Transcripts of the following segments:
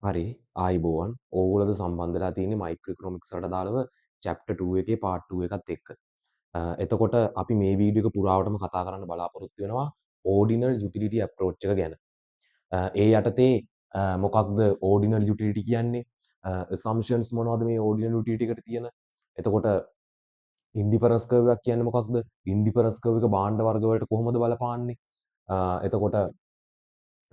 හරි ආයිබෝවන් ඕගොල්ලෝද සම්බන්ධ වෙලා තියෙන්නේ මයික්‍රෝ ඉකොනොමික්ස් වලට දාලව chapter 2 එකේ part 2 එකත් එක්ක. එතකොට අපි මේ වීඩියෝ එක පුරාවටම කතා කරන්න බලාපොරොත්තු වෙනවා ordinal utility approach එක ගැන. ඒ යටතේ මොකක්ද ordinal utility කියන්නේ? assumptions මොනවද මේ ordinal utility එකට තියෙන? එතකොට indifference curve එකක් කියන්නේ මොකක්ද? indifference curve එක භාණ්ඩ වර්ග වලට කොහොමද බලපාන්නේ? එතකොට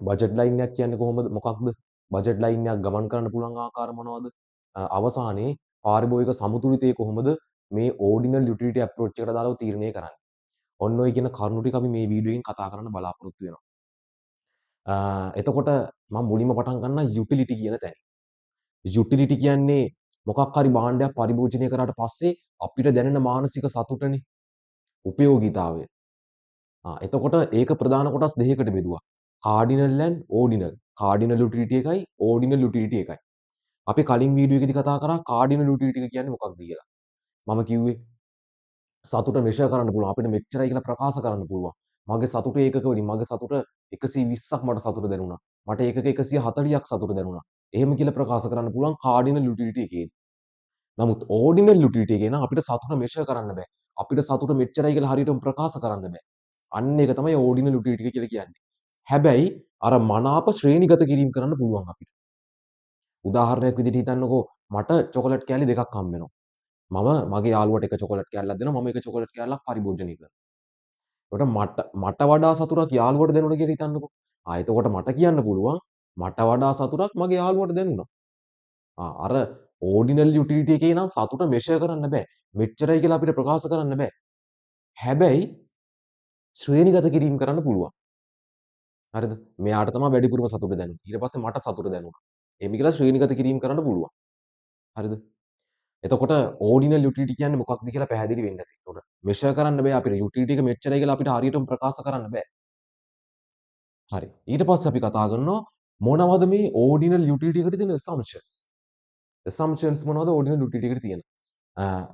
බජට් ලයින් එකක් කියන්නේ කොහොමද මොකක්ද බජට් ලයින් එකක් ගමන් කරන්න පුළුවන් ආකාර මොනවද අවසානයේ පාරිභෝගික සමතුලිතය කොහොමද මේ ඕඩිනල් යුටිලිටි අප්‍රෝච් එකට දාලා තීරණය කරන්නේ ඔන්න ඔය කියන කරුණු ටික අපි මේ වීඩියෝ එකෙන් කතා කරන්න බලාපොරොත්තු වෙනවා එතකොට මම මුලින්ම පටන් ගන්නම් යුටිලිටි කියන තැන යුටිලිටි කියන්නේ මොකක් හරි භාණ්ඩයක් පරිභෝජනය කරාට පස්සේ අපිට දැනෙන මානසික සතුටනේ උපයෝගීතාවය එතකොට ඒක ප්‍රධාන කොටස් දෙකකට බෙදුවා. Cardinal and ordinal. Cardinal utility එකයි ඕඩිනල් යුටිලිටි එකයි. අපි කලින් වීඩියෝ එකේදී කතා කරා කාඩිනල් යුටිලිටි එක කියන්නේ මොකක්ද කියලා. මම කිව්වේ සතුට මෙෂර් කරන්න පුළුවන්. අපිට මෙච්චරයි කියලා ප්‍රකාශ කරන්න පුළුවන්. මගේ සතුට ඒකක වලින් මගේ සතුට 120ක් මට සතුට දැනුණා. මට ඒකක 140ක් සතුට දැනුණා. එහෙම කියලා ප්‍රකාශ කරන්න පුළුවන් කාඩිනල් යුටිලිටි එකේදී. නමුත් ඕඩිනල් යුටිලිටි එකේ නම් අපිට සතුට මෙෂර් කරන්න බෑ. අපිට සතුට මෙච්චරයි කියලා හරියටම ප්‍රකාශ කරන්න බෑ. අන්න ඒක තමයි ඕඩිනල් යුටිලිටි කියලා කියන්නේ. හැබැයි අර මනාප ශ්‍රේණිගත කිරීම කරන්න පුළුවන් අපිට. උදාහරණයක් විදිහට හිතන්නකෝ මට චොකලට් කෑලි දෙකක් හම්බ වෙනවා. මම මගේ යාළුවට එක චොකලට් කෑල්ලක් දෙනවා මම එක චොකලට් කෑල්ලක් පරිභෝජනය කරනවා. එතකොට මට වඩා සතුටක් යාළුවට දැනුණා කියලා හිතන්නකෝ. එතකොට මට කියන්න පුළුවන් මට වඩා සතුටක් මගේ යාළුවට දැනුණා. අර ඕඩිනල් යුටිලිටි එකේ නම් සතුට මෙෂර් කරන්න බෑ. මෙච්චරයි කියලා අපිට ප්‍රකාශ කරන්න බෑ. හැබැයි ශ්‍රේණිගත කිරීම කරන්න පුළුවන්. හරිද? මෙයාට තමයි වැඩිපුරම සතුට දැනුනේ. ඊට පස්සේ මට සතුට දැනුණා. එහෙම කියලා ශ්‍රේණිගත කිරීම කරන්න පුළුවන්. හරිද? එතකොට ඕඩිනල් යුටිලිටි කියන්නේ මොකක්ද කියලා පැහැදිලි වෙන්නේ නැති. එතකොට මෙෂර් කරන්න බෑ අපිට යුටිලිටි එක මෙච්චරයි කියලා අපිට හරියටම ප්‍රකාශ කරන්න බෑ. හරි. ඊට පස්සේ අපි කතා කරනවා මොනවද මේ ඕඩිනල් යුටිලිටි එකට තියෙන assumptions. assumptions මොනවද ඕඩිනල් යුටිලිටි එකට තියෙන?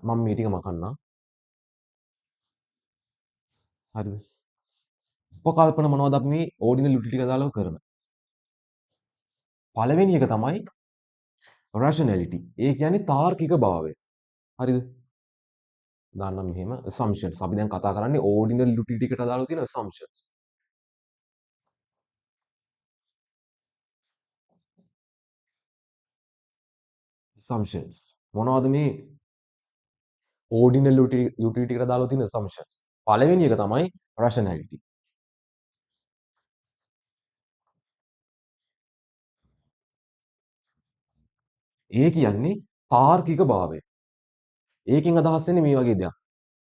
මම මේ ටික මකන්නම්. හරිද? උපකල්පන මොනවද අපි මේ ඕඩිනල් යුටිලිටි එක දාලා කරන? පළවෙනි එක තමයි rationality. ඒ කියන්නේ තාර්කික භාවය. හරිද? දාන්නම් මෙහෙම assumptions. අපි දැන් කතා කරන්නේ ordinal utility එකට දාලා තියෙන assumptions. assumptions. මොනවද මේ ordinal utility එකට දාලා තියෙන assumptions? පළවෙනි එක තමයි rationality. ඒ කියන්නේ තාර්කික භාවය. ඒකෙන් අදහස් වෙන්නේ මේ වගේ දෙයක්.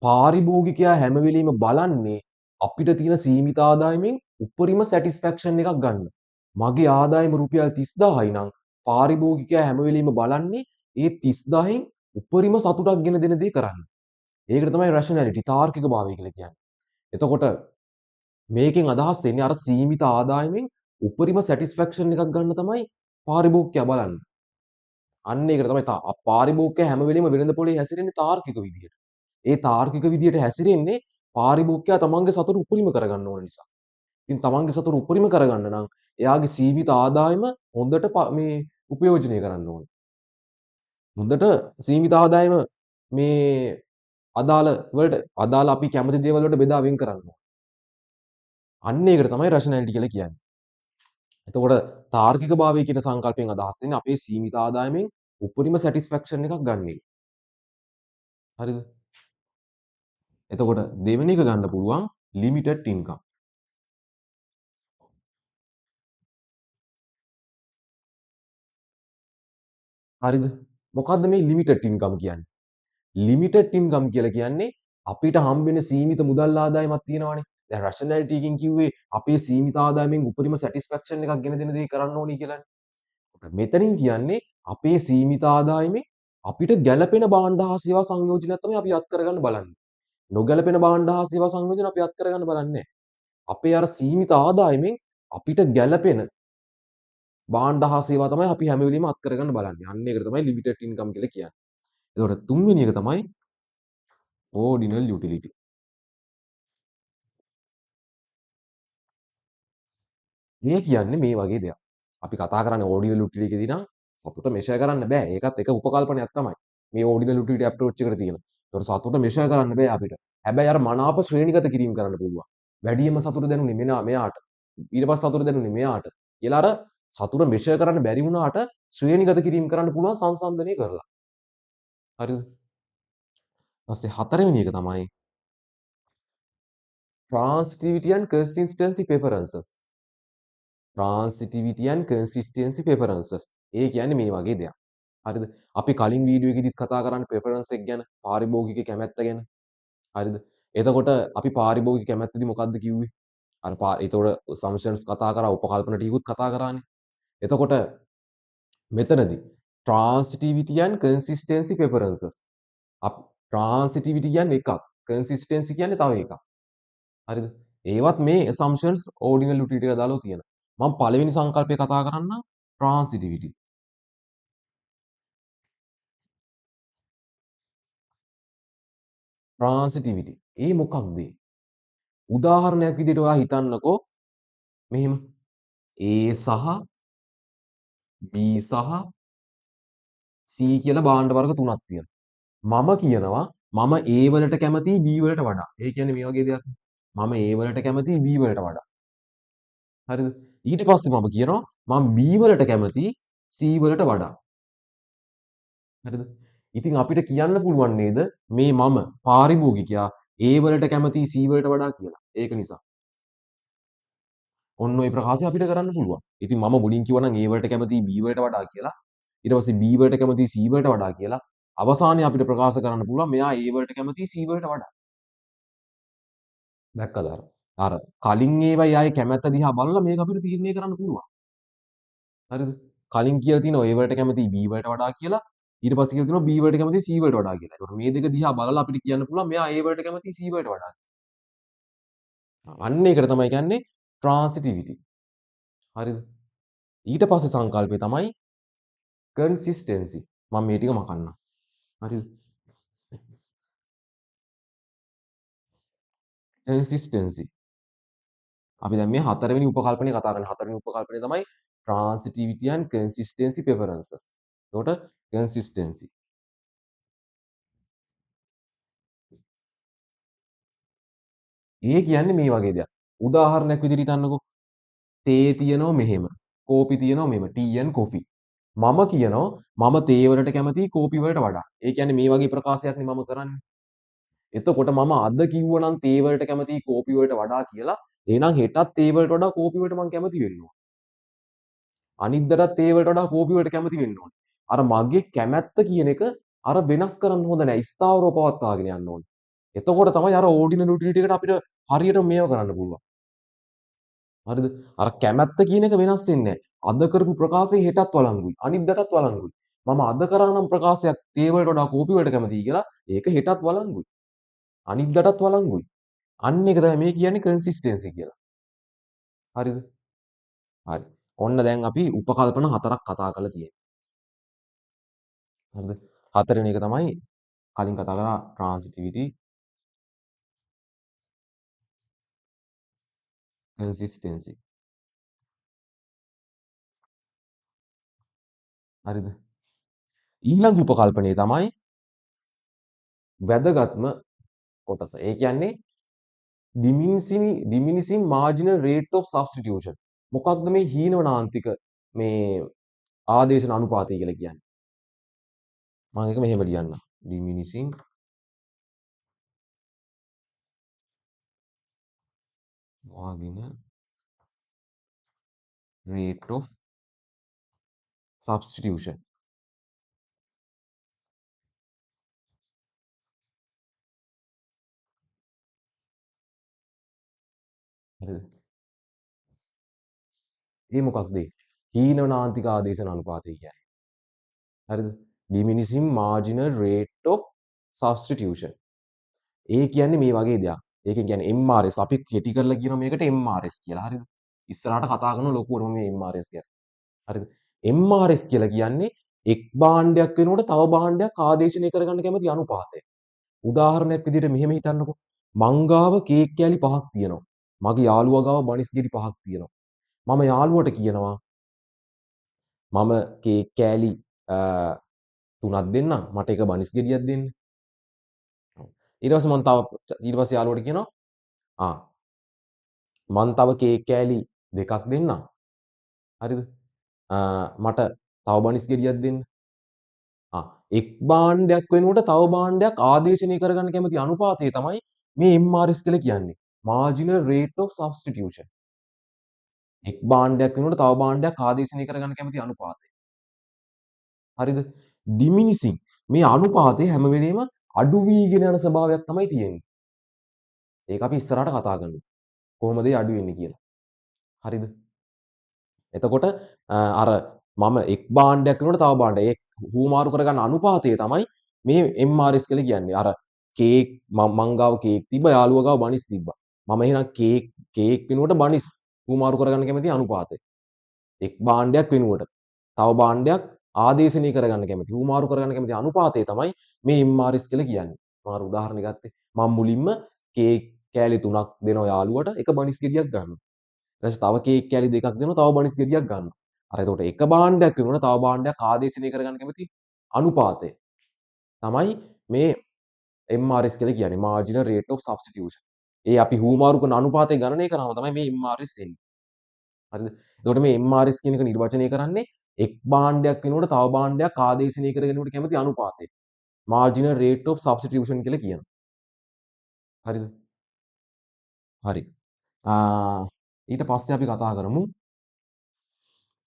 පාරිභෝගිකයා හැම වෙලෙම බලන්නේ අපිට තියෙන සීමිත ආදායමෙන් උපරිම සැටිස්ෆැක්ෂන් එකක් ගන්න. මගේ ආදායම රුපියල් 30000යි නම් පාරිභෝගිකයා හැම වෙලෙම බලන්නේ ඒ 30000න් උපරිම සතුටක් ගෙන දෙන දේ කරන්න. ඒකට තමයි රැෂනැලිටි තාර්කික භාවය කියලා කියන්නේ. එතකොට මේකෙන් අදහස් වෙන්නේ අර සීමිත ආදායමෙන් උපරිම සැටිස්ෆැක්ෂන් එකක් ගන්න තමයි පාරිභෝගිකයා බලන්නේ. අන්න ඒකට තමයි පාරිභෝගිකයා හැම වෙලෙම වෙළඳ පොලේ හැසිරෙන්නේ තාර්කික විදියට. ඒ තාර්කික විදියට හැසිරෙන්නේ පාරිභෝගිකයා තමන්ගේ සතුට උපරිම කරගන්න ඕන නිසා. ඉතින් තමන්ගේ සතුට උපරිම කරගන්න නම් එයාගේ සීමිත ආදායම හොඳට මේ උපයෝජනය කරන්න ඕනේ. හොඳට සීමිත ආදායම මේ අදාළ වලට අදාළ අපි කැමති දේවල් වලට බෙදා වෙන් කරන්න ඕනේ. අන්න ඒකට තමයි රැෂනැලිටි කියලා කියන්නේ. එතකොට තාර්කික භාවය කියන සංකල්පයෙන් අදහස් වෙන්නේ අපේ සීමිත ආදායමෙන් උපරිම සැටිස්ෆැක්ෂන් එකක් ගන්න එක. හරිද? එතකොට දෙවෙනි එක ගන්න පුළුවන් ලිමිටඩ් ඉන්කම්. හරිද? මොකද්ද මේ ලිමිටඩ් ඉන්කම් කියන්නේ? ලිමිටඩ් ඉන්කම් කියලා කියන්නේ අපිට හම්බෙන සීමිත මුදල් ආදායමක් තියෙනවානේ. දැන් රැෂනැලිටි එකකින් කිව්වේ අපේ සීමිත ආදායමෙන් උපරිම සැටිස්ෆැක්ෂන් එකක් ගෙන දෙන දේ කරන්න ඕනි කියලානේ. මෙතනින් කියන්නේ අපේ සීමිත ආදායමෙන් අපිට ගැළපෙන භාණ්ඩ හා සේවා සංයෝජනයක් තමයි අපි අත් කරගන්න බලන්නේ. නොගැළපෙන භාණ්ඩ හා සේවා සංයෝජන අපි අත් කරගන්න බලන්නේ නැහැ. අපේ අර සීමිත ආදායමෙන් අපිට ගැළපෙන භාණ්ඩ හා සේවා තමයි අපි හැම වෙලෙම අත් කරගන්න බලන්නේ. අන්න ඒකට තමයි ලිමිටඩ් ඉන්කම් කියලා කියන්නේ. එතකොට තුන්වෙනි එක තමයි ඕඩිනල් යුටිලිටි. මේ කියන්නේ මේ වගේ දෙයක්. අපි කතා කරන්නේ ඕඩිනල් යුටිලිටි එකේදී නම් සතුට මෙෂර් කරන්න බෑ. ඒකත් එක උපකල්පනයක් තමයි. මේ ඕඩිනල් යුටිලිටි අප්‍රෝච් එකට තියෙන. ඒතකොට සතුට මෙෂර් කරන්න බෑ අපිට. හැබැයි අර මනාප ශ්‍රේණිගත කිරීම කරන්න පුළුවන්. වැඩියෙන්ම සතුට දැනුනේ මෙයාට. ඊට පස්සේ සතුට දැනුනේ මෙයාට. කියලා අර සතුට මෙෂර් කරන්න බැරි වුණාට ශ්‍රේණිගත කිරීම කරන්න පුළුවන් සංසන්දනය කරලා. හරිද? ඊපස්සේ හතරවෙනි එක තමයි transitivity and consistency preferences. transitivity and consistency preferences. ඒ කියන්නේ මේ වගේ දෙයක්. හරිද? අපි කලින් වීඩියෝ එකෙදිත් කතා කරන්නේ preference එක ගැන, පාරිභෝගික කැමැත්ත ගැන. හරිද? එතකොට අපි පාරිභෝගික කැමැත්තදී මොකද්ද කිව්වේ? අර එතකොට assumptions කතා කරා, උපකල්පන ටිකකුත් කතා කරානේ. එතකොට මෙතනදී transitivity and consistency preferences. transitivity කියන්නේ එකක්, consistency කියන්නේ තව එකක්. හරිද? ඒවත් මේ assumptions ordinal utility එකට දාලා තියෙනවා. මම පළවෙනි සංකල්පය කතා කරන්නම් transitivity. transitivity. ඒ මොකක්ද? උදාහරණයක් විදිහට ඔයා හිතන්නකෝ මෙහෙම A සහ B සහ C කියලා භාණ්ඩ වර්ග තුනක් තියෙනවා. මම කියනවා මම A වලට කැමතියි B වලට වඩා. ඒ කියන්නේ මේ වගේ දෙයක්. මම A වලට කැමතියි B වලට වඩා. හරිද? ඊට පස්සේ මම කියනවා මම B වලට කැමතියි C වලට වඩා. හරිද? ඉතින් අපිට කියන්න පුළුවන් නේද මේ මම පාරිභෝගිකයා A වලට කැමතියි C වලට වඩා කියලා. ඒක නිසා. ඔන්න ඔය ප්‍රකාශය අපිට කරන්න පුළුවන්. ඉතින් මම මුලින් කිව්වා නම් A වලට කැමතියි B වලට වඩා කියලා. ඊට පස්සේ B වලට කැමතියි C වලට වඩා කියලා. අවසානයේ අපිට ප්‍රකාශ කරන්න පුළුවන් මෙයා A වලට කැමතියි C වලට වඩා. දැක්කද අර? අර කලින් ඒවයි ආයේ කැමැත්ත දිහා බලලා මේක අපිට තීරණය කරන්න පුළුවන්. හරිද? කලින් කියලා තියෙනවා A වලට කැමතියි B වලට වඩා කියලා. ඊට පස්සේ කියලා තියෙනවා B වලට කැමතියි C වලට වඩා කියලා. ඒකට මේ දෙක දිහා බලලා අපිට කියන්න පුළුවන් මෙයා A වලට කැමතියි C වලට වඩා. අන්න ඒකට තමයි කියන්නේ transitivity. හරිද? ඊට පස්සේ සංකල්පය තමයි consistency. මම මේ ටික මකන්නම්. හරිද? consistency. අපි දැන් මේ හතරවෙනි උපකල්පනය කතා කරන්නේ. හතරවෙනි උපකල්පනය තමයි transitivity and consistency preferences. එතකොට consistency. ඒ කියන්නේ මේ වගේ දෙයක්. උදාහරණයක් විදිහට හිතන්නකෝ. තේ තියෙනවා මෙහෙම. කෝපි තියෙනවා මෙහෙම. tea and coffee. මම කියනවා මම තේ වලට කැමතියි කෝපි වලට වඩා. ඒ කියන්නේ මේ වගේ ප්‍රකාශයක්නේ මම කරන්නේ. එතකොට මම අද කිව්වනම් තේ වලට කැමතියි කෝපි වලට වඩා කියලා. එහෙනම් හෙටත් තේ වලට වඩා කෝපි වලට මම කැමති වෙන්න ඕන. අනිද්දාටත් තේ වලට වඩා කෝපි වලට කැමති වෙන්න ඕන. අර මගේ කැමැත්ත කියන එක අර වෙනස් කරන්න හොඳ නැහැ. ස්ථාවරව පවත්වාගෙන යන්න ඕන. එතකොට තමයි අර ඕඩිනල් යුටිලිටි එකට අපිට හරියට මේව කරන්න පුළුවන්. හරිද? අර කැමැත්ත කියන එක වෙනස් වෙන්නේ නැහැ. අද කරපු ප්‍රකාශය හෙටත් වළංගුයි. අනිද්දාටත් වළංගුයි. මම අද කරා නම් ප්‍රකාශයක් තේ වලට වඩා කෝපි වලට කැමතියි කියලා ඒක හෙටත් වළංගුයි. අනිද්දාටත් වළංගුයි. අන්න ඒක තමයි මේ කියන්නේ කන්සිස්ටන්සි කියලා. හරිද? හරි. ඔන්න දැන් අපි උපකල්පන හතරක් කතා කරලා තියෙනවා. හරිද? හතරවෙනි එක තමයි කලින් කතා කරා transitivity, consistency. හරිද? ඊළඟ උපකල්පනය තමයි වැදගත්ම කොටස. ඒ කියන්නේ diminishing marginal rate of substitution. මොකක්ද මේ හීනවනාන්තික මේ ආදේශන අනුපාතය කියලා කියන්නේ? මම ඒක මෙහෙම ලියන්නම්. diminishing marginal rate of substitution. හරිද? ඒ මොකක්ද? හීනවනාන්තික ආදේශන අනුපාතය කියන්නේ. හරිද? diminishing marginal rate of substitution. ඒ කියන්නේ මේ වගේ දෙයක්. ඒකෙන් කියන්නේ MRS අපි කෙටි කරලා කියනවා මේකට MRS කියලා. හරිද? ඉස්සරහට කතා කරන ලොකුවටම මේ MRS කියන්නේ. හරිද? MRS කියලා කියන්නේ එක් භාණ්ඩයක් වෙනකොට තව භාණ්ඩයක් ආදේශනය කරගන්න කැමති අනුපාතය. උදාහරණයක් විදිහට මෙහෙම හිතන්නකෝ. මං ගාව කේක් කෑලි 5ක් තියෙනවා. මගේ යාළුවා ගාව බනිස් ගෙඩි 5ක් තියෙනවා. මම යාළුවට කියනවා මම කේක් කෑලි 3ක් දෙන්නම්. මට එක බනිස් ගෙඩියක් දෙන්න. ඊට පස්සේ මම තව ඊට පස්සේ යාළුවට කියනවා ආ මං තව කේක් කෑලි 2ක් දෙන්නම්. හරිද? මට තව බනිස් ගෙඩියක් දෙන්න. එක් භාණ්ඩයක් වෙනුවට තව භාණ්ඩයක් ආදේශනය කරගන්න කැමති අනුපාතය තමයි මේ MRS කියලා කියන්නේ. marginal rate of substitution. එක් භාණ්ඩයක් වෙනුවට තව භාණ්ඩයක් ආදේශනය කරගන්න කැමති අනුපාතය. හරිද? diminishing මේ අනුපාතය හැම වෙලේම අඩු වීගෙන යන ස්වභාවයක් තමයි තියෙන්නේ. ඒක අපි ඉස්සරහට කතා කරමු. කොහොමද ඒ අඩු වෙන්නේ කියලා. හරිද? එතකොට අර මම එක් භාණ්ඩයක් වෙනුවට තව භාණ්ඩයක් ඒ හුවමාරු කරගන්න අනුපාතය තමයි මේ MRS කියලා කියන්නේ. අර කේක් මං ගාව කේක් තිබ්බා යාළුවා ගාව බනිස් තිබ්බා. මම එහෙනම් කේක් වෙනුවට බනිස් හුවමාරු කරගන්න කැමති අනුපාතය. එක් භාණ්ඩයක් වෙනුවට තව භාණ්ඩයක් ආදේශනය කරගන්න කැමති හුවමාරු කරගන්න කැමති අනුපාතය තමයි මේ MRS කියලා කියන්නේ. මම උදාහරණයක් ගත්තේ. මම මුලින්ම කේක් කෑලි 3ක් දෙනවා යාළුවට එක බනිස් ගෙඩියක් ගන්නවා. ඊට පස්සේ තව කේක් කෑලි 2ක් දෙනවා තව බනිස් ගෙඩියක් ගන්නවා. අර එතකොට එක භාණ්ඩයක් වෙනුවට තව භාණ්ඩයක් ආදේශනය කරගන්න කැමති අනුපාතය තමයි මේ MRS කියලා කියන්නේ marginal rate of substitution. ඒ අපි හුවමාරු කරන අනුපාතය ගණනය කරාම තමයි මේ MRS එන්නේ. හරිද? එතකොට මේ MRS කියන එක නිර්වචනය කරන්නේ එක් භාණ්ඩයක් වෙනුවට තව භාණ්ඩයක් ආදේශනය කර ගැනීමට කැමති අනුපාතය. marginal rate of substitution කියලා කියනවා. හරිද? හරි. ඊට පස්සේ අපි කතා කරමු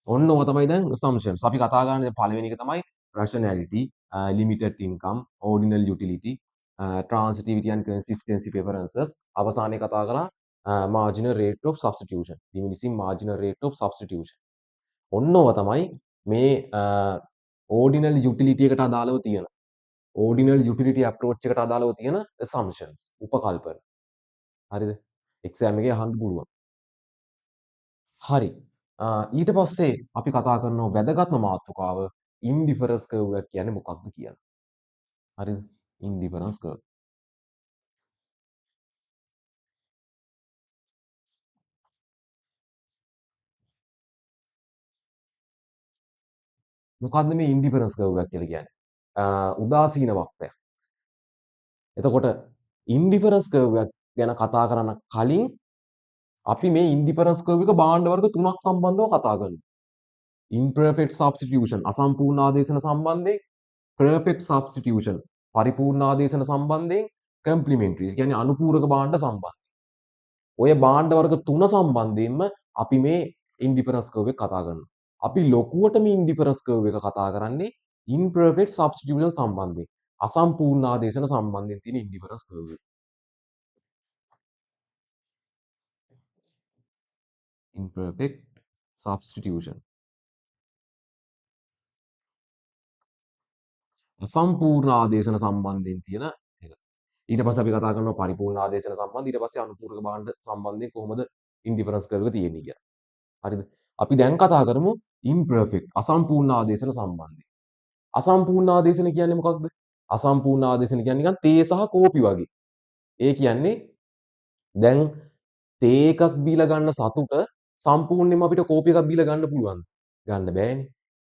ඔන්න ඕක තමයි දැන් assumptions. අපි කතා කරන්නේ පළවෙනි එක තමයි rationality, limited income, ordinal utility, transitivity and consistency preferences. අවසානයේ කතා කරා marginal rate of substitution. diminishing marginal rate of substitution. ඔන්න ඕක තමයි මේ ordinal utility එකට අදාළව තියෙන ordinal utility approach එකට අදාළව තියෙන assumptions උපකල්පන. හරිද? exam එකේ අහන්න පුළුවන්. හරි. ඊට පස්සේ අපි කතා කරනවා වැදගත්ම මාතෘකාව ඉන්ඩිෆරන්ස් කර්ව් එක කියන්නේ මොකක්ද කියලා. හරිද? ඉන්ඩිෆරන්ස් කර්ව්. මොකක්ද මේ ඉන්ඩිෆරන්ස් කර්ව් එක කියලා කියන්නේ? උදාසීන වක්‍රයක්. එතකොට ඉන්ඩිෆරන්ස් කර්ව් එක ගැන කතා කරන්න කලින් අපි මේ ඉන්ඩිෆරන්ස් කර්ව් එක භාණ්ඩ වර්ග තුනක් සම්බන්ධව කතා කරමු. imperfect substitution අසම්පූර්ණ ආදේශන සම්බන්ධයෙන් perfect substitution පරිපූර්ණ ආදේශන සම්බන්ධයෙන් complementary කියන්නේ අනුපූරක භාණ්ඩ සම්බන්ධ. ඔය භාණ්ඩ වර්ග තුන සම්බන්ධයෙන්ම අපි මේ ඉන්ඩිෆරන්ස් කර්ව් එක කතා කරනවා. අපි ලොකුවට මේ ඉන්ඩිෆරන්ස් කර්ව් එක කතා කරන්නේ imperfect substitution සම්බන්ධයෙන්. අසම්පූර්ණ ආදේශන සම්බන්ධයෙන් තියෙන ඉන්ඩිෆරන්ස් කර්ව් එක. imperfect substitution. අසම්පූර්ණ ආදේශන සම්බන්ධයෙන් තියෙන එක. ඊට පස්සේ අපි කතා කරනවා පරිපූර්ණ ආදේශන සම්බන්ධ ඊට පස්සේ අනුපූරක භාණ්ඩ සම්බන්ධයෙන් කොහොමද ඉන්ඩිෆරන්ස් කර්ව් එක තියෙන්නේ කියලා. හරිද? අපි දැන් කතා කරමු imperfect අසම්පූර්ණ ආදේශන සම්බන්ධයෙන්. අසම්පූර්ණ ආදේශන කියන්නේ මොකක්ද? අසම්පූර්ණ ආදේශන කියන්නේ නිකන් තේ සහ කෝපි වගේ. ඒ කියන්නේ දැන් තේ එකක් බීලා ගන්න සතුට සම්පූර්ණයෙන්ම අපිට කෝපි එකක් බීලා ගන්න පුළුවන්ද? ගන්න බෑනේ.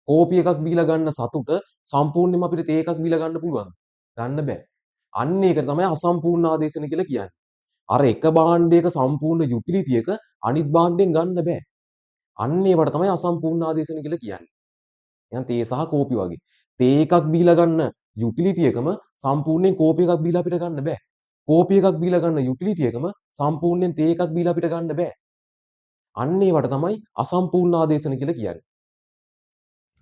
කෝපි එකක් බීලා ගන්න සතුට සම්පූර්ණයෙන්ම අපිට තේ එකක් බීලා ගන්න පුළුවන්ද? ගන්න බෑ. අන්න ඒක තමයි අසම්පූර්ණ ආදේශන කියලා කියන්නේ. අර එක භාණ්ඩයක සම්පූර්ණ යුටිලිටි එක අනිත් භාණ්ඩයෙන් ගන්න බෑ. අන්න ඒවට තමයි අසම්පූර්ණ ආදේශන කියලා කියන්නේ. නිකන් තේ සහ කෝපි වගේ. තේ එකක් බීලා ගන්න යුටිලිටි එකම සම්පූර්ණයෙන් කෝපි එකක් බීලා අපිට ගන්න බෑ. කෝපි එකක් බීලා ගන්න යුටිලිටි එකම සම්පූර්ණයෙන් තේ එකක් බීලා අපිට ගන්න බෑ. අන්න ඒවට තමයි අසම්පූර්ණ ආදේශන කියලා කියන්නේ.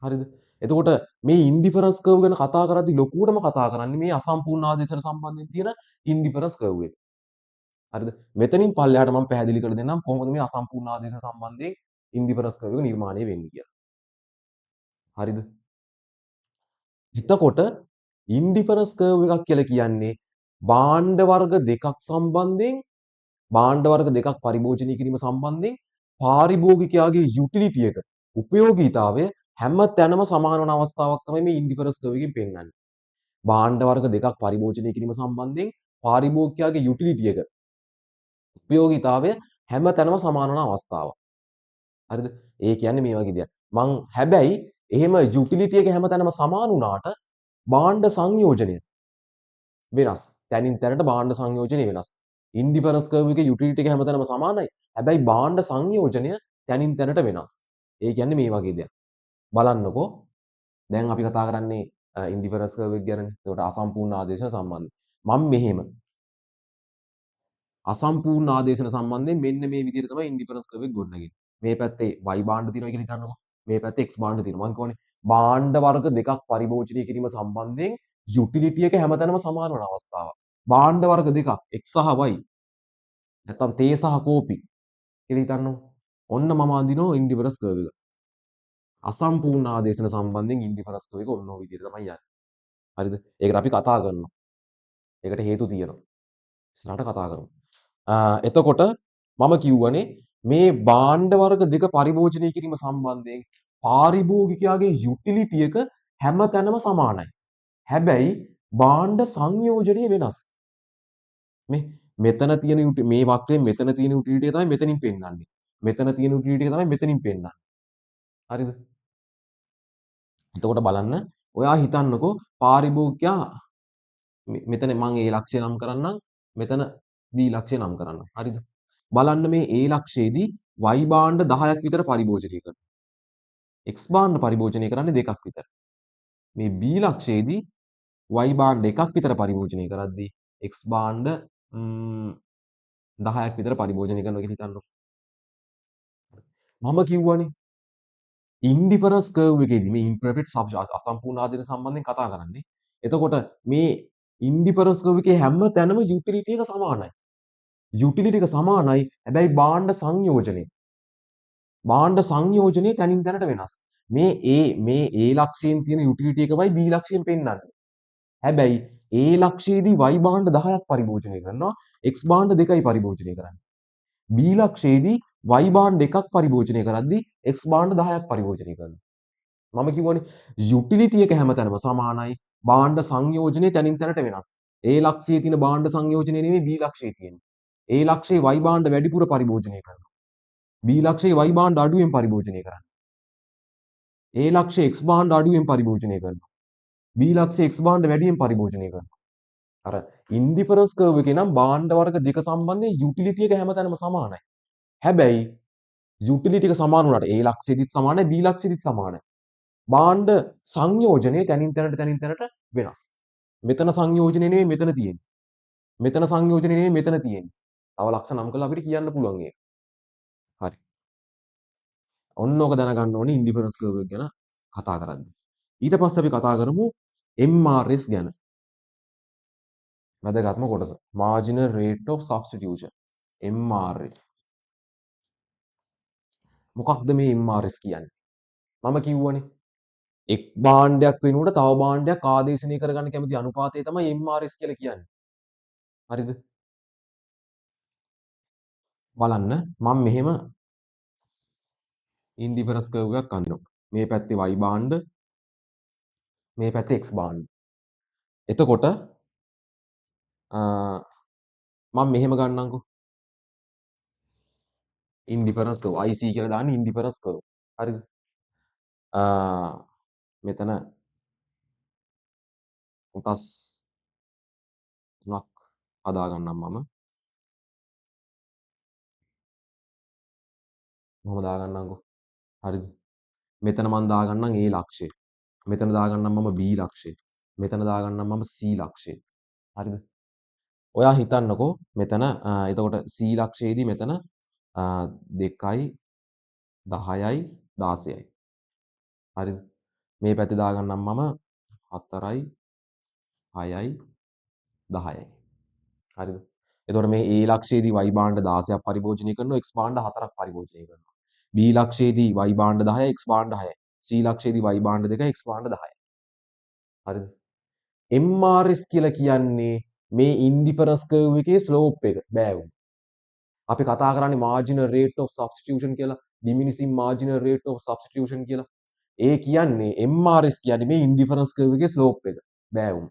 හරිද? එතකොට මේ ඉන්ඩිෆරන්ස් කර්ව් ගැන කතා කරද්දී ලොකුවටම කතා කරන්නේ මේ අසම්පූර්ණ ආදේශන සම්බන්ධයෙන් තියෙන ඉන්ඩිෆරන්ස් කර්ව් එක. හරිද? මෙතනින් පල්ලෙහාට මම පැහැදිලි කරලා දෙන්නම් කොහොමද මේ අසම්පූර්ණ ආදේශන සම්බන්ධයෙන් ඉන්ඩිෆරන්ස් කර්ව් එක නිර්මාණය වෙන්නේ කියලා. හරිද? එතකොට ඉන්ඩිෆරන්ස් කර්ව් එකක් කියලා කියන්නේ භාණ්ඩ වර්ග දෙකක් සම්බන්ධයෙන් භාණ්ඩ වර්ග දෙකක් පරිභෝජනය කිරීම සම්බන්ධයෙන් පාරිභෝගිකයාගේ යුටිලිටි එක උපයෝගීතාවය හැම තැනම සමාන වන අවස්ථාවක් තමයි මේ ඉන්ඩිෆරන්ස් කර්ව් එකකින් පෙන්වන්නේ. භාණ්ඩ වර්ග දෙකක් පරිභෝජනය කිරීම සම්බන්ධයෙන් පාරිභෝගිකයාගේ යුටිලිටි එක උපයෝගීතාවය හැම තැනම සමාන වන අවස්ථාවක්. හරිද? ඒ කියන්නේ මේ වගේ දෙයක්. හැබැයි එහෙම යුටිලිටි එක හැමතැනම සමාන වුණාට භාණ්ඩ සංයෝජනය වෙනස්. තැනින් තැනට භාණ්ඩ සංයෝජනය වෙනස්. ඉන්ඩිෆරන්ස් කර්ව් එකේ යුටිලිටි එක හැමතැනම සමානයි. හැබැයි භාණ්ඩ සංයෝජනය තැනින් තැනට වෙනස්. ඒ කියන්නේ මේ වගේ දෙයක්. බලන්නකෝ. දැන් අපි කතා කරන්නේ ඉන්ඩිෆරන්ස් කර්ව් එක ගැනනේ. ඒකට අසම්පූර්ණ ආදේශන සම්බන්ධ. මම මෙහෙම අසම්පූර්ණ ආදේශන සම්බන්ධයෙන් මෙන්න මේ විදිහට තමයි ඉන්ඩිෆරන්ස් කර්ව් එක ගොඩනගන්නේ. මේ පැත්තේ y භාණ්ඩ තියෙනවා කියලා හිතන්නකෝ. මේ පැත්තේ x භාණ්ඩ තියෙනවා. මම කියන්නේ භාණ්ඩ වර්ග දෙකක් පරිභෝජනය කිරීම සම්බන්ධයෙන් යුටිලිටි එක හැමතැනම සමාන වන අවස්ථාවක්. භාණ්ඩ වර්ග දෙකක් x සහ y නැත්නම් තේ සහ කෝපි කියලා හිතන්නකෝ. ඔන්න මම අඳිනවා ඉන්ඩිෆරන්ස් කර්ව් එක. අසම්පූර්ණ ආදේශන සම්බන්ධයෙන් ඉන්ඩිෆරන්ස් කර්ව් එක ඔන්න ඔය විදිහට තමයි යන්නේ. හරිද? ඒකට අපි කතා කරනවා. ඒකට හේතු තියෙනවා. ඉස්සරහට කතා කරමු. එතකොට මම කිව්වනේ මේ භාණ්ඩ වර්ග දෙක පරිභෝජනය කිරීම සම්බන්ධයෙන් පාරිභෝගිකයාගේ යුටිලිටි එක හැමතැනම සමානයි. හැබැයි භාණ්ඩ සංයෝජනය වෙනස්. මෙතන තියෙන මේ වක්‍රයෙන් මෙතන තියෙන යුටිලිටි එක තමයි මෙතනින් පෙන්වන්නේ. මෙතන තියෙන යුටිලිටි එක තමයි මෙතනින් පෙන්වන්නේ. හරිද? එතකොට බලන්න ඔයා හිතන්නකෝ පාරිභෝගිකයා මෙතන මම A ලක්ෂය නම් කරන්නම් මෙතන B ලක්ෂය නම් කරන්නම්. හරිද? බලන්න මේ A ලක්ෂයේදී y භාණ්ඩ 10ක් විතර පරිභෝජනය කරනවා. x භාණ්ඩ පරිභෝජනය කරන්නේ දෙකක් විතර. මේ B ලක්ෂයේදී y භාණ්ඩ එකක් විතර පරිභෝජනය කරද්දී x භාණ්ඩ 10ක් විතර පරිභෝජනය කරනවා කියලා හිතන්නකො. මම කිව්වනේ ඉන්ඩිෆරන්ස් කර්ව් එකේදී මේ ඉම්පර්ෆෙක්ට් අසම්පූර්ණ ආදේශ සම්බන්ධයෙන් කතා කරන්නේ. එතකොට මේ ඉන්ඩිෆරන්ස් කර්ව් එකේ හැම තැනම යුටිලිටි එක සමානයි. යුටිලිටි එක සමානයි. හැබැයි භාණ්ඩ සංයෝජනය තැනින් තැනට වෙනස්. මේ A ලක්ෂයෙන් තියෙන යුටිලිටි එකමයි B ලක්ෂයෙන් පෙන්වන්නේ. හැබැයි A ලක්ෂයේදී y භාණ්ඩ 10ක් පරිභෝජනය කරනවා. x භාණ්ඩ 2යි පරිභෝජනය කරන්නේ. B ලක්ෂයේදී y භාණ්ඩ එකක් පරිභෝජනය කරද්දී x භාණ්ඩ 10ක් පරිභෝජනය කරනවා. මම කිව්වනේ යුටිලිටි එක හැමතැනම සමානයි. භාණ්ඩ සංයෝජනය තැනින් තැනට වෙනස්. A ලක්ෂයේ තියෙන භාණ්ඩ සංයෝජනය නෙමෙයි B ලක්ෂයේ තියෙන්නේ. A ලක්ෂයේ y භාණ්ඩ වැඩිපුර පරිභෝජනය කරනවා. B ලක්ෂයේ y භාණ්ඩ අඩුවෙන් පරිභෝජනය කරනවා. A ලක්ෂයේ x භාණ්ඩ අඩුවෙන් පරිභෝජනය කරනවා. B ලක්ෂයේ x භාණ්ඩ වැඩියෙන් පරිභෝජනය කරනවා. අර ඉන්ඩිෆරන්ස් කර්ව් එකේ නම් භාණ්ඩ වර්ග දෙක සම්බන්ධයෙන් යුටිලිටි එක හැමතැනම සමානයි. හැබැයි යුටිලිටි එක සමාන වුණාට A ලක්ෂයේදීත් සමානයි B ලක්ෂයේදීත් සමානයි. භාණ්ඩ සංයෝජනය තැනින් තැනට වෙනස්. මෙතන සංයෝජනය නෙවෙයි මෙතන තියෙන්නේ. මෙතන සංයෝජනය නෙවෙයි මෙතන තියෙන්නේ. තව ලක්ෂ නම් කරලා අපිට කියන්න පුළුවන් ඒක. හරි. ඔන්න ඕක දැනගන්න ඕනේ ඉන්ඩිෆරන්ස් කර්ව් එක ගැන කතා කරද්දී. ඊට පස්සේ අපි කතා කරමු MRS ගැන. වැදගත්ම කොටස. marginal rate of substitution. MRS. මොකක්ද මේ MRS කියන්නේ? මම කිව්වනේ එක් භාණ්ඩයක් වෙනුවට තව භාණ්ඩයක් ආදේශනය කරගන්න කැමති අනුපාතය තමයි MRS කියලා කියන්නේ. හරිද? බලන්න මම මෙහෙම ඉන්ඩිෆරන්ස් කර්ව් එකක් අඳිනවා. මේ පැත්තේ y භාණ්ඩ මේ පැත්තේ x භාණ්ඩ. එතකොට මම මෙහෙම ගන්නම්කෝ. ඉන්ඩිෆරන්ස් කර්ව් IC කියලා දාන්නේ ඉන්ඩිෆරන්ස් කර්ව්. හරිද? මෙතන කොටස් තුනක් හදා ගන්නම් මම. කොහොම දාගන්නම්කෝ. හරිද? මෙතන මම දාගන්නම් A ලක්ෂය. මෙතන දාගන්නම් මම B ලක්ෂය. මෙතන දාගන්නම් මම C ලක්ෂය. හරිද? ඔයා හිතන්නකෝ මෙතන එතකොට C ලක්ෂයේදී මෙතන 2යි 10යි 16යි. හරිද? මේ පැත්තේ දාගන්නම් මම 4යි 6යි 10යි. හරිද? එතකොට මේ A ලක්ෂයේදී y භාණ්ඩ 16ක් පරිභෝජනය කරනවා x භාණ්ඩ 4ක් පරිභෝජනය කරනවා. B ලක්ෂයේදී y භාණ්ඩ 10යි x භාණ්ඩ 6යි. C ලක්ෂයේදී y භාණ්ඩ 2යි x භාණ්ඩ 10යි. හරිද? MRS කියලා කියන්නේ මේ ඉන්ඩිෆරන්ස් කර්ව් එකේ ස්ලෝප් එක බෑවුම්. අපි කතා කරන්නේ marginal rate of substitution කියලා, diminishing marginal rate of substitution කියලා. ඒ කියන්නේ MRS කියන්නේ මේ ඉන්ඩිෆරන්ස් කර්ව් එකේ ස්ලෝප් එක බෑවුම්.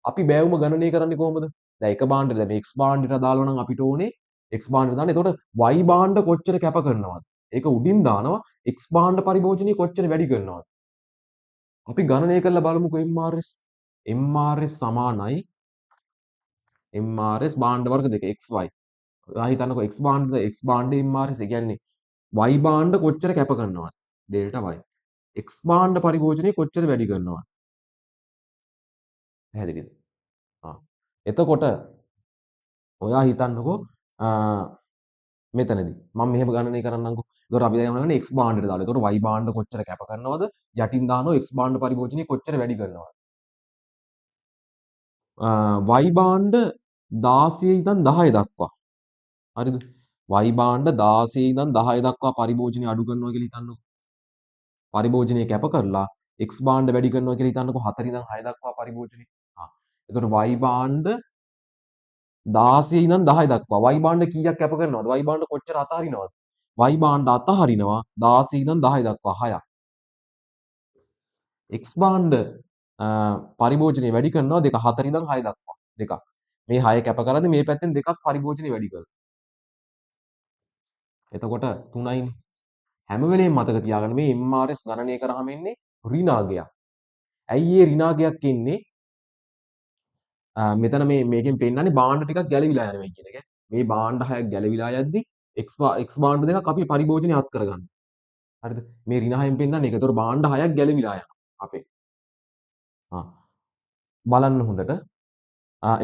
අපි බෑවුම ගණනය කරන්නේ කොහොමද? දැන් එක භාණ්ඩෙට දැන් x භාණ්ඩයට දාලා නම් අපිට ඕනේ x භාණ්ඩයට දාන්න. එතකොට y භාණ්ඩ කොච්චර කැප කරනවද? ඒක උඩින් දානවා x භාණ්ඩ පරිභෝජනය කොච්චර වැඩි කරනවද? අපි ගණනය කරලා බලමුකෝ MRS. MRS සමානයි MRS භාණ්ඩ වර්ග දෙක XY. ඔයා හිතන්නකෝ X භාණ්ඩ MRS ඒ කියන්නේ y භාණ්ඩ කොච්චර කැප කරනවද? Delta y. X භාණ්ඩ පරිභෝජනය කොච්චර වැඩි කරනවද? පැහැදිලිද? ආ. එතකොට ඔයා හිතන්නකෝ මෙතනදී මම මෙහෙම ගණනය කරන්නම්කෝ. එතකොට අපි දැන් හොයන්නේ x භාණ්ඩයට දාලා. එතකොට y භාණ්ඩ කොච්චර කැප කරනවද? යටින් දානවා x භාණ්ඩ පරිභෝජනය කොච්චර වැඩි කරනවද? y භාණ්ඩ 16 ඉඳන් 10 දක්වා. හරිද? y භාණ්ඩ 16 ඉඳන් 10 දක්වා පරිභෝජනය අඩු කරනවා කියලා හිතන්නකෝ. පරිභෝජනය කැප කරලා x භාණ්ඩ වැඩි කරනවා කියලා හිතන්නකෝ 4 ඉඳන් 6 දක්වා පරිභෝජනය. එතකොට y භාණ්ඩ 16 ඉඳන් 10 දක්වා y භාණ්ඩ කීයක් කැප කරනවද? y භාණ්ඩ කොච්චර අතහරිනවද? y භාණ්ඩ අතහරිනවා 16 ඉඳන් 10 දක්වා 6ක්. x භාණ්ඩ පරිභෝජනය වැඩි කරනවා දෙක 4 ඉඳන් 6 දක්වා දෙකක්. මේ 6 කැප කරද්දි මේ පැත්තෙන් දෙකක් පරිභෝජනය වැඩි කරනවා. එතකොට 3යිනේ. හැම වෙලේම මතක තියාගන්න මේ MRS ගණනය කරාම එන්නේ ඍණාගයක්. ඇයි ඒ ඍණාගයක් එන්නේ? මෙතන මේකෙන් පෙන්නන්නේ භාණ්ඩ ටිකක් ගැලවිලා යනවා කියන එක. මේ භාණ්ඩ හයක් ගැලවිලා යද්දි x භාණ්ඩ දෙකක් අපි පරිභෝජනය අත් කරගන්නවා. හරිද? මේ ඍණ හයෙන් පෙන්නන්නේ ඒක. ඒතකොට භාණ්ඩ හයක් ගැලවිලා යනවා අපේ. බලන්න හොඳට.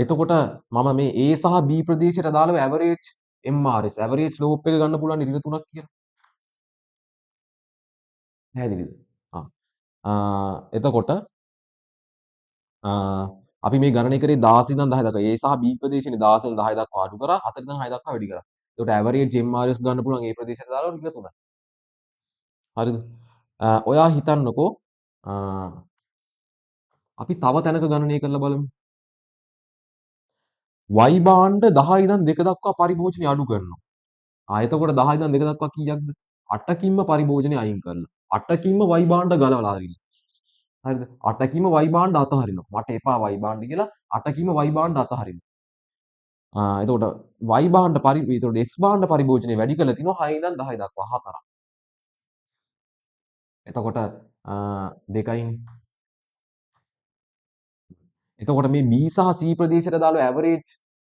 එතකොට මම මේ A සහ B ප්‍රදේශයට දාලා ඇවරේජ් MRS ඇවරේජ් ස්ලෝප් එක ගන්න පුළුවන් ඍණ 3ක් කියලා. පැහැදිලිද? එතකොට අපි මේ ගණනය කරේ 16 ඉඳන් 10 දක්වා. A සහ B ප්‍රදේශනේ 16 ඉඳන් 10 දක්වා අඩු කරා 4 ඉඳන් 6 දක්වා වැඩි කරා. එතකොට ඇවරේජ් MRS ගන්න පුළුවන් ඒ ප්‍රදේශයට දාලා ඍණ 3යි. හරිද? ඔයා හිතන්නකෝ අපි තව තැනක ගණනය කරලා බලමු. y භාණ්ඩ 10 ඉඳන් 2 දක්වා පරිභෝජනය අඩු කරනවා. එතකොට 10 ඉඳන් 2 දක්වා කීයක්ද? 8කින්ම පරිභෝජනය අයින් කරලා. 8කින්ම y භාණ්ඩ ගලවලා අරිනවා. හරිද? 8කින්ම y භාණ්ඩ අතහරිනවා. මට එපා y භාණ්ඩ කියලා 8කින්ම y භාණ්ඩ අතහරිනවා. එතකොට y භාණ්ඩ එතකොට x භාණ්ඩ පරිභෝජනය වැඩි කරලා තිනවා 6 ඉඳන් 10 දක්වා 4ක්. එතකොට දෙකයිනේ. එතකොට මේ B සහ C ප්‍රදේශයට දාලා ඇවරේජ්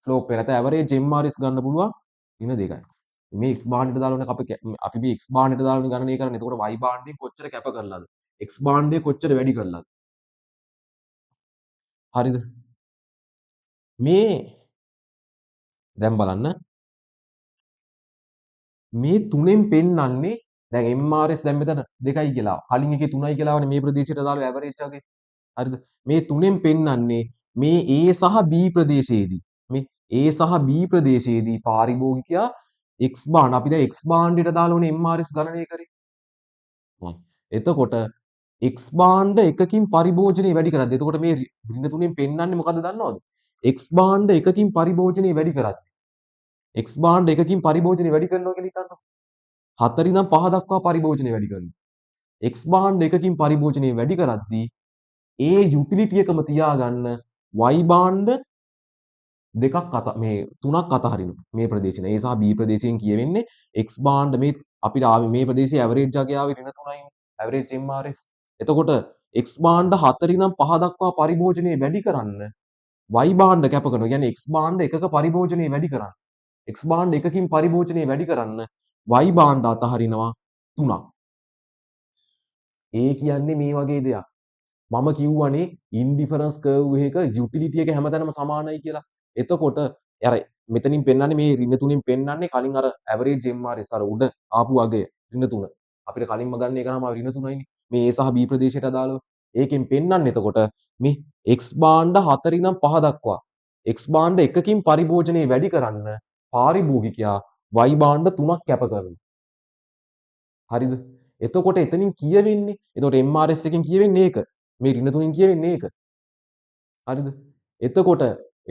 ස්ලෝප් එක නැත්නම් ඇවරේජ් MRS ගන්න පුළුවන් ඍණ දෙකයි. මේ x භාණ්ඩයට දාලා අපි මේ x භාණ්ඩයට දාලානේ ගණනය කරන්නේ. එතකොට y භාණ්ඩයෙන් කොච්චර කැප කරලාද? x භාණ්ඩය කොච්චර වැඩි කරලාද? හරිද? මේ දැන් බලන්න මේ තුනෙන් පෙන්නන්නේ දැන් MRS දැන් මෙතන 2යි කියලා. කලින් එකේ 3යි කියලාවනේ මේ ප්‍රදේශයට දාලා ඇවරේජ් වගේ. හරිද? මේ තුනෙන් පෙන්නන්නේ මේ A සහ B ප්‍රදේශයේදී මේ A සහ B ප්‍රදේශයේදී පාරිභෝගිකයා X භාණ්ඩ අපි දැන් X භාණ්ඩයට දාලානේ MRS ගණනය කරේ. එතකොට X භාණ්ඩ එකකින් පරිභෝජනය වැඩි කරද්දී එතකොට මේ ඍණ තුනෙන් පෙන්නන්නේ මොකද්ද දන්නවද? X භාණ්ඩ එකකින් පරිභෝජනය වැඩි කරද්දී X භාණ්ඩ එකකින් පරිභෝජනය වැඩි කරනවා කියලා හිතන්නකෝ. 4 ඉඳන් 5 දක්වා පරිභෝජනය වැඩි කරනවා. X භාණ්ඩ එකකින් පරිභෝජනය වැඩි කරද්දී ඒ යුටිලිටි එකම තියාගන්න y භාණ්ඩ දෙකක් මේ තුනක් අතහරිනවා මේ ප්‍රදේශේ. A සහ B ප්‍රදේශයෙන් කියවෙන්නේ x භාණ්ඩ මේ අපිට ආවේ මේ ප්‍රදේශයේ ඇවරේජ් එකේ ආවේ ඍණ 3යි. Average MRS. එතකොට x භාණ්ඩ 4 ඉඳන් 5 දක්වා පරිභෝජනය වැඩි කරන්න y භාණ්ඩ කැප කරනවා. කියන්නේ x භාණ්ඩ එකක පරිභෝජනය වැඩි කරන්න. x භාණ්ඩ එකකින් පරිභෝජනය වැඩි කරන්න y භාණ්ඩ අතහරිනවා 3ක්. ඒ කියන්නේ මේ වගේ දෙයක්. මම කිව්වනේ ඉන්ඩිෆරන්ස් කර්ව් එක යුටිලිටි එක හැමතැනම සමානයි කියලා. එතකොට අර මෙතනින් පෙන්වන්නේ මේ ඍණ තුنين පෙන්වන්නේ කලින් අර ඇවරේජ් MRS අර උඩ ආපු අගය ඍණ 3. අපිට කලින්ම ගන්න එක නම් ඍණ 3යිනේ. මේ A සහ B ප්‍රදේශයට අදාළව. ඒකෙන් පෙන්වන්නේ එතකොට මේ x භාණ්ඩ 4 ඉඳන් 5 දක්වා x භාණ්ඩ එකකින් පරිභෝජනය වැඩි කරන්න පාරිභෝගිකයා y භාණ්ඩ 3ක් කැප කරනවා. හරිද? එතකොට එතනින් කියවෙන්නේ එතකොට MRS එකෙන් කියවෙන්නේ ඒක. මේ ඍණ 3න් කියවෙන්නේ ඒක. හරිද? එතකොට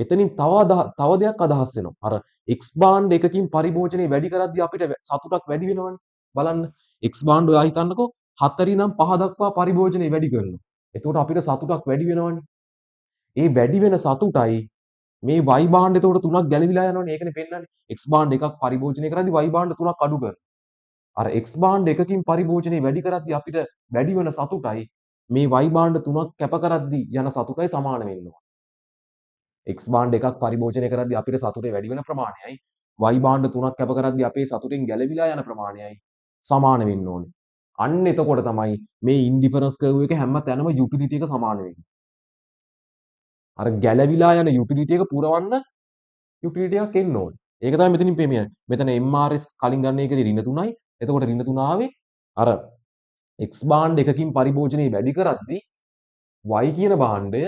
එතනින් තව දෙයක් අදහස් වෙනවා. අර x භාණ්ඩ එකකින් පරිභෝජනය වැඩි කරද්දී අපිට සතුටක් වැඩි වෙනවනේ. බලන්න x භාණ්ඩ ඔයා හිතන්නකෝ 4 ඉඳන් 5 දක්වා පරිභෝජනය වැඩි කරනවා. එතකොට අපිට සතුටක් වැඩි වෙනවනේ. ඒ වැඩි වෙන සතුටයි මේ y භාණ්ඩ එතකොට 3ක් ගැලවිලා යනවනේ. ඒකනේ පෙන්නන්නේ. x භාණ්ඩ එකක් පරිභෝජනය කරද්දී y භාණ්ඩ 3ක් අඩු කරනවා. අර x භාණ්ඩ එකකින් පරිභෝජනය වැඩි කරද්දී අපිට වැඩි වෙන සතුටයි මේ y බාණ්ඩ 3ක් කැප කරද්දී යන සතුටයි සමාන වෙන්න ඕන. x බාණ්ඩ එකක් පරිභෝජනය කරද්දී අපිට සතුටේ වැඩි වෙන ප්‍රමාණයයි y බාණ්ඩ 3ක් කැප කරද්දී අපේ සතුටෙන් ගැලවිලා යන ප්‍රමාණයයි සමාන වෙන්න ඕනේ. අන්න එතකොට තමයි මේ ඉන්ඩිෆරන්ස් කර්ව් එක හැම තැනම යුටිලිටි එක සමාන වෙන්නේ. අර ගැලවිලා යන යුටිලිටි එක පුරවන්න යුටිලිටි එකක් එන්න ඕනේ. ඒක තමයි මෙතනින් පෙන්නේ. මෙතන MRS කලින් ගන්න එකේදී ඍණ 3යි. එතකොට ඍණ 3 ආවේ අර x බාණ්ඩ එකකින් පරිභෝජනය වැඩි කරද්දී y කියන භාණ්ඩය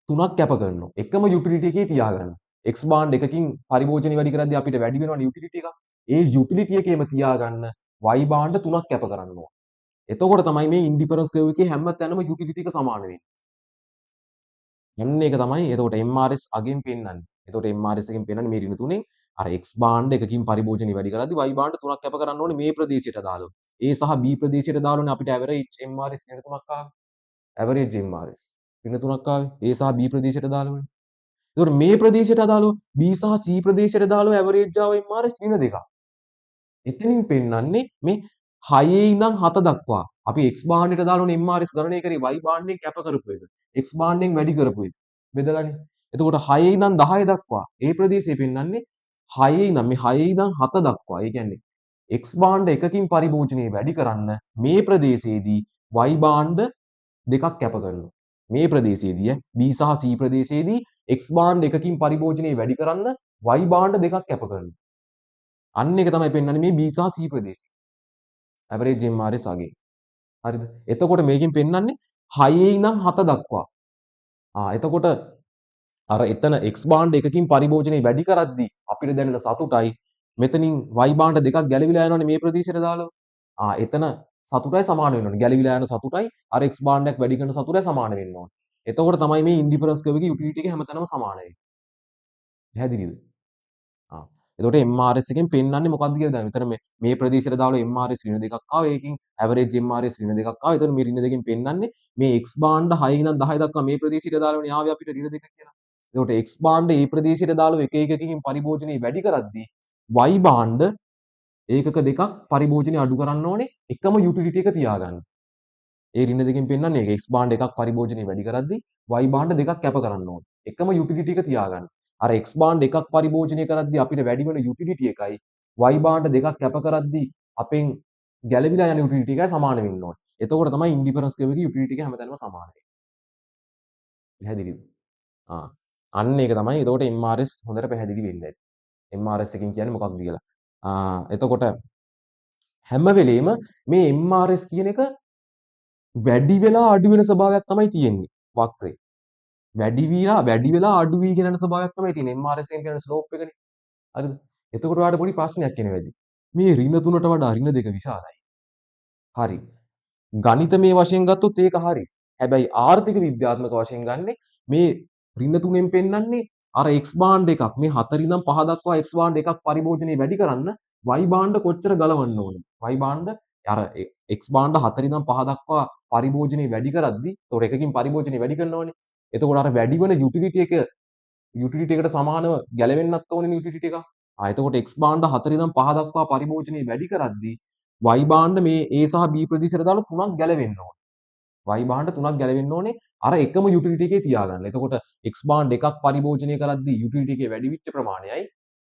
3ක් කැප කරනවා. එකම යුටිලිටි එකේ තියාගන්න. x බාණ්ඩ එකකින් පරිභෝජනය වැඩි කරද්දී අපිට වැඩි වෙනවනේ යුටිලිටි එකක්. ඒ යුටිලිටි එකේම තියාගන්න y බාණ්ඩ 3ක් කැප කරන්න ඕන. එතකොට තමයි මේ ඉන්ඩිෆරන්ස් කර්ව් එකේ හැම තැනම යුටිලිටි එක සමාන වෙන්නේ. අන්න ඒක තමයි එතකොට MRS අගෙන් පෙන්වන්නේ. එතකොට MRS එකෙන් පෙන්වන්නේ මේ ඍණ 3ෙන් අර x බාණ්ඩ එකකින් පරිභෝජනය වැඩි කරද්දී y බාණ්ඩ 3ක් කැප කරන්න ඕනේ මේ ප්‍රදේශයට දාලා. A සහ B ප්‍රදේශයට දාලානේ අපිට ඇවරේජ් MRS ඍණ 3ක් ආවේ. ඇවරේජ් MRS ඍණ 3ක් ආවේ A සහ B ප්‍රදේශයට දාලානේ. එතකොට මේ ප්‍රදේශයට අදාළව B සහ C ප්‍රදේශයට දාලා ඇවරේජ් ආව MRS ඍණ 2ක්. එතනින් පෙන්වන්නේ මේ 6 ඉඳන් 7 දක්වා අපි x බාණ්ඩයට දාලානේ MRS ගණනය කරේ y බාණ්ඩයෙන් කැප කරපු එක. x බාණ්ඩයෙන් වැඩි කරපු එක. බෙදලානේ. එතකොට 6 ඉඳන් 10 දක්වා ඒ ප්‍රදේශය පෙන්වන්නේ 6 ඉඳන් මේ 6 ඉඳන් 7 දක්වා. ඒ කියන්නේ x බාණ්ඩ එකකින් පරිභෝජනය වැඩි කරන්න මේ ප්‍රදේශයේදී y බාණ්ඩ දෙකක් කැප කරනවා. මේ ප්‍රදේශයේදී B සහ C ප්‍රදේශයේදී x බාණ්ඩ එකකින් පරිභෝජනය වැඩි කරන්න y බාණ්ඩ දෙකක් කැප කරනවා. අන්න එක තමයි පෙන්වන්නේ මේ B සහ C ප්‍රදේශය. ඇවරේජ් MRS අගේ. හරිද? එතකොට මේකෙන් පෙන්වන්නේ 6 ඉඳන් 7 දක්වා. එතකොට අර එතන x බාණ්ඩ එකකින් පරිභෝජනය වැඩි කරද්දී අපිට දැනෙන සතුටයි මෙතනින් y බාණ්ඩ දෙකක් ගැලවිලා යනවනේ මේ ප්‍රදේශයට දාලා. එතන සතුටයි සමාන වෙන්න ඕනේ. ගැලවිලා යන සතුටයි අර x බාණ්ඩයක් වැඩි කරන සතුටයි සමාන වෙන්න ඕනේ. එතකොට තමයි මේ ඉන්ඩිෆරන්ස් කර්ව් එකේ යුටිලිටි එක හැමතැනම සමාන වෙන්නේ. පැහැදිලිද? එතකොට MRS එකෙන් පෙන්වන්නේ මොකක්ද කියලා දැන් මෙතන මේ ප්‍රදේශයට දාලා MRS ඍණ දෙකක් ආවා. ඒකෙන් ඇවරේජ් MRS ඍණ දෙකක් ආවා. එතකොට මේ ඍණ දෙකෙන් පෙන්වන්නේ මේ x බාණ්ඩ 6 ඉඳන් 10 දක්වා මේ ප්‍රදේශයට දාලානේ ආවේ අපිට ඍණ දෙක කියලා. එතකොට x බාණ්ඩ මේ ප්‍රදේශයට දාලා එක එකකින් පරිභෝජනය වැඩි කරද්දී y බාණ්ඩ ඒකක දෙකක් පරිභෝජනය අඩු කරන්න ඕනේ එකම යුටිලිටි එක තියාගන්න. ඒ ඍණ දෙකෙන් පෙන්වන්නේ ඒක x බාණ්ඩ එකක් පරිභෝජනය වැඩි කරද්දී y බාණ්ඩ දෙකක් කැප කරන්න ඕනේ. එකම යුටිලිටි එක තියාගන්න. අර x බාණ්ඩ එකක් පරිභෝජනය කරද්දී අපිට වැඩි වෙන යුටිලිටි එකයි y බාණ්ඩ දෙකක් කැප කරද්දී අපෙන් ගැලවිලා යන යුටිලිටි එකයි සමාන වෙන්න ඕනේ. එතකොට තමයි ඉන්ඩිෆරන්ස් කර්ව් එකේ යුටිලිටි එක හැමතැනම සමාන වෙන්නේ. පැහැදිලිද? අන්න ඒක තමයි එතකොට MRS හොඳට පැහැදිලි වෙන්නේ. MRS එකෙන් කියන්නේ මොකක්ද කියලා. එතකොට හැම වෙලේම මේ MRS කියන එක වැඩි වෙලා අඩු වෙන ස්වභාවයක් තමයි තියෙන්නේ වක්‍රේ. වැඩි වෙලා අඩු වීගෙන යන ස්වභාවයක් තමයි තියෙන්නේ. MRS එක කියන්නේ ස්ලෝප් එකනේ. හරිද? එතකොට ඔයාලට පොඩි ප්‍රශ්නයක් එනවා ඇති. මේ ඍණ 3ට වඩා ඍණ 2 විශාලයි. හරි. ගණිතමය වශයෙන් ගත්තොත් ඒක හරි. හැබැයි ආර්ථික විද්‍යාත්මක වශයෙන් ගන්නේ මේ ඍණ 3ෙන් පෙන්වන්නේ අර x බාණ්ඩ එකක් මේ 4 ඉඳන් 5 දක්වා x බාණ්ඩ එකක් පරිභෝජනය වැඩි කරන්න y බාණ්ඩ කොච්චර ගලවන්න ඕනේ. y බාණ්ඩ අර x බාණ්ඩ 4 ඉඳන් 5 දක්වා පරිභෝජනය වැඩි කරද්දී ඒතකොට එකකින් පරිභෝජනය වැඩි කරනවනේ. එතකොට අර වැඩි වෙන යුටිලිටි එකට සමානව ගැලවෙන්නත් ඕනේ යුටිලිටි එක. එතකොට x බාණ්ඩ 4 ඉඳන් 5 දක්වා පරිභෝජනය වැඩි කරද්දී y බාණ්ඩ මේ A සහ B ප්‍රදේශයට දාලා 3ක් ගැලවෙන්න ඕනේ. y බාණ්ඩ 3ක් ගැලවෙන්න ඕනේ අර එකම යුටිලිටි එකේ තියාගන්න. එතකොට x බාණ්ඩ එකක් පරිභෝජනය කරද්දී යුටිලිටි එකේ වැඩි වෙච්ච ප්‍රමාණයයි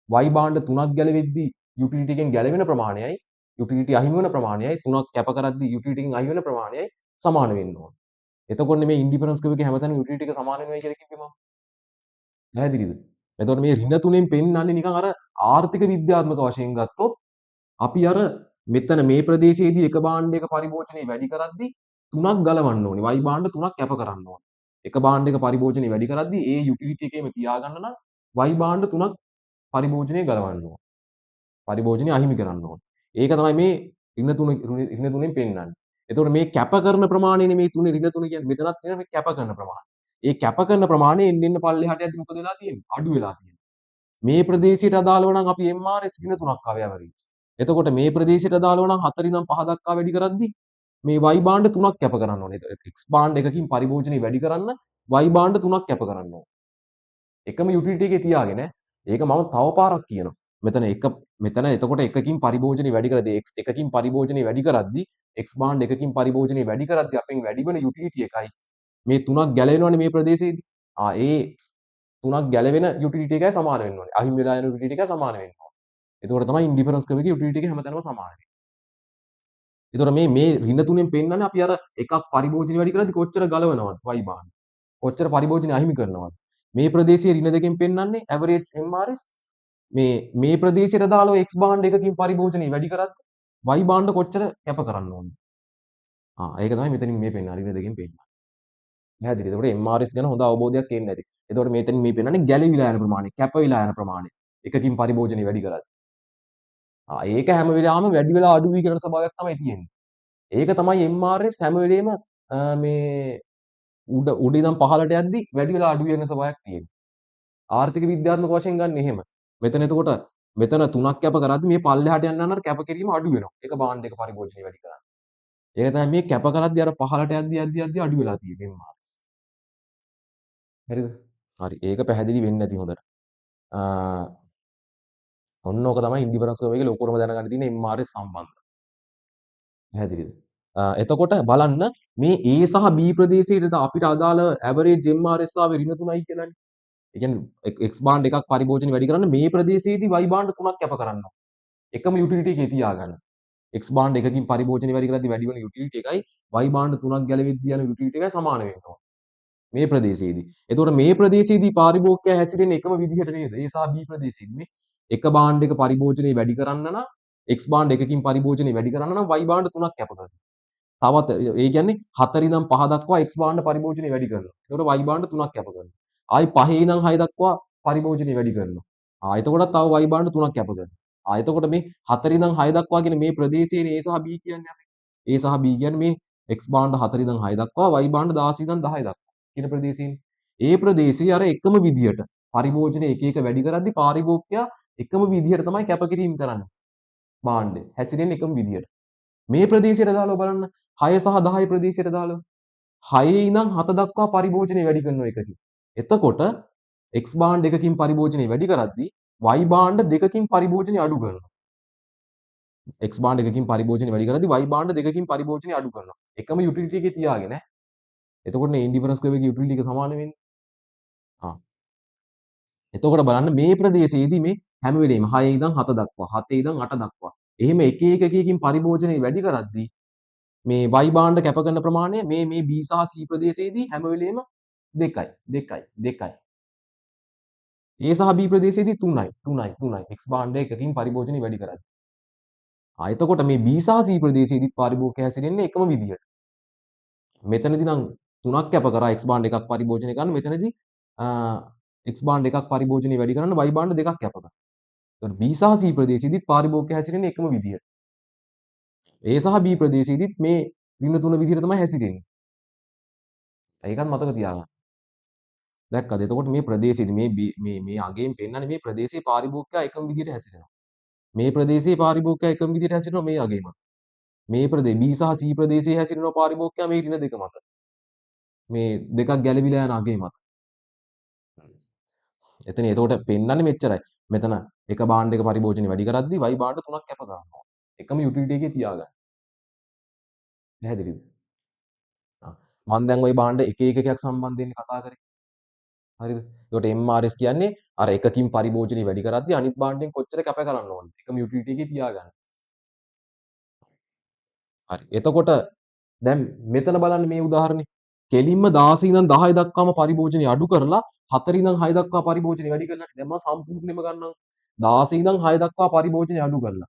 y බාණ්ඩ 3ක් ගැලවෙද්දී යුටිලිටි එකෙන් ගැලවෙන ප්‍රමාණයයි යුටිලිටි අහිමි වෙන ප්‍රමාණයයි 3ක් කැප කරද්දී යුටිලිටි එකෙන් අහිමි වෙන ප්‍රමාණයයි සමාන වෙන්න ඕනේ. එතකොට මේ ඉන්ඩිෆරන්ස් කර්ව් එකේ හැමතැනම යුටිලිටි එක සමාන වෙනවා කියලා කිව්වේ මම. පැහැදිලිද? එතකොට මේ ඍණ 3ෙන් පෙන්වන්නේ නිකන් අර ආර්ථික විද්‍යාත්මක වශයෙන් ගත්තොත් අපි අර මෙතන මේ ප්‍රදේශයේදී එක බාණ්ඩයක පරිභෝජනය වැඩි කරද්දී 3ක් ගලවන්න ඕනේ. y බාණ්ඩ 3ක් කැප කරන්න ඕනේ. එක බාණ්ඩයක පරිභෝජනය වැඩි කරද්දී ඒ යුටිලිටි එකේම තියාගන්න නම් y බාණ්ඩ 3ක් පරිභෝජනය ගලවන්න ඕනේ. පරිභෝජනය අහිමි කරන්න ඕනේ. ඒක තමයි මේ ඍණ 3ෙන් පෙන්වන්නේ. එතකොට මේ කැප කරන ප්‍රමාණයනේ මේ ඍණ 3 කියන්නේ මෙතනත් තියෙන මේ කැප කරන ප්‍රමාණය. ඒ කැප කරන ප්‍රමාණය එන්න පල්ලෙහාට යද්දි මොකද වෙලා තියෙන්නේ? අඩු වෙලා තියෙන්නේ. මේ ප්‍රදේශයට අදාළව නම් අපි MRS ඍණ 3ක් ආවේ ඇවරේජ්. එතකොට මේ ප්‍රදේශයට අදාළව නම් 4 ඉඳන් 5 දක්වා වැඩි කරද්දි මේ y බාණ්ඩ 3ක් කැප කරන්න ඕනේ. x බාණ්ඩ එකකින් පරිභෝජනය වැඩි කරන්න y බාණ්ඩ 3ක් කැප කරන්න ඕනේ. එකම යුටිලිටි එකේ තියාගෙන ඒක මම තව පාරක් කියනවා. මෙතන එක මෙතන එතකොට එකකින් පරිභෝජනය වැඩි කරද්දී x එකකින් පරිභෝජනය වැඩි කරද්දී x බාන්ඩ් එකකින් පරිභෝජනය වැඩි කරද්දී අපෙන් වැඩි වෙන යුටිලිටි එකයි මේ තුනක් ගැලවෙනවනේ මේ ප්‍රදේශයේදී. ඒ තුනක් ගැලවෙන යුටිලිටි එකයි සමාන වෙන්න ඕනේ. අහිමි වෙලා යන යුටිලිටි එකයි සමාන වෙන්න ඕනේ. එතකොට තමයි ඉන්ඩිෆරන්ස් කර්ව් එකේ යුටිලිටි එක හැමතැනම සමාන වෙන්නේ. එතකොට මේ ඍණ තුනෙන් පෙන්නන්නේ අපි අර එකක් පරිභෝජනය වැඩි කරද්දී කොච්චර ගලවනවද y බාන්ඩ්. කොච්චර පරිභෝජනය අහිමි කරනවද. මේ ප්‍රදේශයේ ඍණ දෙකෙන් පෙන්නන්නේ ඇවරේජ් MRS මේ ප්‍රදේශයට දාලා x බාන්ඩ් එකකින් පරිභෝජනය වැඩි කරද්දී y බාන්ඩ් කොච්චර කැප කරන්න ඕනද? ඒක තමයි මෙතනින් මේ පෙන්නන ඍණ දෙකෙන් පෙන්නන්නේ. පැහැදිලිද? එතකොට MRS ගැන හොඳ අවබෝධයක් එන්නේ නැති. එතකොට මෙතනින් මේ පෙන්නන්නේ ගැලවිලා යන ප්‍රමාණය, කැප වෙලා යන ප්‍රමාණය. එකකින් පරිභෝජනය වැඩි කරද්දී. ඒක හැම වෙලාවෙම වැඩි වෙලා අඩු වී කරන ස්වභාවයක් තමයි තියෙන්නේ. ඒක තමයි MRS හැම වෙලේම මේ උඩ ඉඳන් පහළට යද්දි වැඩි වෙලා අඩු වෙන ස්වභාවයක් තියෙනවා. ආර්ථික විද්‍යාත්මක වශයෙන් ගන්න එහෙම. මෙතන එතකොට මෙතන 3ක් කැප කරද්දි මේ පල්ලෙහාට යන්න යන කැප කිරීම අඩු වෙනවා. ඒක බාන්ඩ් එක පරිභෝජනය වැඩි කරන්නේ. ඒක තමයි මේ කැප කරද්දි අර පහළට යද්දි අඩු වෙලා තියෙන්නේ MRS. හරිද? හරි. ඒක පැහැදිලි වෙන්නේ නැති හොඳට. ඔන්න ඕක තමයි ඉන්ඩිෆරන්ස් කර්ව් එකේ ලොකුවම දැනගන්න තියෙන MRS සම්බන්ධ. පැහැදිලිද? එතකොට බලන්න මේ A සහ B ප්‍රදේශයේද අපිට අදාළ ඇවරේජ් MRS ආවේ ඍණ 3යි කියලානේ. ඒ කියන්නේ x බාන්ඩ් එකක් පරිභෝජනය වැඩි කරන්න මේ ප්‍රදේශයේදී y බාන්ඩ් 3ක් කැප කරන්න ඕන. එකම යුටිලිටි එකේ තියාගන්න. x බාන්ඩ් එකකින් පරිභෝජනය වැඩි කරද්දී වැඩි වෙන යුටිලිටි එකයි y බාන්ඩ් 3ක් ගැලවෙද්දී යන යුටිලිටි එකයි සමාන වෙන්න ඕන. මේ ප්‍රදේශයේදී. එතකොට මේ ප්‍රදේශයේදී පාරිභෝගිකයා හැසිරෙන්නේ එකම විදිහට නේද? A සහ B ප්‍රදේශයේදී මේ එක බාන්ඩ් එක පරිභෝජනය වැඩි කරන්න නම් x බාන්ඩ් එකකින් පරිභෝජනය වැඩි කරන්න නම් y බාන්ඩ් 3ක් කැප කරන්න. තවත් ඒ කියන්නේ 4 ඉඳන් 5 දක්වා x බාන්ඩ් පරිභෝජනය වැඩි කරනවා. එතකොට y බාන්ඩ් 3ක් කැප කරනවා. ආයි 5 ඉඳන් 6 දක්වා පරිභෝජනය වැඩි කරනවා. එතකොටත් තව y බාන්ඩ් 3ක් කැප කරනවා. එතකොට මේ 4 ඉඳන් 6 දක්වා කියන මේ ප්‍රදේශයේ A සහ B කියන්නේ අපි. A සහ B කියන්නේ මේ x බාන්ඩ් 4 ඉඳන් 6 දක්වා y බාන්ඩ් 16 ඉඳන් 10 දක්වා කියන ප්‍රදේශයනේ. ඒ ප්‍රදේශයේ අර එකම විදියට පරිභෝජනය එක එක වැඩි කරද්දී පාරිභෝගිකයා එකම විදියට තමයි කැපකිරීම කරන්නේ. බාන්ඩ් හැසිරෙන්නේ එකම විදියට. මේ ප්‍රදේශයට දාලා බලන්න 6 සහ 10 ප්‍රදේශයට දාලා 6 ඉඳන් 7 දක්වා පරිභෝජනය වැඩි කරනවා එකකින්. එතකොට x බාන්ඩ් එකකින් පරිභෝජනය වැඩි කරද්දී y බාන්ඩ් දෙකකින් පරිභෝජනය අඩු කරනවා. x බාන්ඩ් එකකින් පරිභෝජනය වැඩි කරද්දී y බාන්ඩ් දෙකකින් පරිභෝජනය අඩු කරනවා. එකම යුටිලිටි එකේ තියාගෙන ඈ. එතකොට මේ ඉන්ඩිෆරන්ස් කර්ව් එකේ යුටිලිටි එක සමාන වෙන්නේ. එතකොට බලන්න මේ ප්‍රදේශයේදී මේ හැම වෙලේම 6 ඉඳන් 7 දක්වා 7 ඉඳන් 8 දක්වා එහෙම එක එකකින් පරිභෝජනය වැඩි කරද්දී මේ y බාන්ඩ් කැප කරන ප්‍රමාණය මේ B සහ C ප්‍රදේශයේදී හැම වෙලේම 2යි 2යි 2යි. A සහ B ප්‍රදේශයේදී 3යි x බාන්ඩ් එකකින් පරිභෝජනය වැඩි කරද්දී. එතකොට මේ B සහ C ප්‍රදේශයේදී පාරිභෝගිකයා හැසිරෙන්නේ එකම විදියට. මෙතනදී නම් 3ක් කැප කරා x බාන්ඩ් එකක් පරිභෝජනය කරන්න මෙතනදී x බාන්ඩ් එකක් පරිභෝජනය වැඩි කරන්න y බාන්ඩ් දෙකක් කැප කරනවා. එතකොට B සහ C ප්‍රදේශයේදී පාරිභෝගිකයා හැසිරෙන්නේ එකම විදියට. A සහ B ප්‍රදේශයේදීත් මේ ඍණ 3 විදිහට තමයි හැසිරෙන්නේ. ඒකත් මතක තියාගන්න. දැක්කද? එතකොට මේ ප්‍රදේශයේදී මේ අගයෙන් පෙන්නන්නේ මේ ප්‍රදේශයේ පාරිභෝගිකයා එකම විදිහට හැසිරෙනවා. මේ ප්‍රදේශයේ පාරිභෝගිකයා එකම විදිහට හැසිරෙනවා මේ අගය මත. මේ ප්‍රදේශ B සහ C ප්‍රදේශයේ හැසිරෙනවා පාරිභෝගිකයා මේ ඍණ දෙක මත. මේ දෙකක් ගැලවිලා යන අගය මත. එතන එතකොට පෙන්නන්නේ මෙච්චරයි. මෙතන එක බාන්ඩ් එක පරිභෝජනය වැඩි කරද්දී y බාන්ඩ් 3ක් කැප කරනවා. එකම යුටිලිටි එකේ තියාගන්න. පැහැදිලිද? මම දැන් ওই බාන්ඩ් එක එකකයක් සම්බන්ධයෙන් කතා කරේ. හරිද? ඒකට MRS කියන්නේ අර එකකින් පරිභෝජනය වැඩි කරද්දී අනිත් බාන්ඩ්ෙන් කොච්චර කැප කරන්න ඕනද? එකම යුටිලිටි එකේ තියාගන්න. හරි. එතකොට දැන් මෙතන බලන්න මේ උදාහරණේ. කෙලින්ම 16 ඉඳන් 10 දක්වාම පරිභෝජනය අඩු කරලා 4 ඉඳන් 6 දක්වා පරිභෝජනය වැඩි කරලා දැන් මම සම්පූර්ණයෙන්ම ගන්නවා 16 ඉඳන් 6 දක්වා පරිභෝජනය අඩු කරලා.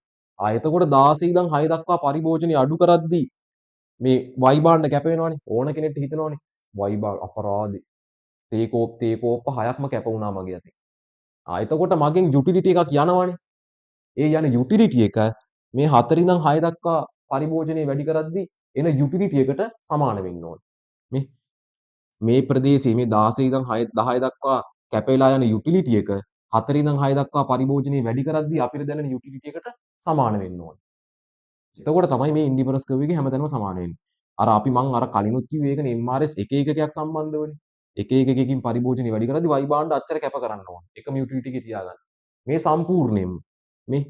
එතකොට 16 ඉඳන් 6 දක්වා පරිභෝජනය අඩු කරද්දී මේ y බාන්ඩ් කැප වෙනවනේ. ඕන කෙනෙක්ට හිතෙනවනේ y බාන්ඩ් අපරාධේ. තේ කෝප්ප 6ක්ම කැප වුණා මගේ අතින්. එතකොට මගෙන් යුටිලිටි එකක් යනවනේ. ඒ යන යුටිලිටි එක මේ 4 ඉඳන් 6 දක්වා පරිභෝජනය වැඩි කරද්දී එන යුටිලිටි එකට සමාන වෙන්න ඕනේ. මේ ප්‍රදේශයේ මේ 16 ඉඳන් 10 දක්වා කැපෙලා යන යුටිලිටි එක 4 ඉඳන් 6 දක්වා පරිභෝජනය වැඩි කරද්දී අපිට දැනෙන යුටිලිටි එකට සමාන වෙන්න ඕනේ. එතකොට තමයි මේ ඉන්ඩිෆරන්ස් කර්ව් එකේ හැමතැනම සමාන වෙන්නේ. අපි මං අර කලිනුත් කිව්වේ ඒකනේ MRS එක එකකයක් සම්බන්ධවනේ. එක එකකකින් පරිභෝජනය වැඩි කරද්දී y බාන්ඩ් අච්චර කැප කරන්න ඕනේ. එකම යුටිලිටි එකේ තියාගන්න. මේ සම්පූර්ණයෙන්ම මේ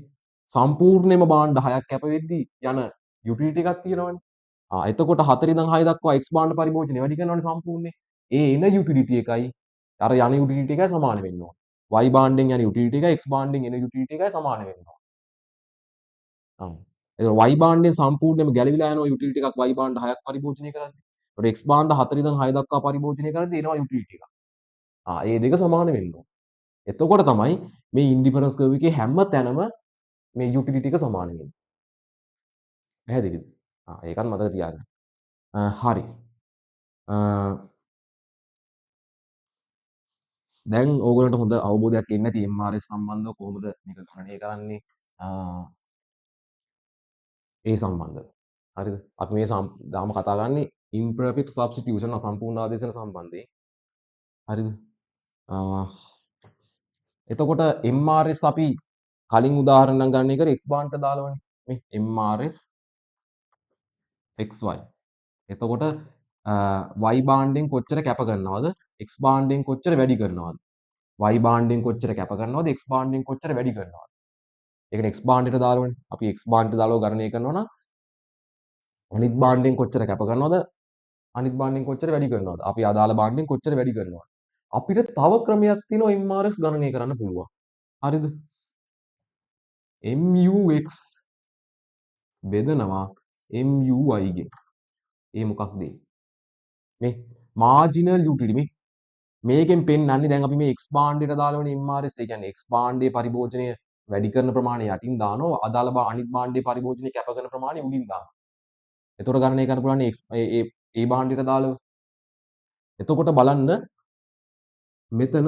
සම්පූර්ණයෙන්ම භාණ්ඩ 6ක් කැප වෙද්දී යන යුටිලිටි එකක් තියෙනවනේ. එතකොට 4 ඉඳන් 6 දක්වා X භාණ්ඩ පරිභෝජනය වැඩි කරනවනේ සම්පූර්ණයෙන්. ඒ එන යුටිලිටි එකයි අර යන යුටිලිටි එකයි සමාන වෙන්න ඕන. Y භාණ්ඩෙන් යන යුටිලිටි එකයි X භාණ්ඩෙන් එන යුටිලිටි එකයි සමාන වෙන්න ඕන. එතකොට Y භාණ්ඩයෙන් සම්පූර්ණයෙන්ම ගැලවිලා යනවා යුටිලිටි එකක් Y භාණ්ඩ 6ක් පරිභෝජනය කරද්දී. එතකොට X භාණ්ඩ 4 ඉඳන් 6 දක්වා පරිභෝජනය කරද්දී එනවා යුටිලිටි එකක්. ඒ දෙක සමාන වෙන්න ඕන. එතකොට තමයි මේ ඉන්ඩිෆරන්ස් කර්ව් එකේ හැම තැනම මේ යුටිලිටි එක සමාන වෙන්නේ. පැහැදිලිද? ඒකත් මතක තියාගන්න. හරි. දැන් ඕගොල්ලන්ට හොඳ අවබෝධයක් එන්න ඇති MRS සම්බන්ධව කොහොමද මේක ගණනය කරන්නේ ඒ සම්බන්ධව. හරිද? අපි මේ දාම කතා කරන්නේ imperfect substitution අසම්පූර්ණ ආදේශන සම්බන්ධයෙන්. හරිද? එතකොට MRS අපි කලින් උදාහරණ නම් ගන්න එක x බාන්ට දාලවනේ. මේ MRS xy. එතකොට y බාණ්ඩෙන් කොච්චර කැප කරනවද? x බාණ්ඩෙන් කොච්චර වැඩි කරනවද? y බාණ්ඩෙන් කොච්චර කැප කරනවද? x බාණ්ඩෙන් කොච්චර වැඩි කරනවද? ඒකනේ x බාණ්ඩෙට දාලවනේ. අපි x බාණ්ඩෙට දාලව ගණනය කරනවා නම් අනිත් බාණ්ඩෙන් කොච්චර කැප කරනවද? අනිත් බාණ්ඩෙන් කොච්චර වැඩි කරනවද? අපි අදාළ බාණ්ඩෙන් කොච්චර වැඩි කරනවද? අපිට තව ක්‍රමයක් තියෙනවා MRS ගණනය කරන්න පුළුවන්. හරිද? MUX බෙදනවා MUI ගෙන්. ඒ මොකක්ද? මේ මාජිනල් යුටිලිටි මේකෙන් පෙන්වන්නේ දැන් අපි මේ x භාණ්ඩයට දාලාවනේ MRS ඒ කියන්නේ x භාණ්ඩයේ පරිභෝජනය වැඩි කරන ප්‍රමාණය යටින් දානවා අදාළ අනිත් භාණ්ඩයේ පරිභෝජනය කැප කරන ප්‍රමාණය උඩින් දානවා. එතකොට ගණනය කරන්න පුළුවන් x ඒ භාණ්ඩයට දාලා. එතකොට බලන්න මෙතන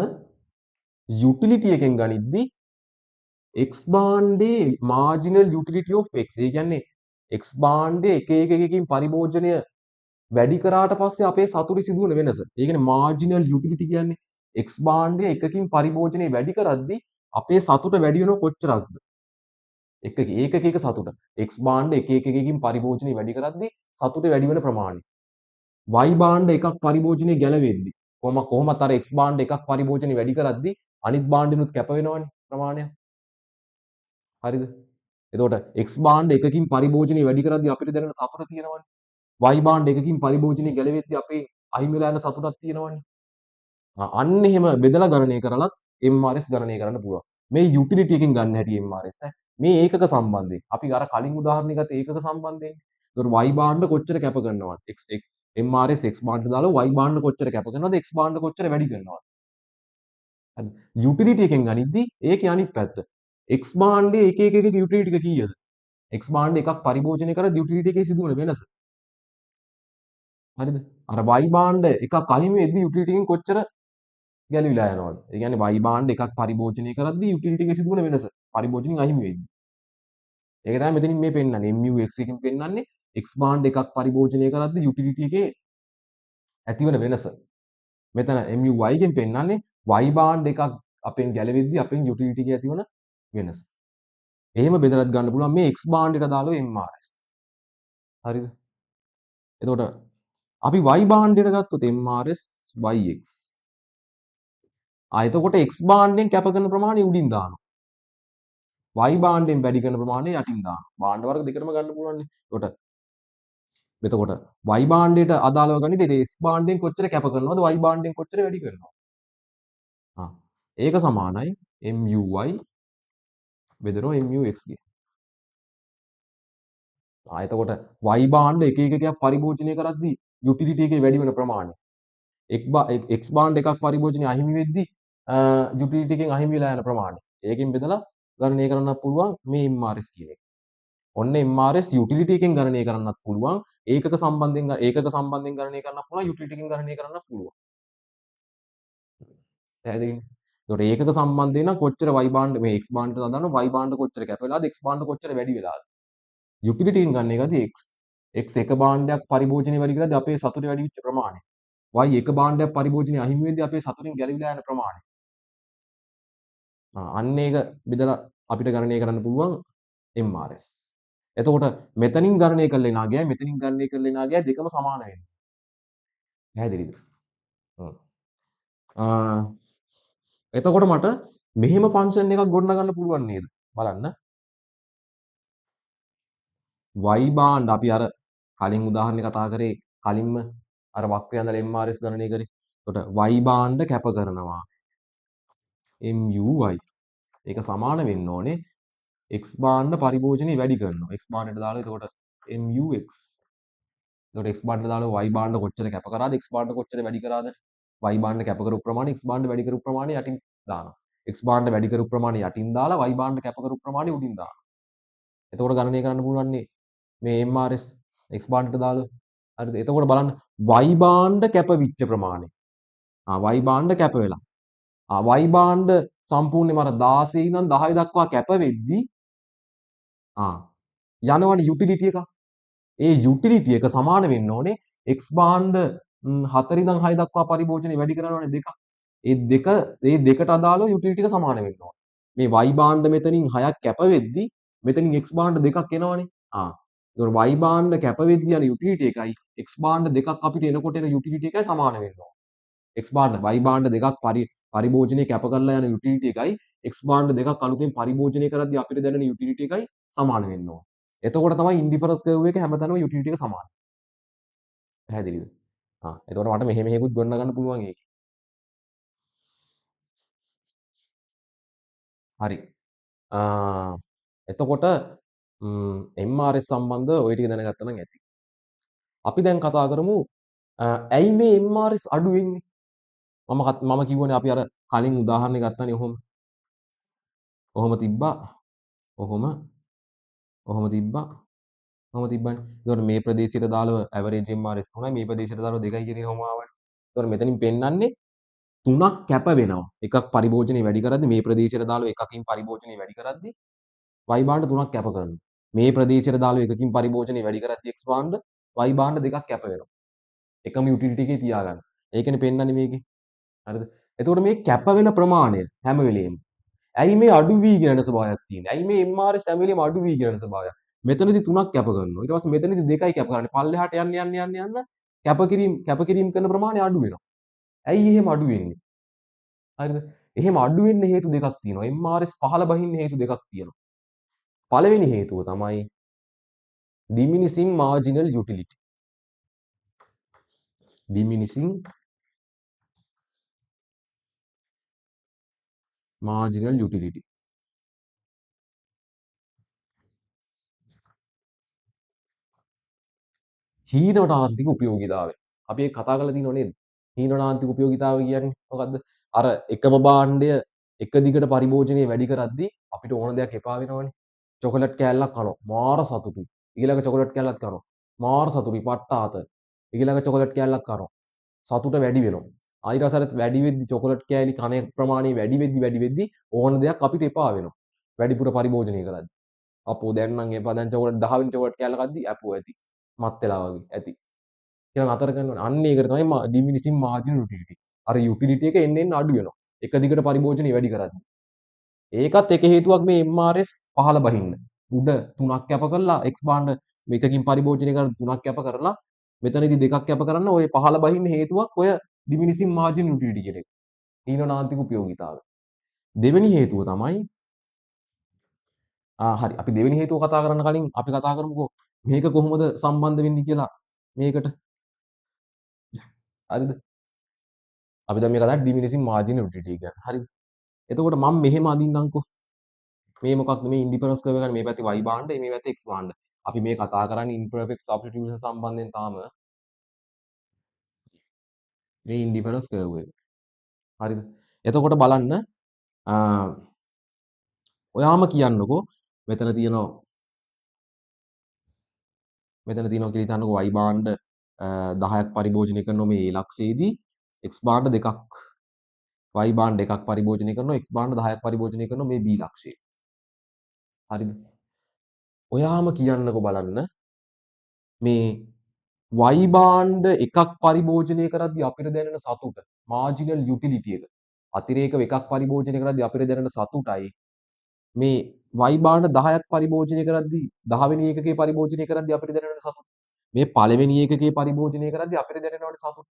යුටිලිටි එකෙන් ගනිද්දි x භාණ්ඩයේ මාජිනල් යුටිලිටි of x ඒ කියන්නේ x භාණ්ඩයේ එක එකකින් පරිභෝජනය වැඩි කරාට පස්සේ අපේ සතුටේ සිදුවන වෙනස. ඒ කියන්නේ මාජිනල් යුටිලිටි කියන්නේ x භාණ්ඩය එකකින් පරිභෝජනය වැඩි කරද්දී අපේ සතුට වැඩි වෙනව කොච්චරක්ද? ඒකක සතුට. x භාණ්ඩ එක එකකින් පරිභෝජනය වැඩි කරද්දී සතුට වැඩි වෙන ප්‍රමාණය. y භාණ්ඩ එකක් පරිභෝජනය ගැලවෙද්දී කොහොමත් අර x භාණ්ඩ එකක් පරිභෝජනය වැඩි කරද්දී අනිත් භාණ්ඩෙනුත් කැප වෙනවනේ ප්‍රමාණයක්. හරිද? එතකොට x භාණ්ඩ එකකින් පරිභෝජනය වැඩි කරද්දී අපිට දැනෙන සතුට තියෙනවනේ. y භාණ්ඩ එකකින් පරිභෝජනය ගැලවෙද්දී අපේ අහිමි වෙලා යන සතුටක් තියෙනවනේ. අන්න එහෙම බෙදලා ගණනය කරලත් MRS ගණනය කරන්න පුළුවන්. මේ යුටිලිටි එකෙන් ගන්න හැටි MRS මේ ඒකක සම්බන්ධයෙන්. අපි අර කලින් උදාහරණය ගත්ත ඒකක සම්බන්ධයෙන්. ඒතකොට y භාණ්ඩ කොච්චර කැප කරනවද? x MRS x භාණ්ඩ දාලා y භාණ්ඩ කොච්චර කැප කරනවද? x භාණ්ඩ කොච්චර වැඩි කරනවද? හරි. යුටිලිටි එකෙන් ගනිද්දි ඒකේ අනිත් පැත්ත. x භාණ්ඩයේ එක එක යුටිලිටි එක කීයද? x භාණ්ඩ එකක් පරිභෝජනය කරද්දී යුටිලිටි එකේ සිදුවන වෙනස. හරිද? අර y භාණ්ඩ එකක් අහිමි වෙද්දී යුටිලිටි එකෙන් කොච්චර ගැලවිලා යනවද? ඒ කියන්නේ y භාණ්ඩ එකක් පරිභෝජනය කරද්දී යුටිලිටි එකේ සිදුවන වෙනස. පරිභෝජනෙන් අහිමි වෙද්දී. ඒක තමයි මෙතනින් මේ පෙන්වන්නේ. MUX එකකින් පෙන්වන්නේ x භාණ්ඩ එකක් පරිභෝජනය කරද්දී යුටිලිටි එකේ ඇතිවන වෙනස. මෙතන MUY ගෙන් පෙන්වන්නේ y භාණ්ඩ එකක් අපෙන් ගැලවෙද්දී අපෙන් යුටිලිටි එකේ ඇතිවන වෙනස. එහෙම බෙදලත් ගන්න පුළුවන් මේ x භාණ්ඩයට දාලා MRS. හරිද? එතකොට අපි y භාණ්ඩයට ගත්තොත් MRS YX. එතකොට x භාණ්ඩෙන් කැප කරන ප්‍රමාණය උඩින් දානවා. y භාණ්ඩෙන් වැඩි කරන ප්‍රමාණය යටින් දානවා. භාණ්ඩ වර්ග දෙකටම ගන්න පුළුවන් නේ. එතකොට y භාණ්ඩයට අදාළව ගනිද්දී x භාණ්ඩෙන් කොච්චර කැප කරනවද y භාණ්ඩෙන් කොච්චර වැඩි කරනවද? ඒක සමානයි MUY බෙදනවා MUX ගේ. එතකොට y භාණ්ඩ එක එකකයක් පරිභෝජනය කරද්දී යුටිලිටි එකේ වැඩි වෙන ප්‍රමාණය. x භාණ්ඩ එකක් පරිභෝජනය අහිමි වෙද්දී යුටිලිටි එකෙන් අහිමි වෙලා යන ප්‍රමාණය. ඒකෙන් බෙදලා ගණනය කරන්න පුළුවන් මේ MRS කියන එක. ඔන්න MRS යුටිලිටි එකෙන් ගණනය කරන්නත් පුළුවන්. ඒකක සම්බන්ධයෙන් ගණනය කරන්නත් පුළුවන්. යුටිලිටි එකෙන් ගණනය කරන්නත් පුළුවන්. පැහැදිලිද? ඒතකොට ඒකක සම්බන්ධයෙන් නම් කොච්චර y භාණ්ඩ මේ x භාණ්ඩට දානවා y භාණ්ඩ කොච්චර කැප වෙලාද x භාණ්ඩ කොච්චර වැඩි වෙලාද? යුටිලිටි එකෙන් ගන්න එකදී x එක භාණ්ඩයක් පරිභෝජනය වැඩි කරද්දී අපේ සතුට වැඩි වෙච්ච ප්‍රමාණය. y එක භාණ්ඩයක් පරිභෝජනය අහිමි වෙද්දී අපේ සතුටින් ගැලවිලා යන ප්‍රමාණය. අන්න ඒක බෙදලා අපිට ගණනය කරන්න පුළුවන් MRS. එතකොට මෙතනින් ගණනය කරලා එනා ගියා මෙතනින් ගණනය කරලා එනා ගියා දෙකම සමාන වෙනවා. පැහැදිලිද? එතකොට මට මෙහෙම ෆන්ක්ෂන් එකක් ගොඩනගන්න පුළුවන් නේද? බලන්න. y බාණ්ඩ අපි අර කලින් උදාහරණේ කතා කරේ කලින්ම අර වක්‍රය ඇඳලා MRS ගණනය කරේ. එතකොට y බාණ්ඩ කැප කරනවා MUy. ඒක සමාන වෙන්න ඕනේ x බාණ්ඩ පරිභෝජනය වැඩි කරනවා. x බාණ්ඩට දාලා එතකොට MUx. එතකොට x බාණ්ඩට දාලා y බාණ්ඩ කොච්චර කැප කරාද x බාණ්ඩ කොච්චර වැඩි කරාද? y බාණ්ඩ කැප කරපු ප්‍රමාණය x බාණ්ඩ වැඩි කරපු ප්‍රමාණය යටින් දානවා. x බාණ්ඩ වැඩි කරපු ප්‍රමාණය යටින් දාලා y බාණ්ඩ කැප කරපු ප්‍රමාණය උඩින් දානවා. එතකොට ගණනය කරන්න පුළුවන් මේ MRS x බාණ්ඩට දාලා. හරිද? එතකොට බලන්න y බාණ්ඩ කැපවිච්ච ප්‍රමාණය. y බාණ්ඩ කැප වෙලා. y බාණ්ඩ සම්පූර්ණයෙන්ම අර 16 ඉඳන් 10 දක්වා කැප වෙද්දි යනවනේ යුටිලිටි එක. ඒ යුටිලිටි එක සමාන වෙන්න ඕනේ x බාණ්ඩ 4 ඉඳන් 6 දක්වා පරිභෝජනය වැඩි කරනවනේ දෙක. ඒ දෙකට අදාළව යුටිලිටි එක සමාන වෙන්න ඕනේ. මේ y බාණ්ඩ මෙතනින් 6ක් කැප වෙද්දි මෙතනින් x බාණ්ඩ දෙකක් එනවනේ. ඒතකොට y බාණ්ඩ කැප වෙද්දි යන යුටිලිටි එකයි x බාණ්ඩ දෙකක් අපිට එනකොට එන යුටිලිටි එකයි සමාන වෙන්න ඕනේ. x බාණ්ඩ y බාණ්ඩ දෙකක් පරිභෝජනය කැප කරලා යන යුටිලිටි එකයි x බාණ්ඩ දෙකක් අලුතෙන් පරිභෝජනය කරද්දී අපිට දැනෙන යුටිලිටි එකයි සමාන වෙන්න ඕනේ. එතකොට තමයි ඉන්ඩිෆරන්ස් කර්ව් එකේ හැමතැනම යුටිලිටි එක සමාන. පැහැදිලිද? එතකොට මට මෙහෙකුත් ගොඩ ගන්න පුළුවන් ඒක. හරි. එතකොට MRS සම්බන්ධ ඔය ටික දැනගත්තා නම් ඇති. අපි දැන් කතා කරමු ඇයි මේ MRS අඩු වෙන්නේ? මම කිව්වනේ අපි අර කලින් උදාහරණයක් ගත්තානේ ඔහොම තිබ්බා. ඔහොම තිබ්බනේ. එතකොට මේ ප්‍රදේශයට දාලව ඇවරේජ් MRS 3යි මේ ප්‍රදේශයට දාලව 2යි කියන එක ඔහොම ආවනේ. එතකොට මෙතනින් පෙන්වන්නේ 3ක් කැප වෙනවා. එකක් පරිභෝජනය වැඩි කරද්දි මේ ප්‍රදේශයට දාලව එකකින් පරිභෝජනය වැඩි කරද්දි y බාණ්ඩ 3ක් කැප කරනවා. මේ ප්‍රදේශයට දාලව එකකින් පරිභෝජනය වැඩි කරද්දි x බාණ්ඩ y බාණ්ඩ දෙකක් කැප වෙනවා. එකම යුටිලිටි එකේ තියාගන්න. ඒකනේ පෙන්වන්නේ මේකේ. හරිද? එතකොට මේ කැප වෙන ප්‍රමාණය හැම වෙලෙම ඇයි මේ අඩු වීගෙන යන ස්වභාවයක් තියෙන්නේ? ඇයි මේ MRS හැම වෙලෙම අඩු වීගෙන යන ස්වභාවයක්? මෙතනදී 3ක් කැප කරනවා. ඊට පස්සේ මෙතනදී 2යි කැප කරන්නේ. පල්ලෙහාට යන්න කැපකිරීම කරන ප්‍රමාණය අඩු වෙනවා. ඇයි එහෙම අඩු වෙන්නේ? හරිද? එහෙම අඩු වෙන්න හේතු දෙකක් තියෙනවා. MRS පහළ බහින්න හේතු දෙකක් තියෙනවා. පළවෙනි හේතුව තමයි diminishing marginal utility. diminishing marginal utility. හීනවනාන්තික උපයෝගීතාවය. අපි ඒක කතා කරලා තියෙනව නේද? හීනවනාන්තික උපයෝගීතාවය කියන්නේ මොකද්ද? අර එකම භාණ්ඩය එක දිගට පරිභෝජනය වැඩි කරද්දී අපිට ඕන දෙයක් එපා වෙනවනේ. චොකලට් කෑල්ලක් කනවා. මාර සතුටුයි. ඊළඟ චොකලට් කෑල්ලක් කනවා. මාර සතුටුයි. පට්ට ආත. ඊළඟ චොකලට් කෑල්ලක් කනවා. සතුට වැඩි වෙනවා. ආයිරසරත් වැඩි වෙද්දි චොකලට් කෑලි කන ප්‍රමාණය වැඩි වෙද්දි ඕන දෙයක් අපිට එපා වෙනවා. වැඩිපුර පරිභෝජනය කරද්දී. අපෝ දැන් නම් එපා දැන් චොකලට් 10 වෙනි චොකලට් කෑල්ල කද්දි අපෝ ඇති. මත් වෙලා වගේ ඇති. කියලා නතර කරනවා. අන්න ඒකට තමයි diminishing marginal utility. අර utility එක එන්න එන්න අඩු වෙනවා. එක දිගට පරිභෝජනය වැඩි කරද්දී. ඒකත් එක හේතුවක් මේ MRS පහළ බහින්න. උඩ 3ක් කැප කරලා x බාණ්ඩ මේකකින් පරිභෝජනය කරන 3ක් කැප කරලා මෙතනදී දෙකක් කැප කරන්න ඔය පහළ බහින්න හේතුවක් ඔය diminishing marginal utility කියන එක. හීනනාන්තික උපයෝගීතාවය. දෙවෙනි හේතුව තමයි හරි අපි දෙවෙනි හේතුව කතා කරන්න කලින් අපි කතා කරමුකෝ මේක කොහොමද සම්බන්ධ වෙන්නේ කියලා මේකට. හරිද? අපි දැන් මේ කතා diminishing marginal utility ගැන. හරිද? එතකොට මම මෙහෙම අඳින්නම්කෝ. මේ මොකක්ද මේ ඉන්ඩිෆරන්ස් කර්ව් එක මේ පැත්තේ y බාණ්ඩ මේ පැත්තේ x බාණ්ඩ. අපි මේ කතා කරන්නේ ඉම්පර්ෆෙක්ට් සබ්ස්ටිටියුෂන් සම්බන්ධයෙන් තාම මේ ඉන්ඩිෆරන්ස් කර්ව් එක. හරිද? එතකොට බලන්න ඔයාම කියන්නකෝ මෙතන තියෙනවා කියලා හිතන්නකෝ y බාණ්ඩ 10ක් පරිභෝජනය කරනවා මේ ඉලක්කයේදී x බාණ්ඩ දෙකක් y බාණ්ඩ එකක් පරිභෝජනය කරනවා x බාණ්ඩ 10ක් පරිභෝජනය කරනවා මේ b ලක්ෂයේ. හරිද? ඔයාම කියන්නකෝ බලන්න මේ y බාණ්ඩ එකක් පරිභෝජනය කරද්දී අපිට දැනෙන සතුට මාර්ජිනල් යුටිලිටි එක අතිරේකව එකක් පරිභෝජනය කරද්දී අපිට දැනෙන සතුටයි මේ y බාණ්ඩ 10ක් පරිභෝජනය කරද්දී 10 වෙනි ඒකකයේ පරිභෝජනය කරද්දී අපිට දැනෙන සතුට මේ පළවෙනි ඒකකයේ පරිභෝජනය කරද්දී අපිට දැනෙනවනේ සතුට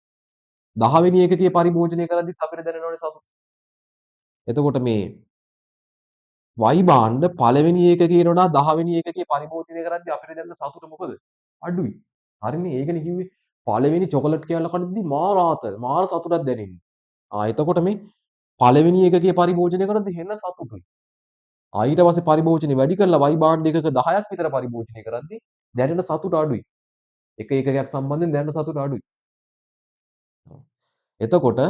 10 වෙනි ඒකකයේ පරිභෝජනය කරද්දීත් අපිට දැනෙනවනේ සතුට. එතකොට මේ Y භාණ්ඩ පළවෙනි ඒකකයට වඩා 10 වෙනි ඒකකයේ පරිභෝජනය කරද්දී අපිට දැනෙන සතුට මොකද? අඩුයි. හරිනේ ඒකනේ කිව්වේ. පළවෙනි චොකලට් කෑල්ල කනද්දී මාර ආතල් මාර සතුටක් දැනෙන්නේ. එතකොට මේ පළවෙනි ඒකකයේ පරිභෝජනය කරද්දී හෙන සතුටුයි. ඊට පස්සේ පරිභෝජනය වැඩි කරලා Y භාණ්ඩ එකක 10ක් විතර පරිභෝජනය කරද්දී දැනෙන සතුට අඩුයි. එක ඒකකයක් සම්බන්ධයෙන් දැනෙන සතුට අඩුයි. එතකොට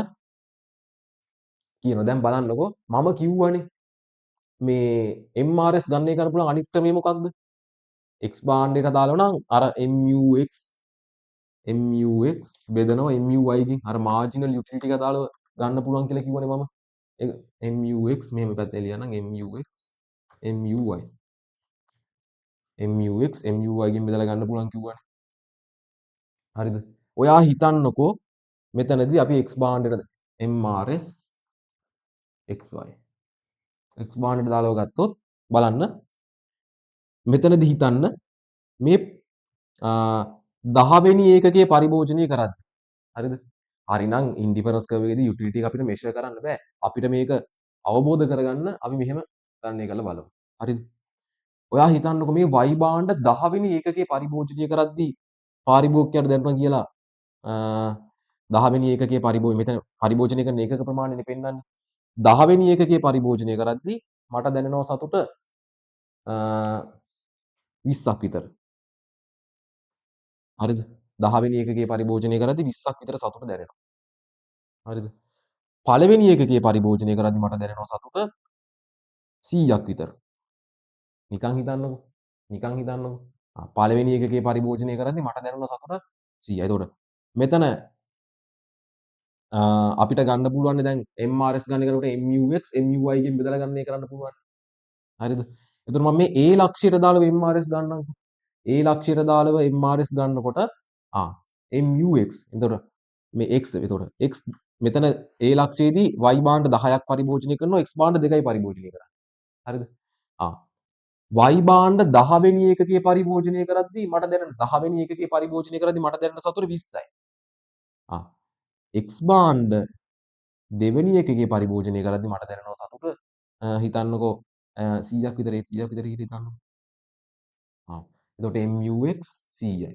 කියනවා දැන් බලන්නකෝ මම කිව්වනේ මේ MRS ගණනය කරන්න පුළුවන් අනිත් ක්‍රමය මොකක්ද? X භාණ්ඩයට දාලා නම් අර MUX බෙදනවා MUY ගෙන් අර මාර්ජිනල් යුටිලිටි එක දාලා ගන්න පුළුවන් කියලා කිව්වනේ මම. ඒක MUX මෙහෙම පැත්තේ ලියනනම් MUX MUY MUX MUY ගෙන් බෙදලා ගන්න පුළුවන් කිව්වනේ. හරිද? ඔයා හිතන්නකෝ මෙතනදී අපි X භාණ්ඩයට MRS XY X භාණ්ඩයට දාලා ගත්තොත් බලන්න මෙතනදී හිතන්න මේ 10 වෙනි ඒකකයේ පරිභෝජනය කරද්දී හරිද? හරිනම් ඉන්ඩිෆරන්ස් කර්ව් එකේදී යුටිලිටි එක අපිට මෙෂර් කරන්න බෑ. අපිට මේක අවබෝධ කරගන්න අපි මෙහෙම ගණනය කරලා බලමු. හරිද? ඔයා හිතන්නකෝ මේ y භාණ්ඩ 10 වෙනි ඒකකයේ පරිභෝජනය කරද්දී පාරිභෝගිකයට දැනුණා කියලා 10 වෙනි ඒකකයේ මෙතන පරිභෝජනය කරන ඒකක ප්‍රමාණයනේ පෙන්වන්නේ. 10 වෙනි ඒකකයේ පරිභෝජනය කරද්දී මට දැනෙනවා සතුට 20ක් විතර. හරිද? 10 වෙනි ඒකකයේ පරිභෝජනය කරද්දී 20ක් විතර සතුට දැනෙනවා. හරිද? පළවෙනි ඒකකයේ පරිභෝජනය කරද්දී මට දැනෙනවා සතුට 100ක් විතර. නිකන් හිතන්නකෝ. නිකන් හිතන්නකෝ. පළවෙනි ඒකකයේ පරිභෝජනය කරද්දී මට දැනෙන සතුට 100යි. එතකොට මෙතන අපිට ගන්න පුළුවන් දැන් MRS ගන්න කරනකොට MUX MUY ගෙන් බෙදලා ගන්න කරන්න පුළුවන්. හරිද? එතකොට මම මේ A ලක්ෂයට දාලා MRS ගන්නම්කෝ. A ලක්ෂයට දාලා MRS ගන්නකොට MUX එතකොට මේ X එතකොට X මෙතන A ලක්ෂයේදී Y භාණ්ඩ 10ක් පරිභෝජනය කරනවා X භාණ්ඩ 2යි පරිභෝජනය කරන්නේ. හරිද? Y භාණ්ඩ 10 වෙනි ඒකකයේ පරිභෝජනය කරද්දී මට දැනෙන 10 වෙනි ඒකකයේ පරිභෝජනය කරද්දී මට දැනෙන සතුට 20යි. X භාණ්ඩ දෙවෙනි එකකේ පරිභෝජනය කරද්දී මට දැනෙනවා සතුට හිතන්නකෝ 100ක් විතර 100ක් විතර හිතන්නකෝ. එතකොට MUX 100යි.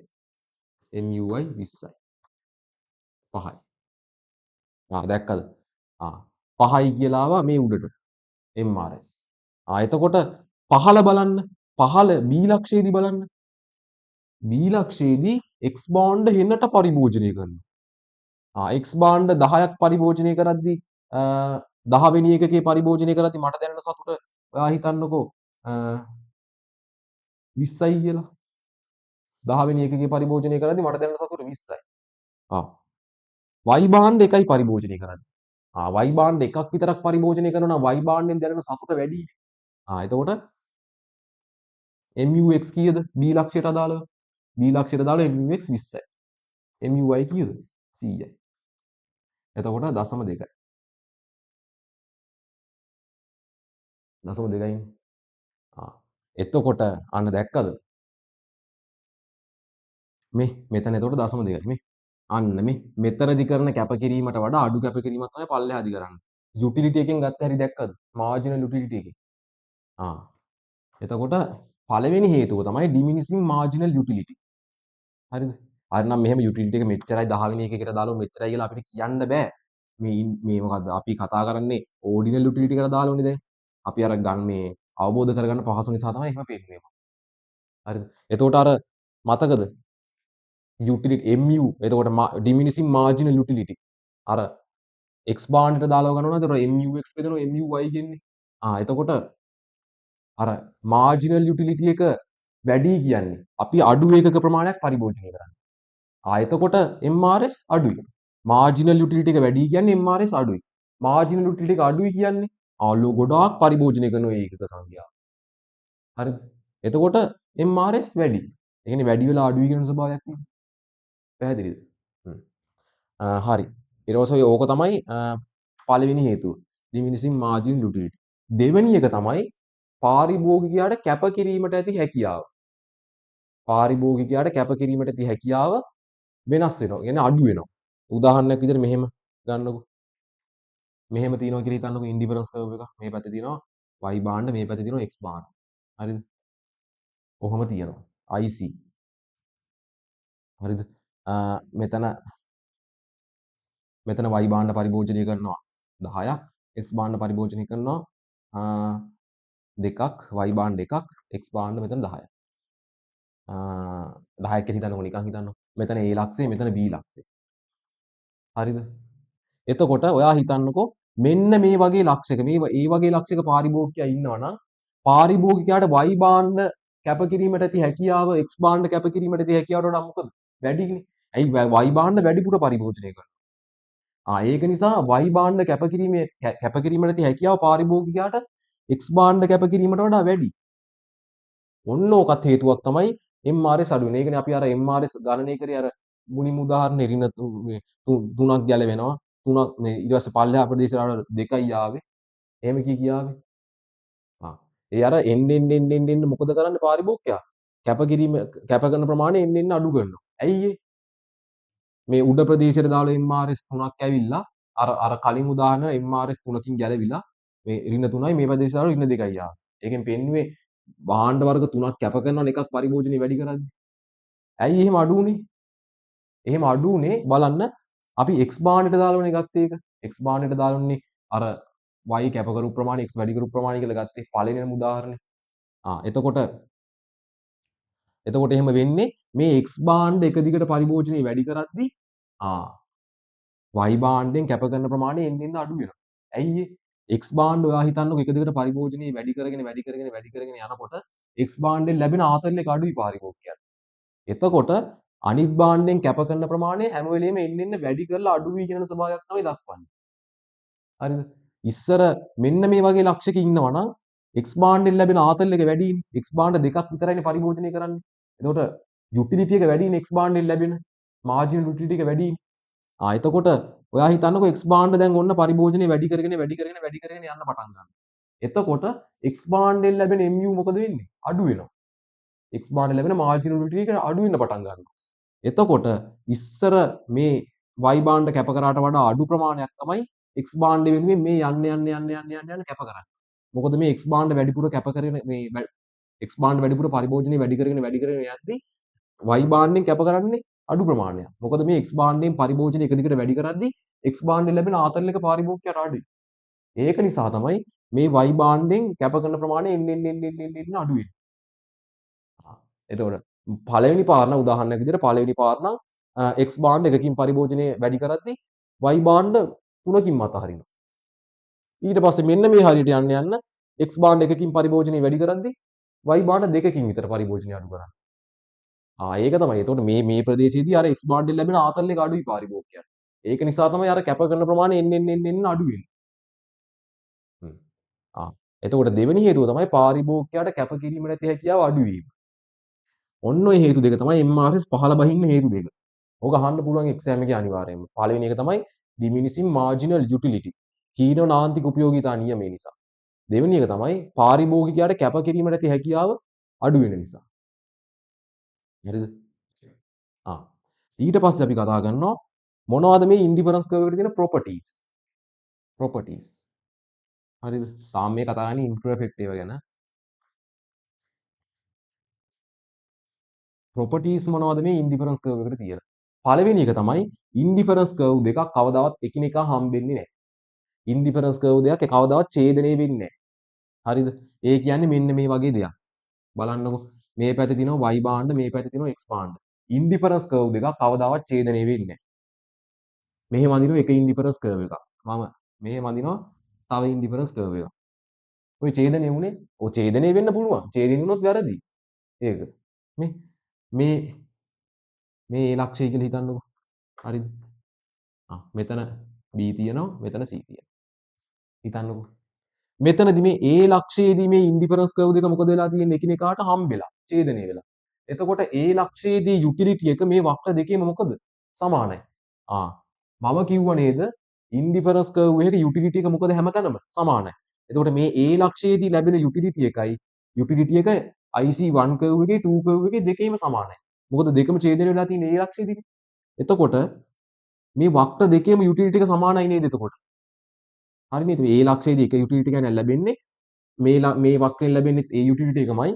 MUY 20යි. 5යි. දැක්කද? 5යි කියලා ආවා මේ උඩට. MRS. එතකොට පහළ බලන්න. පහළ B ලක්ෂයේදී බලන්න. B ලක්ෂයේදී X බෝන්ඩ් හෙන්නට පරිභෝජනය කරනවා. X බෝන්ඩ් 10ක් පරිභෝජනය කරද්දී 10 වෙනි එකකේ පරිභෝජනය කරද්දී මට දැනෙන සතුට ඔයා හිතන්නකෝ 20යි කියලා. 10 වෙනි එකකේ පරිභෝජනය කරද්දී මට දැනෙන සතුට 20යි. Y බෝන්ඩ් එකයි පරිභෝජනය කරන්නේ. Y බෝන්ඩ් එකක් විතරක් පරිභෝජනය කරනවා නම් Y බෝන්ඩ්ෙන් දැනෙන සතුට වැඩි. එතකොට MUX කීයද? B ලක්ෂයට අදාළව. B ලක්ෂයට අදාළව MUX 20යි. MUY කීයද? 100යි. එතකොට 0.2යි. 0.2යි. එතකොට අන්න දැක්කද? මෙතන එතකොට 0.2යි මේ. අන්න මෙතනදි කරන කැපකිරීමට වඩා අඩු කැපකිරීමක් තමයි පල්ලෙහාදි කරන්නේ. යුටිලිටි එකෙන් ගත්ත හැටි දැක්කද? මාර්ජිනල් යුටිලිටි එකෙන්. එතකොට පළවෙනි හේතුව තමයි ඩිමිනිසිං මාර්ජිනල් යුටිලිටි. හරිද? හරිනම් මෙහෙම යුටිලිටි එක මෙච්චරයි 10 වෙනි එකකට දාලා මෙච්චරයි කියලා අපිට කියන්න බෑ. මේ මොකද්ද? අපි කතා කරන්නේ ඕඩිනල් යුටිලිටි එකට දාලානේ දැන්. අපි අර ගන්න මේ අවබෝධ කරගන්න පහසු නිසා තමයි එහෙම පෙන්නන්නේ. හරිද? එතකොට අර මතකද? යුටිලිටි MU එතකොට ඩිමිනිසිං මාර්ජිනල් යුටිලිටි. අර X බාන්ඩ්ට දාලා ගන්නවා නේද? එතකොට MUX බෙදෙනවා MUY ගෙන්නේ. එතකොට අර මාර්ජිනල් යුටිලිටි එක වැඩි කියන්නේ අපි අඩු ඒකක ප්‍රමාණයක් පරිභෝජනය කරන්නේ. එතකොට MRS අඩුයි. මාර්ජිනල් යුටිලිටි එක වැඩි කියන්නේ MRS අඩුයි. මාර්ජිනල් යුටිලිටි එක අඩුයි කියන්නේ ගොඩාක් පරිභෝජනය කරන ඒකක සංඛ්‍යාව. හරිද? එතකොට MRS වැඩි. ඒ කියන්නේ වැඩි වෙලා අඩුයි කියන ස්වභාවයක් තියෙනවා. පැහැදිලිද? හරි. ඊට පස්සේ ඕක තමයි පළවෙනි හේතුව. diminishing margin utility. දෙවෙනි එක තමයි පාරිභෝගිකයාට කැපකිරීමට ඇති හැකියාව. පාරිභෝගිකයාට කැපකිරීමට ඇති හැකියාව වෙනස් වෙනවා. කියන්නේ අඩු වෙනවා. උදාහරණයක් විදිහට මෙහෙම ගන්නකො. මෙහෙම තියෙනවා කියලා හිතන්නකො ඉන්ඩිෆරන්ස් කර්ව් එක. මේ පැත්තේ තියෙනවා y බාණ්ඩ මේ පැත්තේ තියෙනවා x බාණ්ඩ. හරිද? කොහොම තියෙනවා. IC. හරිද? මෙතන මෙතන y බාණ්ඩ පරිභෝජනය කරනවා 10ක්, x බාණ්ඩ පරිභෝජනය කරනවා 2ක්, y බාණ්ඩ 1ක්, x බාණ්ඩ මෙතන 10ක්. 10ක් කියලා හිතන්නකො නිකන් හිතන්නකො. මෙතන A ලක්ෂය, මෙතන B ලක්ෂය. හරිද? එතකොට ඔයා හිතන්නකෝ මෙන්න මේ වගේ ලක්ෂයක මේ වගේ ලක්ෂයක පාරිභෝගිකයා ඉන්නවනම් පාරිභෝගිකයාට y බාණ්ඩ කැපකිරීමට ඇති හැකියාව x බාණ්ඩ කැපකිරීමට ඇති හැකියාවට වඩා මොකද වැඩිනේ. ඇයි y බාණ්ඩ වැඩිපුර පරිභෝජනය කරනවා. ඒක නිසා y බාණ්ඩ කැපකිරීමට ඇති හැකියාව පාරිභෝගිකයාට x බාණ්ඩ කැපකිරීමට වඩා වැඩි. ඔන්න ඕකත් හේතුවක් තමයි MRS අඩු වෙන. ඒකනේ අපි අර MRS ගණනය කරේ අර මුලින්ම උදාහරණේ ඍණ 3ක් ගැලවෙනවා. 3ක් මේ ඊට පස්සේ පල්ලෙහා ප්‍රදේශවල 2යි ආවේ. එහෙම කියාවේ. ඒ අර එන්න මොකද කරන්නේ පාරිභෝගිකයා? කැප කරන ප්‍රමාණය එන්න අඩු කරනවා. ඇයි ඒ? මේ උඩ ප්‍රදේශයට දාලා MRS 3ක් ඇවිල්ලා අර කලින් උදාහරණ MRS 3කින් ගැලවිලා මේ ඍණ 3යි මේ ප්‍රදේශය දාලා ඍණ 2යි ආවේ. ඒකෙන් පෙන්නුවේ භාණ්ඩ වර්ග 3ක් කැප කරනවනේ එකක් පරිභෝජනය වැඩි කරද්දි. ඇයි එහෙම අඩු වුනේ? එහෙම අඩු වුනේ බලන්න අපි x බාණ්ඩයට දාලානේ ගත්තේ ඒක. x බාණ්ඩයට දාලානේ අර y කැප කරු ප්‍රමාණය x වැඩි කරු ප්‍රමාණය කියලා ගත්තේ පළවෙනිම උදාහරණේ. එතකොට එහෙම වෙන්නේ මේ x බාණ්ඩ එක දිගට පරිභෝජනය වැඩි කරද්දි y බාණ්ඩෙන් කැප කරන ප්‍රමාණය එන්න අඩු වෙනවා. ඇයි x බාණ්ඩ ඔයා හිතන්නකො එක දිගට පරිභෝජනය වැඩි කරගෙන යනකොට x බාණ්ඩෙන් ලැබෙන ආතල් එක අඩුයි පාරිභෝගිකයන්ට. එතකොට අනිත් බාණ්ඩෙන් කැප කරන ප්‍රමාණය හැම වෙලෙම එන්න වැඩි කරලා අඩු වී කියන ස්වභාවයක් තමයි දක්වන්නේ. හරිද? ඉස්සර මෙන්න මේ වගේ ලක්ෂයක ඉන්නවා නම් x බාණ්ඩෙන් ලැබෙන ආතල් එක වැඩිනේ. x බාණ්ඩ දෙකක් විතරයිනේ පරිභෝජනය කරන්නේ. එතකොට යුටිලිටි එක වැඩිනේ x බාණ්ඩෙන් ලැබෙන මාජිනල් යුටිලිටි එක වැඩිනේ. එතකොට ඔයා හිතන්නකෝ x බාණ්ඩ දැන් ඔන්න පරිභෝජනය වැඩි කරගෙන යන්න පටන් ගන්නවා. එතකොට x බාණ්ඩෙන් ලැබෙන mu මොකද වෙන්නේ? අඩු වෙනවා. x බාණ්ඩෙන් ලැබෙන මාජිනල් යුටිලිටි එක අඩු වෙන්න පටන් ගන්නවා. එතකොට ඉස්සර මේ y බාණ්ඩ කැප කරාට වඩා අඩු ප්‍රමාණයක් තමයි x බාණ්ඩ වෙනුවෙන් මේ යන්න කැප කරන්නේ. මොකද මේ x බාණ්ඩ වැඩිපුර කැප කරගෙන මේ x බාණ්ඩ වැඩිපුර පරිභෝජනය වැඩි කරගෙන යද්දී y බාණ්ඩෙන් කැප කරන්නේ අඩු ප්‍රමාණයක්. මොකද මේ x බාණ්ඩයෙන් පරිභෝජනය එක දිගට වැඩි කරද්දී x බාණ්ඩෙන් ලැබෙන ආතල් එක පාරිභෝගිකයට අඩුයි. ඒක නිසා තමයි මේ y බාණ්ඩෙන් කැප කරන ප්‍රමාණය එන්න අඩු වෙන්නේ. එතකොට පළවෙනි පාරණ උදාහරණයක් විදිහට පළවෙනි පාරණ x බාණ්ඩ එකකින් පරිභෝජනය වැඩි කරද්දී y බාණ්ඩ 3කින් මත හරිනවා. ඊට පස්සේ මෙන්න මේ හරියට යන්න x බාණ්ඩ එකකින් පරිභෝජනය වැඩි කරද්දී y බාණ්ඩ දෙකකින් විතර පරිභෝජනය අඩු කරන්නේ. ඒක තමයි. එතකොට මේ ප්‍රදේශයේදී අර x බාණ්ඩෙන් ලැබෙන ආතල් එක අඩුයි පාරිභෝගිකයන්ට. ඒක නිසා තමයි අර කැප කරන ප්‍රමාණය එන්න අඩු වෙන්නේ. එතකොට දෙවෙනි හේතුව තමයි පාරිභෝගිකයාට කැප කිරීමට ඇති හැකියාව අඩු වීම. ඔන්න ඔය හේතු දෙක තමයි MRS පහළ බහින්න හේතු දෙක. ඕක අහන්න පුළුවන් එක්සෑම් එකේ අනිවාර්යයෙන්ම. පළවෙනි එක තමයි diminishing marginal utility. හීන නාන්තික උපයෝගීතා නියමය නිසා. දෙවෙනි එක තමයි පාරිභෝගිකයාට කැප කිරීමට ඇති හැකියාව අඩු වෙන නිසා. හරිද? ඊට පස්සේ අපි කතා කරනවා මොනවද මේ ඉන්ඩිෆරන්ස් කර්ව් එකට තියෙන properties. හරිද? තාම මේ කතා කරන්නේ ඉම්පර්ෆෙක්ට් ඒවා ගැන. properties මොනවද මේ ඉන්ඩිෆරන්ස් කර්ව් එකට තියෙන? පළවෙනි එක තමයි ඉන්ඩිෆරන්ස් කර්ව් දෙකක් කවදාවත් එකිනෙකා හම්බෙන්නේ නැහැ. ඉන්ඩිෆරන්ස් කර්ව් දෙකක් කවදාවත් ඡේදනය වෙන්නේ නැහැ. හරිද? ඒ කියන්නේ මෙන්න මේ වගේ දෙයක්. බලන්නකො මේ පැත්තේ තියෙනවා y බාණ්ඩ මේ පැත්තේ තියෙනවා x බාණ්ඩ. ඉන්ඩිෆරන්ස් කර්ව් දෙකක් කවදාවත් ඡේදනය වෙන්නේ නැහැ. මෙහෙම අඳිනවා එක ඉන්ඩිෆරන්ස් කර්ව් එකක්. මම මෙහෙම අඳිනවා තව ඉන්ඩිෆරන්ස් කර්ව් එකක්. ඔය ඡේදනය වුණේ ඔය ඡේදනය වෙන්න පුළුවන්. ඡේදින් වුණොත් වැරදි. ඒක. මේ ලක්ෂය කියලා හිතන්නකො. හරිද? මෙතන B තියෙනවා මෙතන C තියෙනවා. හිතන්නකො. මෙතනදී මේ A ලක්ෂයේදී මේ ඉන්ඩිෆරන්ස් කර්ව් දෙක මොකද වෙලා තියෙන්නේ එකිනෙකාට හම්බෙලා ඡේදනය වෙලා. එතකොට A ලක්ෂයේදී යුටිලිටි එක මේ වක්‍ර දෙකේම මොකද සමානයි. මම කිව්වා නේද ඉන්ඩිෆරන්ස් කර්ව් එකේ යුටිලිටි එක මොකද හැමතැනම සමානයි. එතකොට මේ A ලක්ෂයේදී ලැබෙන යුටිලිටි එකයි යුටිලිටි එක IC1 කර්ව් එකේ 2 කර්ව් එකේ දෙකේම සමානයි. මොකද දෙකම ඡේදනය වෙලා තියෙන A ලක්ෂයේදී. එතකොට මේ වක්‍ර දෙකේම යුටිලිටි එක සමානයි නේද එතකොට? හරි නේද? A ලක්ෂයේදී එක යුටිලිටි එකක් ලැබෙන්නේ මේ වක්‍රයෙන් ලැබෙන්නේ ඒ යුටිලිටි එකමයි.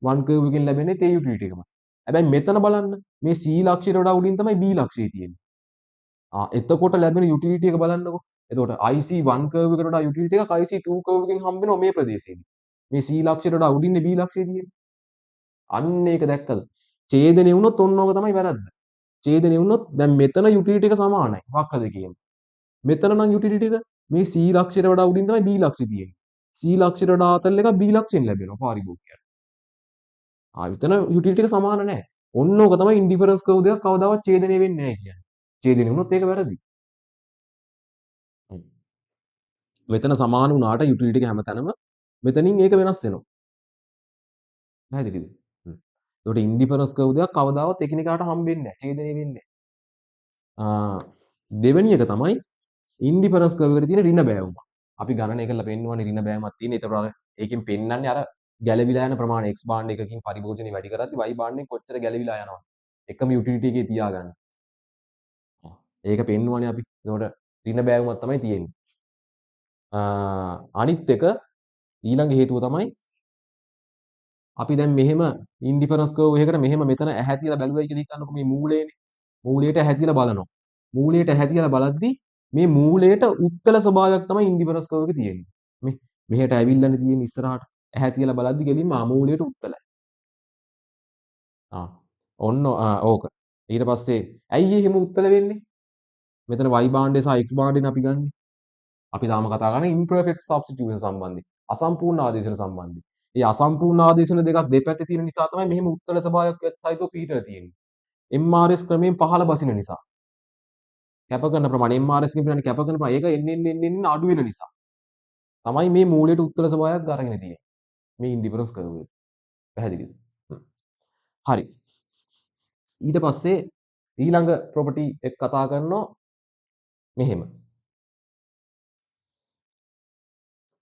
වන් කර්ව් එකෙන් ලැබෙන්නේ ඒ යුටිලිටි එකමයි. හැබැයි මෙතන බලන්න මේ C ලක්ෂයට වඩා උඩින් තමයි B ලක්ෂය තියෙන්නේ. එතකොට ලැබෙන යුටිලිටි එක බලන්නකෝ. එතකොට IC1 කර්ව් එකට වඩා යුටිලිටි එකක් IC2 කර්ව් එකෙන් හම්බ වෙනවා මේ ප්‍රදේශයේදී. මේ C ලක්ෂයට වඩා උඩින්නේ B ලක්ෂය තියෙන්නේ. අන්න ඒක දැක්කද? ඡේදනය වුණොත් ඔන්න ඕක තමයි වැරද්ද. ඡේදනය වුණොත් දැන් මෙතන යුටිලිටි එක සමානයි වක්‍ර දෙකේම. මෙතන නම් යුටිලිටි එක මේ C ලක්ෂයට වඩා උඩින් තමයි B ලක්ෂය තියෙන්නේ. C ලක්ෂයට වඩා ආතල් එකක් B ලක්ෂයෙන් ලැබෙනවා පාරිභෝගිකයට. මෙතන යුටිලිටි එක සමාන නැහැ. ඔන්න ඕක තමයි ඉන්ඩිෆරන්ස් කර්ව් දෙකක් කවදාවත් ඡේදනය වෙන්නේ නැහැ කියන්නේ. ඡේදනය වුණොත් ඒක වැරදි. මෙතන සමාන වුණාට යුටිලිටි එක හැමතැනම මෙතනින් ඒක වෙනස් වෙනවා. පැහැදිලිද? ඒකට ඉන්ඩිෆරන්ස් කර්ව් දෙකක් කවදාවත් එකිනෙකාට හම්බෙන්නේ නැහැ. ඡේදනය වෙන්නේ නැහැ. දෙවෙනි එක තමයි ඉන්ඩිෆරන්ස් කර්ව් එකට තියෙන ඍණ බෑවුම. අපි ගණනය කරලා පෙන්නුවානේ ඍණ බෑවුමක් තියෙන. ඒතකොට ඒකෙන් පෙන්වන්නේ අර ගැලවිලා යන ප්‍රමාණය x බාණ්ඩ එකකින් පරිභෝජනය වැඩි කරද්දි y බාණ්ඩෙන් කොච්චර ගැලවිලා යනවද? එකම යුටිලිටි එකේ තියාගන්න. ඒක පෙන්නුවානේ අපි. ඒතකොට ඍණ බෑවුමක් තමයි තියෙන්නේ. අනිත් එක ඊළඟ හේතුව තමයි අපි දැන් මෙහෙම ඉන්ඩිෆරන්ස් කර්ව් එකකට මෙහෙම මෙතන ඇහැ තියලා බැලුවයි කියලා හිතන්නකෝ මේ මූලයේනේ. මූලයට ඇහැ තියලා බලනවා. මූලයට ඇහැ තියලා බලද්දි මේ මූලයට උත්තල ස්වභාවයක් තමයි ඉන්ඩිෆරන්ස් කර්ව් එකේ තියෙන්නේ. මේ මෙහෙට ඇවිල්ලානේ තියෙන්නේ ඉස්සරහට. ඇහැ තියලා බලද්දි ගෙලින්ම මූලයට උත්තලයි. ඔන්න ඕක. ඊට පස්සේ ඇයි එහෙම උත්තල වෙන්නේ? මෙතන y භාණ්ඩය සහ x භාණ්ඩයනේ අපි ගන්නෙ. අපි තාම කතා කරන්නේ imperfect substitution සම්බන්ධයෙන්. අසම්පූර්ණ ආදේශන සම්බන්ධයෙන්. මේ අසම්පූර්ණ ආදේශන දෙකක් දෙපැත්තේ තියෙන නිසා තමයි මෙහෙම උත්තර ස්වභාවයක් සහිතව පිහිටලා තියෙන්නේ. MRS ක්‍රමයෙන් පහළ බසින නිසා. කැප කරන ප්‍රමාණය MRS කියන ප්‍රමාණය කැප කරන ප්‍රමාණය ඒක එන්න අඩු වෙන නිසා. තමයි මේ මූලයට උත්තර ස්වභාවයක් අරගෙන තියෙන්නේ. මේ ඉන්ඩිෆරන්ස් කර්ව් එක. පැහැදිලිද? හරි. ඊට පස්සේ ඊළඟ ප්‍රොපර්ටි එක කතා කරනවා මෙහෙම.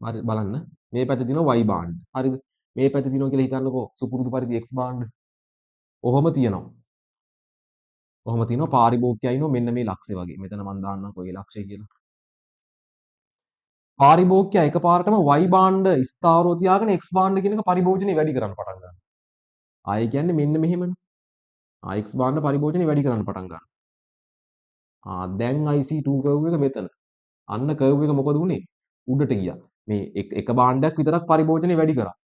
හරි බලන්න. මේ පැත්තේ තියෙනවා y භාණ්ඩ. හරිද? මේ පැත්තේ තියෙනවා කියලා හිතන්නකෝ සුපුරුදු පරිදි x භාණ්ඩ. ඔහොම තියෙනවා. ඔහොම තියෙනවා පාරිභෝගිකයා ඉන්නවා මෙන්න මේ ලක්ෂය වගේ. මෙතන මම දාන්නම්කෝ ඒ ලක්ෂය කියලා. පාරිභෝගිකයා එකපාරටම y භාණ්ඩ ස්ථාවරව තියාගෙන x භාණ්ඩ කියන එක පරිභෝජනය වැඩි කරන්න පටන් ගන්නවා. ආයෙ කියන්නේ මෙන්න මෙහෙමනේ. x භාණ්ඩ පරිභෝජනය වැඩි කරන්න පටන් ගන්නවා. දැන් IC2 කර්ව් එක මෙතන. අන්න කර්ව් එක මොකද වුනේ? උඩට ගියා. මේ එක භාණ්ඩයක් විතරක් පරිභෝජනය වැඩි කරා.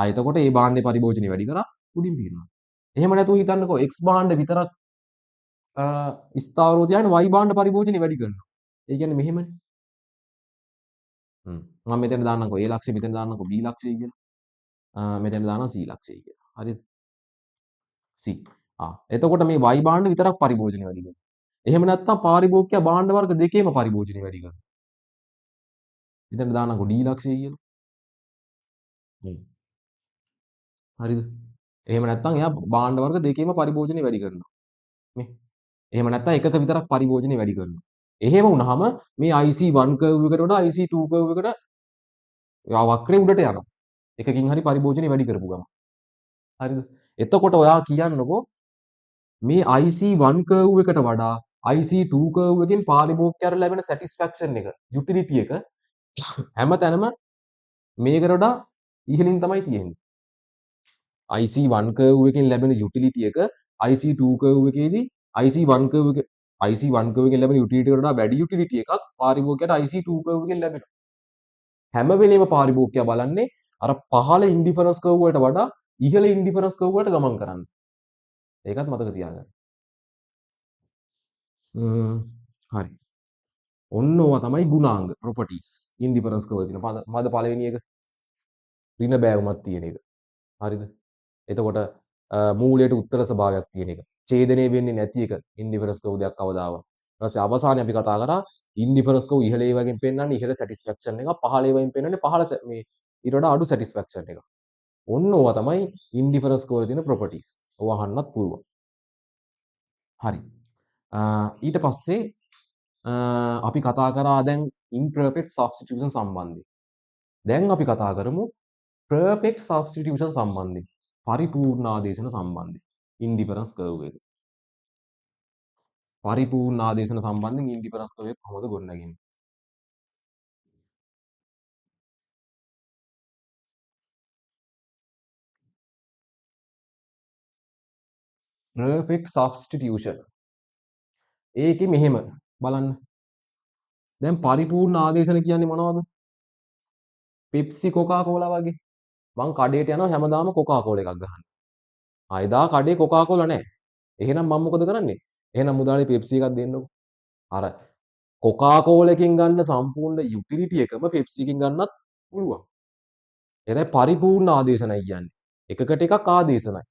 එතකොට ඒ භාණ්ඩේ පරිභෝජනය වැඩි කරා උඩින් පිරනවා. එහෙම නැතුව හිතන්නකෝ x භාණ්ඩ විතරක් ස්ථාවරව තියාගෙන y භාණ්ඩ පරිභෝජනය වැඩි කරනවා. ඒ කියන්නේ මෙහෙමනේ. මම මෙතන දාන්නම්කෝ a ලක්ෂය මෙතන දාන්නම්කෝ b ලක්ෂය කියලා. මෙතන දානවා c ලක්ෂය කියලා. හරිද? c. එතකොට මේ y භාණ්ඩ විතරක් පරිභෝජනය වැඩි කරනවා. එහෙම නැත්නම් පාරිභෝගිකයා භාණ්ඩ වර්ග දෙකේම පරිභෝජනය වැඩි කරනවා. මෙතන දාන්නම්කෝ d ලක්ෂය කියලා. හරිද? එහෙම නැත්නම් එයා භාණ්ඩ වර්ග දෙකේම පරිභෝජනය වැඩි කරනවා. මේ. එහෙම නැත්නම් එකක විතරක් පරිභෝජනය වැඩි කරනවා. එහෙම වුණාම මේ IC1 කර්ව් එකට වඩා IC2 කර්ව් එකට වක්‍රේ උඩට යනවා. එකකින් හරි පරිභෝජනය වැඩි කරපු ගමන්. හරිද? එතකොට ඔයා කියන්නකෝ මේ IC1 කර්ව් එකට වඩා IC2 කර්ව් එකෙන් පාරිභෝගිකයාට ලැබෙන සැටිස්ෆැක්ෂන් එක, යුටිලිටි එක හැමතැනම මේකට වඩා ඉහළින් තමයි තියෙන්නේ. IC1 කර්ව් එකෙන් ලැබෙන යුටිලිටි එක IC2 කර්ව් එකේදී IC1 කර්ව් එක IC1 කර්ව් එකෙන් ලැබෙන යුටිලිටි එකට වඩා වැඩි යුටිලිටි එකක් පාරිභෝගිකයාට IC2 කර්ව් එකෙන් ලැබෙනවා. හැම වෙලේම පාරිභෝගිකයා බලන්නේ අර පහළ ඉන්ඩිෆරන්ස් කර්ව් වලට වඩා ඉහළ ඉන්ඩිෆරන්ස් කර්ව් වලට ගමන් කරන්න. ඒකත් මතක තියාගන්න. හරි. ඔන්න ඕවා තමයි ගුණාංග ප්‍රොපර්ටිස් ඉන්ඩිෆරන්ස් කර්ව් වල තියෙන මද පළවෙනි එක ඍණ බෑවුමක් තියෙන එක. හරිද? එතකොට මූලයට උත්තර ස්වභාවයක් තියෙන එක. ඡේදනය වෙන්නේ නැති එක ඉන්ඩිෆරන්ස් කර්ව් දෙයක් කවදාවත්. ඊට පස්සේ අවසානයේ අපි කතා කරා ඉන්ඩිෆරන්ස් කර්ව් ඉහළ ඒවාගෙන් පෙන්වන්නේ ඉහළ සැටිස්ෆැක්ෂන් එක, පහළ ඒවාගෙන් පෙන්වන්නේ පහළ මේ ඊට වඩා අඩු සැටිස්ෆැක්ෂන් එක. ඔන්න ඕවා තමයි ඉන්ඩිෆරන්ස් කර්ව් වල තියෙන ප්‍රොපර්ටිස්. ඕවා අහන්නත් පුළුවන්. හරි. ඊට පස්සේ අපි කතා කරා දැන් imperfect substitution සම්බන්ධයෙන්. දැන් අපි කතා කරමු perfect substitution සම්බන්ධයෙන්. පරිපූර්ණ ආදේශන සම්බන්ධයෙන්. ඉන්ඩිෆරන්ස් කර්ව් එක. පරිපූර්ණ ආදේශන සම්බන්ධයෙන් ඉන්ඩිෆරන්ස් කර්ව් එක කොහොමද ගොඩනගන්නේ? perfect substitution. ඒකේ මෙහෙම බලන්න. දැන් පරිපූර්ණ ආදේශන කියන්නේ මොනවද? පෙප්සි කොකා කෝලා වගේ. මං කඩේට යනවා හැමදාම කොකා කෝලා එකක් ගන්න. ආයෙදා කඩේ කොකා කෝලා නැහැ. එහෙනම් මම මොකද කරන්නේ? එහෙනම් මුදාලේ පෙප්සි එකක් දෙන්නකෝ. අර කොකා කෝලා එකෙන් ගන්න සම්පූර්ණ යුටිලිටි එකම පෙප්සි එකෙන් ගන්නත් පුළුවන්. ඒ පරිපූර්ණ ආදේශනයි කියන්නේ. එකකට එකක් ආදේශනයි.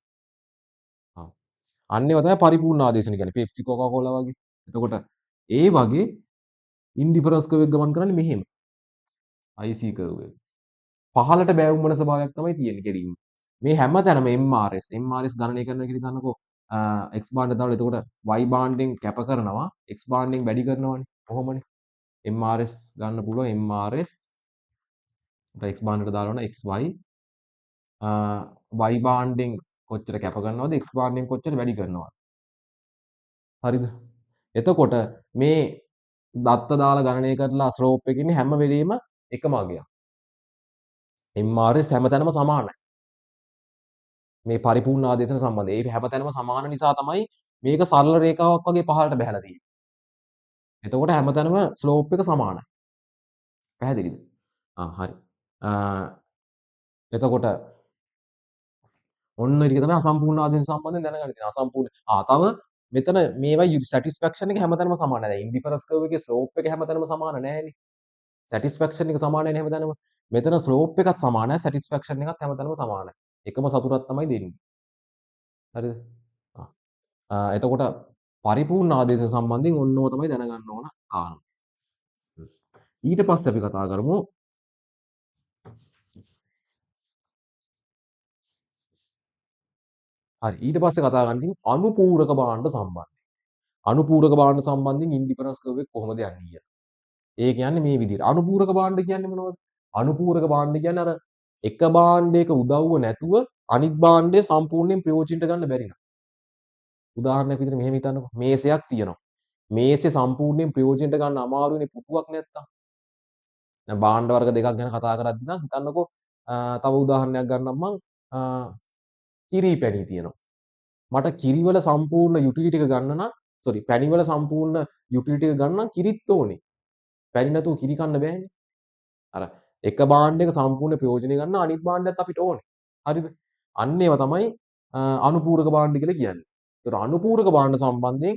අන්න ඒවා තමයි පරිපූර්ණ ආදේශන කියන්නේ. පෙප්සි කොකා කෝලා වගේ. එතකොට ඒ වගේ ඉන්ඩිෆරන්ස් කර්ව් එක ගමන් කරන්නේ මෙහෙම. IC කර්ව් එක. පහළට බෑවුම් වන ස්වභාවයක් තමයි තියෙන්නේ කෙලින්ම. මේ හැම තැනම MRS ගණනය කරනවා කියලා හිතන්නකෝ. X බාන්ඩ් දාලා එතකොට Y බාන්ඩෙන් කැප කරනවා X බාන්ඩෙන් වැඩි කරනවානේ. කොහොමනේ? MRS ගන්න පුළුවන් MRS X බාන්ඩට දාලා XY Y බාන්ඩෙන් කොච්චර කැප කරනවද X බාන්ඩෙන් කොච්චර වැඩි කරනවද? හරිද? එතකොට මේ දත්ත දාලා ගණනය කරලා ස්ලෝප් එකේ ඉන්නේ හැම වෙලෙම එකම අගයක්. MRS හැමතැනම සමානයි. මේ පරිපූර්ණ ආදේශන සම්බන්ධය. ඒ හැමතැනම සමාන නිසා තමයි මේක සරල රේඛාවක් වගේ පහළට බහැලා තියෙන්නේ. එතකොට හැමතැනම ස්ලෝප් එක සමානයි. පැහැදිලිද? හරි. එතකොට ඔන්න ටික තමයි අසම්පූර්ණ ආදේශන සම්බන්ධයෙන් දැනගන්න තියෙන්නේ. අසම්පූර්ණ තව මෙතන මේවා සැටිස්ෆැක්ෂන් එක හැමතැනම සමාන නැහැ. ඉන්ඩිෆරන්ස් කර්ව් එකේ ස්ලෝප් එක හැමතැනම සමාන නැහැනේ. සැටිස්ෆැක්ෂන් එක සමාන නැහැ හැමතැනම. මෙතන ස්ලෝප් එකත් සමානයි, සැටිස්ෆැක්ෂන් එකත් හැමතැනම සමානයි. එකම සතුටක් තමයි දෙන්නේ. හරිද? එතකොට පරිපූර්ණ ආදේශ සම්බන්ධයෙන් ඔන්නෝ තමයි දැනගන්න ඕන කාරණා. ඊට පස්සේ අපි කතා කරමු හරි ඊට පස්සේ කතා කරන්න තියෙන්නේ අනුපූරක භාණ්ඩ සම්බන්ධයෙන්. අනුපූරක භාණ්ඩ සම්බන්ධයෙන් ඉන්ඩිෆරන්ස් කර්ව් එක කොහොමද යන්නේ කියලා. ඒ කියන්නේ මේ විදිහට. අනුපූරක භාණ්ඩ කියන්නේ මොනවද? අනුපූරක භාණ්ඩ කියන්නේ අර එක භාණ්ඩයක උදව්ව නැතුව අනිත් භාණ්ඩය සම්පූර්ණයෙන් ප්‍රයෝජනට ගන්න බැරි නම්. උදාහරණයක් විදිහට මෙහෙම හිතන්නකෝ. මේසයක් තියෙනවා. මේසේ සම්පූර්ණයෙන් ප්‍රයෝජනට ගන්න අමාරුනේ පුටුවක් නැත්තම්. දැන් භාණ්ඩ වර්ග දෙකක් ගැන කතා කරද්දී නම් හිතන්නකෝ තව උදාහරණයක් ගන්නම් මං කිරි පැණි තියෙනවා. මට කිරිවල සම්පූර්ණ යුටිලිටි එක ගන්න නම් පැණිවල සම්පූර්ණ යුටිලිටි එක ගන්න නම් කිරිත් ඕනේ. පැණි නැතුව කිරි කන්න බෑනේ. අර එක භාණ්ඩයක සම්පූර්ණ ප්‍රයෝජනය ගන්න අනිත් භාණ්ඩයත් අපිට ඕනේ. හරිද? අන්න ඒවා තමයි අනුපූරක භාණ්ඩ කියලා කියන්නේ. ඒතර අනුපූරක භාණ්ඩ සම්බන්ධයෙන්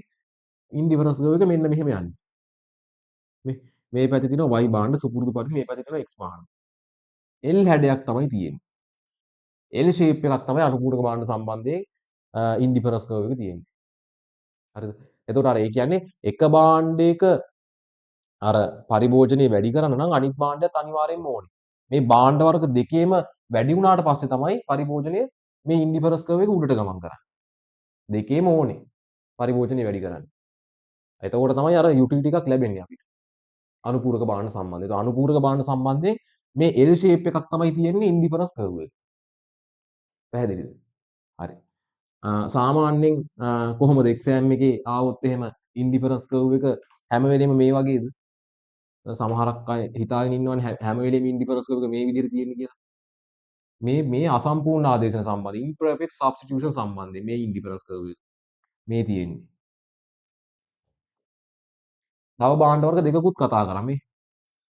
ඉන්ඩිෆරන්ස් කර්ව් එක මෙන්න මෙහෙම යන්නේ. මේ පැත්තේ තියෙනවා y භාණ්ඩ සුපුරුදු පරිදි මේ පැත්තේ තියෙනවා x භාණ්ඩ. L හැඩයක් තමයි තියෙන්නේ. L shape එකක් තමයි අනුපූරක භාණ්ඩ සම්බන්ධයෙන් ඉන්ඩිෆරන්ස් කර්ව් එක තියෙන්නේ. හරිද? එතකොට අර ඒ කියන්නේ එක භාණ්ඩයක අර පරිභෝජනය වැඩි කරන්න නම් අනිත් භාණ්ඩයත් අනිවාර්යෙන්ම ඕනේ. මේ භාණ්ඩ වර්ග දෙකේම වැඩි වුණාට පස්සේ තමයි පරිභෝජනය මේ ඉන්ඩිෆරන්ස් කර්ව් එක උඩට ගමන් කරන්නේ. දෙකේම ඕනේ පරිභෝජනය වැඩි කරන්න. එතකොට තමයි අර යුටිලිටි එකක් ලැබෙන්නේ අපිට. අනුපූරක භාණ්ඩ සම්බන්ධයෙන්. ඒක අනුපූරක භාණ්ඩ සම්බන්ධයෙන් මේ L shape එකක් තමයි තියෙන්නේ ඉන්ඩිෆරන්ස් කර්ව් එක. පැහැදිලිද? හරි. සාමාන්‍යයෙන් කොහොමද එක්සෑම් එකේ ආවොත් එහෙම ඉන්ඩිෆරන්ස් කර්ව් එක හැම වෙලෙම මේ වගේද? සමහරක් අය හිතාගෙන ඉන්නවනේ හැම වෙලෙම ඉන්ඩිෆරන්ස් කර්ව් එක මේ විදිහට තියෙන්නේ කියලා. මේ අසම්පූර්ණ ආදේශන සම්බන්ධ imperfect substitution සම්බන්ධයෙන් මේ ඉන්ඩිෆරන්ස් කර්ව් එක මේ තියෙන්නේ. තව භාණ්ඩ වර්ග දෙකකුත් කතා කරා මේ.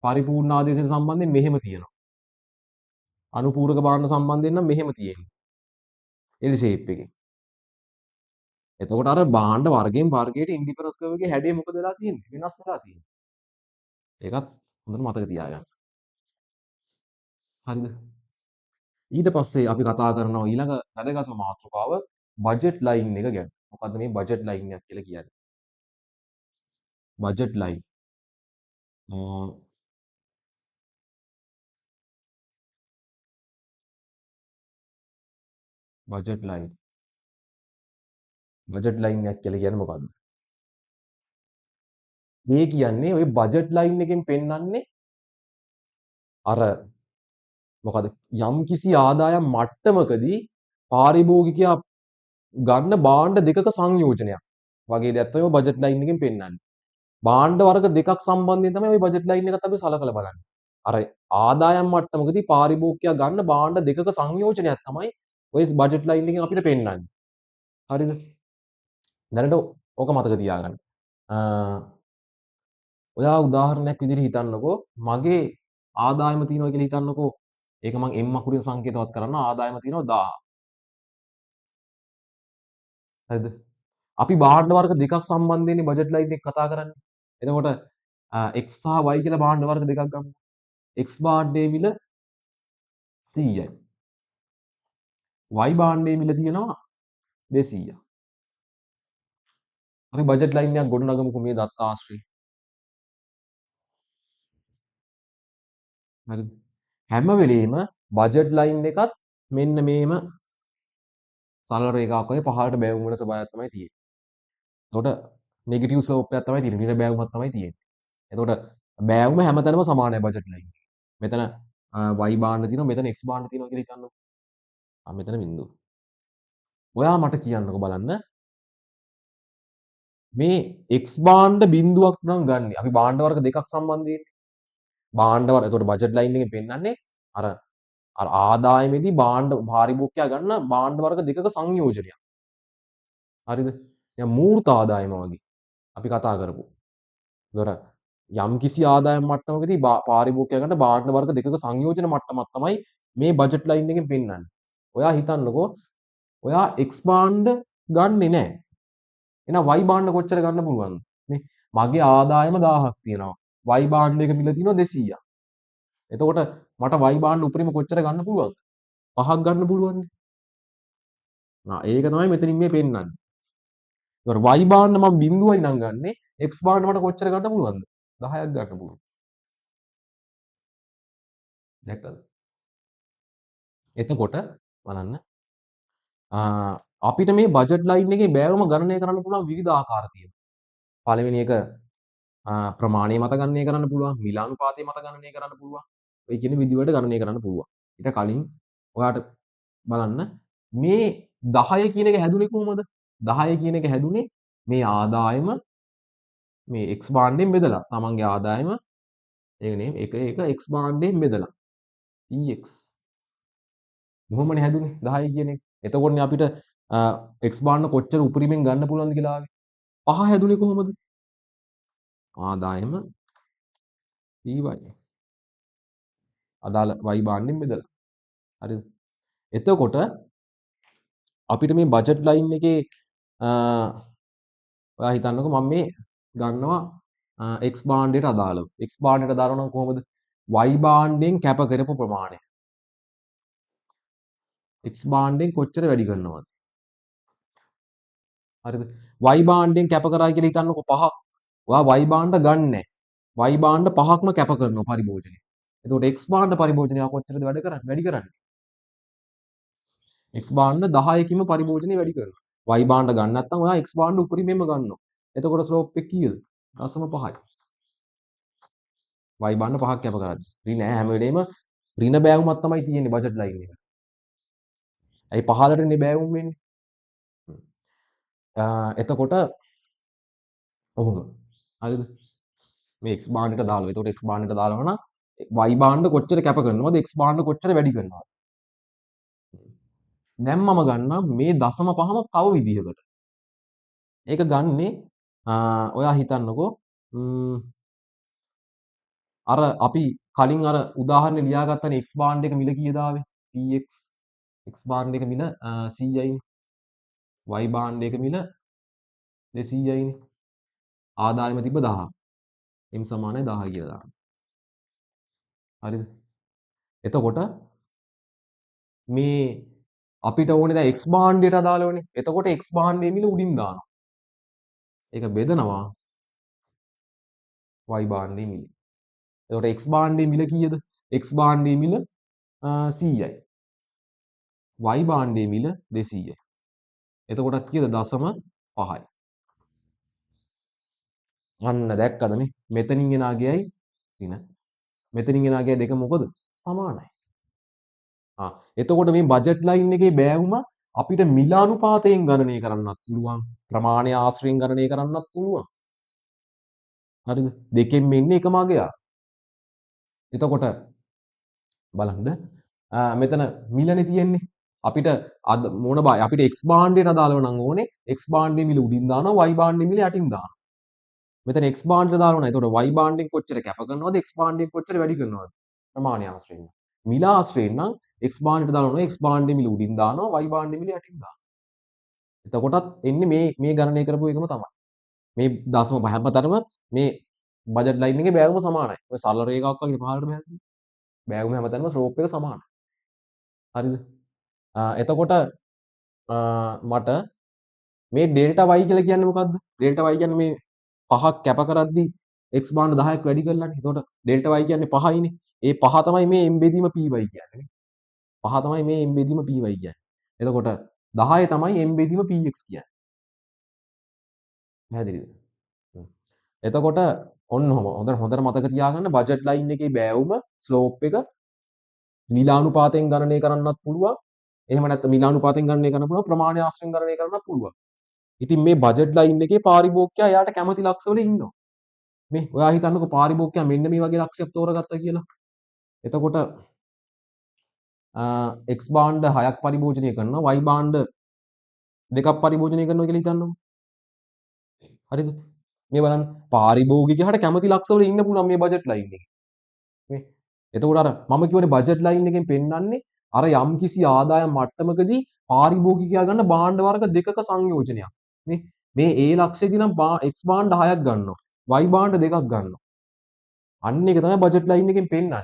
පරිපූර්ණ ආදේශන සම්බන්ධයෙන් මෙහෙම තියෙනවා. අනුපූරක භාණ්ඩ සම්බන්ධයෙන් නම් මෙහෙම තියෙන්නේ. L shape එකේ. එතකොට අර භාණ්ඩ වර්ගයෙන් වර්ගයට ඉන්ඩිෆරන්ස් කර්ව් එකේ හැඩය මොකද වෙලා තියෙන්නේ? වෙනස් වෙලා තියෙන්නේ. ඒකත් හොඳට මතක තියාගන්න. හරිද? ඊට පස්සේ අපි කතා කරනවා ඊළඟ වැදගත්ම මාතෘකාව බජට් ලයින් එක ගැන. මොකද්ද මේ බජට් ලයින් එක කියලා කියන්නේ? Budget line. Budget line. Budget line එක කියලා කියන්නේ මොකද්ද? මේ කියන්නේ ওই බජට් ලයින් එකෙන් පෙන්වන්නේ අර මොකද යම්කිසි ආදායම් මට්ටමකදී පාරිභෝගිකයා ගන්න භාණ්ඩ දෙකක සංයෝජනයක් වගේ දෙයක් තමයි බජට් ලයින් එකෙන් පෙන්වන්නේ. භාණ්ඩ වර්ග දෙකක් සම්බන්ධයෙන් තමයි ওই බජට් ලයින් එකත් අපි සලකලා බලන්නේ. අර ආදායම් මට්ටමකදී පාරිභෝගිකයා ගන්න භාණ්ඩ දෙකක සංයෝජනයක් තමයි ওই බජට් ලයින් එකෙන් අපිට පෙන්වන්නේ. හරිද? දැනට ඕක මතක තියාගන්න. ඔයා උදාහරණයක් විදිහට හිතන්නකෝ මගේ ආදායම තියෙනවා කියලා හිතන්නකෝ. ඒක මම m අකුරින් සංකේතවත් කරන්න ආදායම තියෙනවා 1000. හරිද? අපි භාණ්ඩ වර්ග දෙකක් සම්බන්ධයෙන් බජට් ලයින් එක කතා කරන්නේ. එතකොට x සහ y කියලා භාණ්ඩ වර්ග දෙකක් ගමු. x භාණ්ඩයේ මිල 100යි. y භාණ්ඩයේ මිල තියෙනවා 200යි. අපි බජට් ලයින් එකක් ගොඩනගමුකෝ මේ දත්ත ආශ්‍රයෙන්. හරිද? හැම වෙලෙම බජට් ලයින් එකත් මෙන්න මේම සරල රේඛාවක් වගේ පහළට බැවුම් වෙන ස්වභාවයක් තමයි තියෙන්නේ. එතකොට නෙගටිව් ස්ලෝප් එකක් තමයි තියෙන්නේ. ඍණ බැවුමක් තමයි තියෙන්නේ. එතකොට බෑවුම හැමතැනම සමානයි බජට් ලයින් එකේ. මෙතන y බාණ්ඩ තියෙනවා මෙතන x බාණ්ඩ තියෙනවා කියලා හිතන්නකෝ. මෙතන බිඳුව. ඔයා මට කියන්නකෝ බලන්න මේ x බාණ්ඩ බිඳුවක් නම් ගන්න. අපි බාණ්ඩ වර්ග දෙකක් සම්බන්ධයෙන් බාණ්ඩ වර්ග. එතකොට බජට් ලයින් එකෙන් පෙන්නන්නේ අර ආදායමේදී බාණ්ඩ පාරිභෝගිකයා ගන්න බාණ්ඩ වර්ග දෙකක සංයෝජනයක්. හරිද? දැන් මූර්ත ආදායම වගේ අපි කතා කරපු. එතකොට යම් කිසි ආදායම් මට්ටමකදී පාරිභෝගිකයා ගන්න බාණ්ඩ වර්ග දෙකක සංයෝජන මට්ටමක් තමයි මේ බජට් ලයින් එකෙන් පෙන්නන්නේ. ඔයා හිතන්නකෝ ඔයා x බාණ්ඩ ගන්නෙ නැහැ. එහෙනම් y බාණ්ඩ කොච්චර ගන්න පුළුවන්ද? මේ මගේ ආදායම 1000ක් තියෙනවා. y බාණ්ඩ එක මිල තියෙනවා 200ක්. එතකොට මට y බාණ්ඩ උපරිම කොච්චර ගන්න පුළුවන්ද? 5ක් ගන්න පුළුවන්නේ. ඒක තමයි මෙතනින් මේ පෙන්නන්නේ. ඒතකොට y බාණ්ඩ මම බිඳුවයි නම් ගන්නෙ x බාණ්ඩ මට කොච්චර ගන්න පුළුවන්ද? 10ක් ගන්න පුළුවන්. දැක්කද? එතකොට බලන්න අපිට මේ බජට් ලයින් එකේ බෑවම ගණනය කරන්න පුළුවන් විවිධ ආකාර තියෙනවා. පළවෙනි එක ප්‍රමාණය මත ගණනය කරන්න පුළුවන්, මිලානුපාතය මත ගණනය කරන්න පුළුවන්. ඔය කියන විදිහට ගණනය කරන්න පුළුවන්. ඊට කලින් ඔයාට බලන්න මේ 10 කියන එක හැදුනේ කොහොමද? 10 කියන එක හැදුනේ මේ ආදායම මේ x භාණ්ඩයෙන් බෙදලා. තමන්ගේ ආදායම ඒක නේ එක x භාණ්ඩයෙන් බෙදලා. px කොහොමනේ හැදුනේ 10 කියන එක. එතකොටනේ අපිට x භාණ්ඩ කොච්චර උපරිමෙන් ගන්න පුළුවන්ද කියලා ආවේ. 5 හැදුනේ කොහොමද? ආදායම py අදාළ y භාණ්ඩයෙන් බෙදලා. හරිද? එතකොට අපිට මේ බජට් ලයින් එකේ ඔයා හිතන්නකෝ මම මේ ගන්නවා x භාණ්ඩයට අදාළව. x භාණ්ඩයට අදාළව නම් කොහොමද? y භාණ්ඩයෙන් කැප කරපු ප්‍රමාණය. x භාණ්ඩයෙන් කොච්චර වැඩි කරනවද? හරිද? y භාණ්ඩයෙන් කැප කරා කියලා හිතන්නකෝ 5ක්. ඔයා y භාණ්ඩ ගන්නෑ. y භාණ්ඩ 5ක්ම කැප කරනවා පරිභෝජනය. එතකොට x භාණ්ඩ පරිභෝජනය කොච්චරද වැඩි කරන්නේ? x භාණ්ඩ 10කින්ම පරිභෝජනය වැඩි කරනවා. y භාණ්ඩ ගන්න නැත්නම් ඔයා x භාණ්ඩ උපරිමයෙන්ම ගන්නවා. එතකොට ස්ලෝප් එක කීයද? 0.5යි. y භාණ්ඩ 5ක් කැප කරද්දී. ඍණ හැම වෙලේම ඍණ බෑවුමක් තමයි තියෙන්නේ බජට් ලයින් එක. ඇයි 15ටනේ බෑවුම් වෙන්නේ? එතකොට ඔහොම. හරිද? මේ x භාණ්ඩයට දාලා. එතකොට x භාණ්ඩයට දානවා නම් y භාණ්ඩ කොච්චර කැප කරනවද? x භාණ්ඩ කොච්චර වැඩි කරනවද? දැන් මම ගන්නම් මේ 0.5ම තව විදිහකට. ඒක ගන්නේ ඔයා හිතන්නකෝ අර අපි කලින් අර උදාහරණේ ලියාගත්තනේ x භාණ්ඩ එක මිල කීයද ආවේ? px x භාණ්ඩ එක මිල 100යි. y භාණ්ඩ එක මිල 200යිනේ. ආදායම තිබ්බ 1000. m සමානයි 1000 කියලා දාන්න. හරිද? එතකොට මේ අපිට ඕනේ දැන් x භාණ්ඩයට අදාළවනේ. එතකොට x භාණ්ඩයේ මිල උඩින් දානවා. ඒක බෙදනවා y භාණ්ඩයේ මිල. එතකොට x භාණ්ඩයේ මිල කීයද? x භාණ්ඩයේ මිල 100යි. y භාණ්ඩයේ මිල 200යි. එතකොට කීයද? 0.5යි. අන්න දැක්කද මේ? මෙතනින් එන අගයයි ඍණ. මෙතනින් එන අගයයි දෙක මොකද? සමානයි. එතකොට මේ බජට් ලයින් එකේ බෑවුම අපිට මිල අනුපාතයෙන් ගණනය කරන්නත් පුළුවන්. ප්‍රමාණය ආශ්‍රයෙන් ගණනය කරන්නත් පුළුවන්. හරිද? දෙකෙන්ම එන්නේ එකම අගයක්. එතකොට බලන්න මෙතන මිලනේ තියෙන්නේ. අපිට අද මොන බා අපිට x භාණ්ඩයට අදාළව නම් ඕනේ x භාණ්ඩයේ මිල උඩින් දානවා y භාණ්ඩයේ මිල යටින් දානවා. මෙතන x භාණ්ඩයට දානවා නේද? එතකොට y භාණ්ඩයෙන් කොච්චර කැප කරනවද x භාණ්ඩයෙන් කොච්චර වැඩි කරනවද? ප්‍රමාණය ආශ්‍රයෙන්. මිල ආශ්‍රයෙන් නම් x භාණ්ඩයට දානවා x භාණ්ඩයේ මිල උඩින් දානවා y භාණ්ඩයේ මිල යටින් දානවා. එතකොටත් එන්නේ මේ ගණනය කරපු එකම තමයි. මේ දශම පහතරම මේ බජට් ලයින් එකේ බෑවුම සමානයි. ඔය සරල රේඛාවක් වගේ පහළට බහැන්නේ. බෑවුම හැමතැනම ස්ලෝප් එක සමානයි. හරිද? එතකොට මට මේ ඩෙල්ටා y කියලා කියන්නේ මොකද්ද? ඩෙල්ටා y කියන්නේ මේ පහක් කැප කරද්දී x බාණ්ඩ 10ක් වැඩි කරලානේ. එතකොට ඩෙල්ටා y කියන්නේ පහයිනේ. ඒ පහ තමයි මේ m බෙදීම py කියන්නේ. පහ තමයි මේ m බෙදීම py කියන්නේ. එතකොට 10 තමයි m බෙදීම px කියන්නේ. පැහැදිලිද? එතකොට ඔන්න ඔහොම හොඳට මතක තියාගන්න බජට් ලයින් එකේ බෑවුම ස්ලෝප් එක මිලානුපාතයෙන් ගණනය කරන්නත් පුළුවන්. එහෙම නැත්නම් මිලානුපාතයෙන් ගණනය කරන්න පුළුවන් ප්‍රමාණය ආශ්‍රයෙන් ගණනය කරන්නත් පුළුවන්. ඉතින් මේ බජට් ලයින් එකේ පාරිභෝගිකයා එයාට කැමති ලක්ෂවල ඉන්නවා. මේ ඔයා හිතන්නකෝ පාරිභෝගිකයා මෙන්න මේ වගේ ලක්ෂයක් තෝරගත්තා කියලා. එතකොට x බාණ්ඩ 6ක් පරිභෝජනය කරනවා y බාණ්ඩ 2ක් පරිභෝජනය කරනවා කියලා හිතන්නකෝ. හරිද? මේ බලන්න පාරිභෝගිකයාට කැමති ලක්ෂවල ඉන්න පුළුවන් මේ බජට් ලයින් එකේ. මේ එතකොට අර මම කියවනේ බජට් ලයින් එකෙන් පෙන්වන්නේ අර යම්කිසි ආදායම් මට්ටමකදී පාරිභෝගිකයා ගන්න භාණ්ඩ වර්ග දෙකක සංයෝජනයක්. මේ A ලක්ෂයේදී නම් x භාණ්ඩ 6ක් ගන්නවා. y භාණ්ඩ 2ක් ගන්නවා. අන්න ඒක තමයි බජට් ලයින් එකෙන් පෙන්වන්නේ.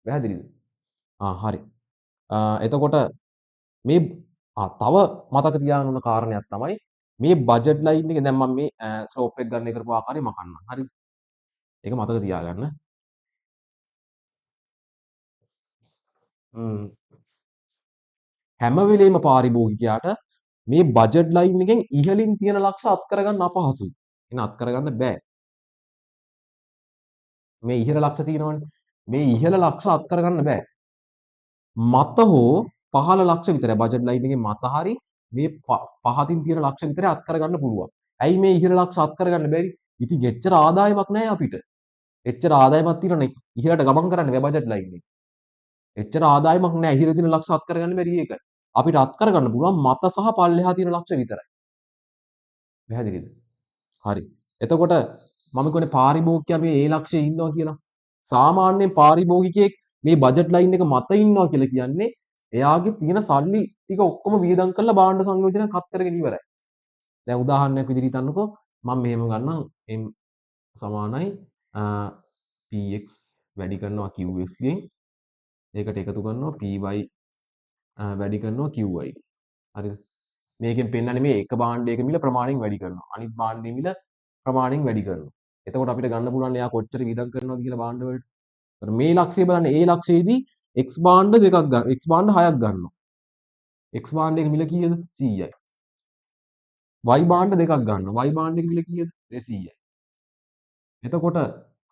පැහැදිලිද? හරි. එතකොට මේ තව මතක තියාගන්න ඕන කාරණයක් තමයි මේ බජට් ලයින් එක දැන් මම මේ ස්ලෝප් එක ගණනය කරපු ආකාරය මකන්නම්. හරිද? ඒක මතක තියාගන්න. හැම වෙලේම පාරිභෝගිකයාට මේ බජට් ලයින් එකෙන් ඉහළින් තියෙන ලක්ෂ අත් කරගන්න අපහසුයි. එන අත් කරගන්න බෑ. මේ ඉහළ ලක්ෂ තියෙනවනේ. මේ ඉහළ ලක්ෂ අත් කරගන්න බෑ. මත හෝ පහළ ලක්ෂ විතරයි බජට් ලයින් එකේ මත හරි මේ පහතින් තියෙන ලක්ෂ විතරයි අත් කරගන්න පුළුවන්. ඇයි මේ ඉහළ ලක්ෂ අත් කරගන්න බැරි? ඉතින් එච්චර ආදායමක් නැහැ අපිට. එච්චර ආදායමක් තියෙනවනේ ඉහළට ගමන් කරන්න බෑ බජට් ලයින් එකේ. එච්චර ආදායමක් නැහැ ඉහළ තියෙන ලක්ෂ අත් කරගන්න බැරි ඒක. අපිට අත් කරගන්න පුළුවන් මත සහ පල්ලෙහා තියෙන ලක්ෂ විතරයි. පැහැදිලිද? හරි. එතකොට මම කියන්නේ පාරිභෝගිකයා මේ ඒ ලක්ෂයේ ඉන්නවා කියලා. සාමාන්‍යයෙන් පාරිභෝගිකයෙක් මේ බජට් ලයින් එක මත ඉන්නවා කියලා කියන්නේ එයාගේ තියෙන සල්ලි ටික ඔක්කොම වියදම් කරලා භාණ්ඩ සංයෝජනයක් අත් කරගෙන ඉවරයි. දැන් උදාහරණයක් විදිහට හිතන්නකෝ මම මෙහෙම ගන්නම් m සමානයි px වැඩි කරනවා qx ගෙන් ඒකට එකතු කරනවා py වැඩි කරනවා qy. හරිද? මේකෙන් පෙන්වන්නේ මේ එක භාණ්ඩයක මිල ප්‍රමාණයෙන් වැඩි කරනවා. අනිත් භාණ්ඩයේ මිල ප්‍රමාණයෙන් වැඩි කරනවා. එතකොට අපිට ගන්න පුළුවන් එයා කොච්චර වියදම් කරනවද කියලා භාණ්ඩ වලට. ඒතර මේ ලක්ෂය බලන්න ඒ ලක්ෂයේදී x භාණ්ඩ දෙකක් ගන්න. x භාණ්ඩ 6ක් ගන්නවා. x භාණ්ඩයක මිල කීයද? 100යි. y භාණ්ඩ දෙකක් ගන්නවා. y භාණ්ඩයක මිල කීයද? 200යි. එතකොට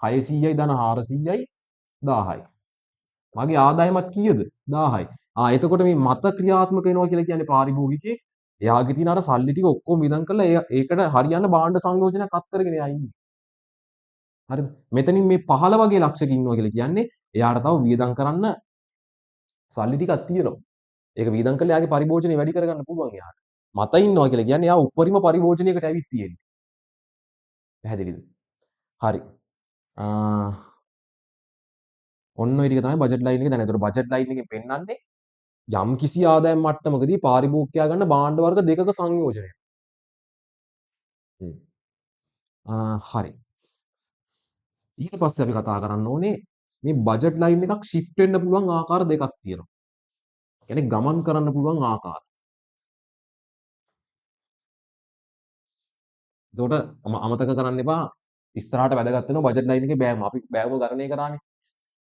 600යි ධන 400යි 1000යි. මගේ ආදායමත් කීයද? 1000යි. එතකොට මේ මත ක්‍රියාත්මක වෙනවා කියලා කියන්නේ පාරිභෝගිකයෙක් එයාගේ තියෙන අර සල්ලි ටික ඔක්කොම වියදම් කරලා ඒකට හරියන්න භාණ්ඩ සංයෝජනයක් අත් කරගෙන එයා ඉන්නේ. හරිද? මෙතනින් මේ 15 වගේ ලක්ෂයක ඉන්නවා කියලා කියන්නේ එයාට තව වියදම් කරන්න සල්ලි ටිකක් තියෙනවා. ඒක වියදම් කරලා එයාගේ පරිභෝජනය වැඩි කරගන්න පුළුවන් එයාට. මත ඉන්නවා කියලා කියන්නේ එයා උපරිම පරිභෝජනයකට ඇවිත් තියෙන්නේ. පැහැදිලිද? හරි. ඔන්න ඔය ටික තමයි බජට් ලයින් එක. දැන් ඒතර බජට් ලයින් එකෙන් පෙන්නන්නේ යම් කිසි ආදායම් මට්ටමකදී පාරිභෝගිකයා ගන්න භාණ්ඩ වර්ග දෙකක සංයෝජනය. හරි. ඊට පස්සේ අපි කතා කරන්න ඕනේ මේ බජට් ලයින් එකක් shift වෙන්න පුළුවන් ආකාර දෙකක් තියෙනවා. කියන්නේ ගමන් කරන්න පුළුවන් ආකාර. එතකොට අමතක කරන්න එපා ඉස්සරහට වැදගත් වෙනවා බජට් ලයින් එකේ බෑම. අපි බෑම ගණනය කරානේ.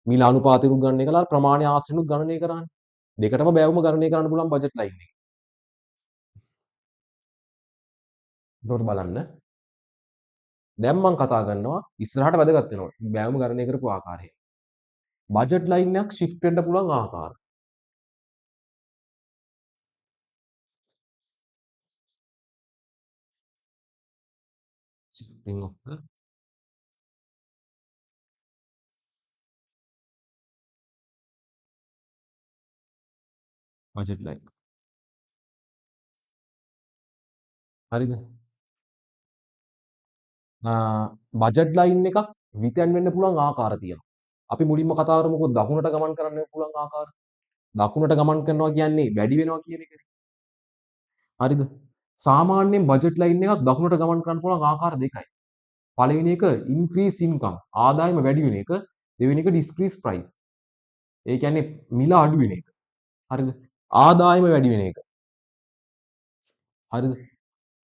මිල අනුපාතෙනුත් ගණනය කළා ප්‍රමාණය ආශ්‍රිතනුත් ගණනය කරානේ. දෙකටම බෑවුම ගණනය කරන්න පුළුවන් බජට් ලයින් එක. එතකොට බලන්න. දැන් මම කතා කරනවා ඉස්සරහට වැදගත් වෙනවා. බෑවුම ගණනය කරපු ආකාරය. බජට් ලයින් එකක් shift වෙන්න පුළුවන් ආකාර. shifting of the budget line. හරිද? බජට් ලයින් එකක් විතැන් වෙන්න පුළුවන් ආකාර තියෙනවා. අපි මුලින්ම කතා කරමුකෝ දකුණට ගමන් කරන්න පුළුවන් ආකාර. දකුණට ගමන් කරනවා කියන්නේ වැඩි වෙනවා කියන එකනේ. හරිද? සාමාන්‍යයෙන් බජට් ලයින් එකක් දකුණට ගමන් කරන්න පුළුවන් ආකාර දෙකයි. පළවෙනි එක increase income ආදායම වැඩි වෙන එක. දෙවෙනි එක decrease price. ඒ කියන්නේ මිල අඩු වෙන එක. හරිද? ආදායම වැඩි වෙන එක. හරිද?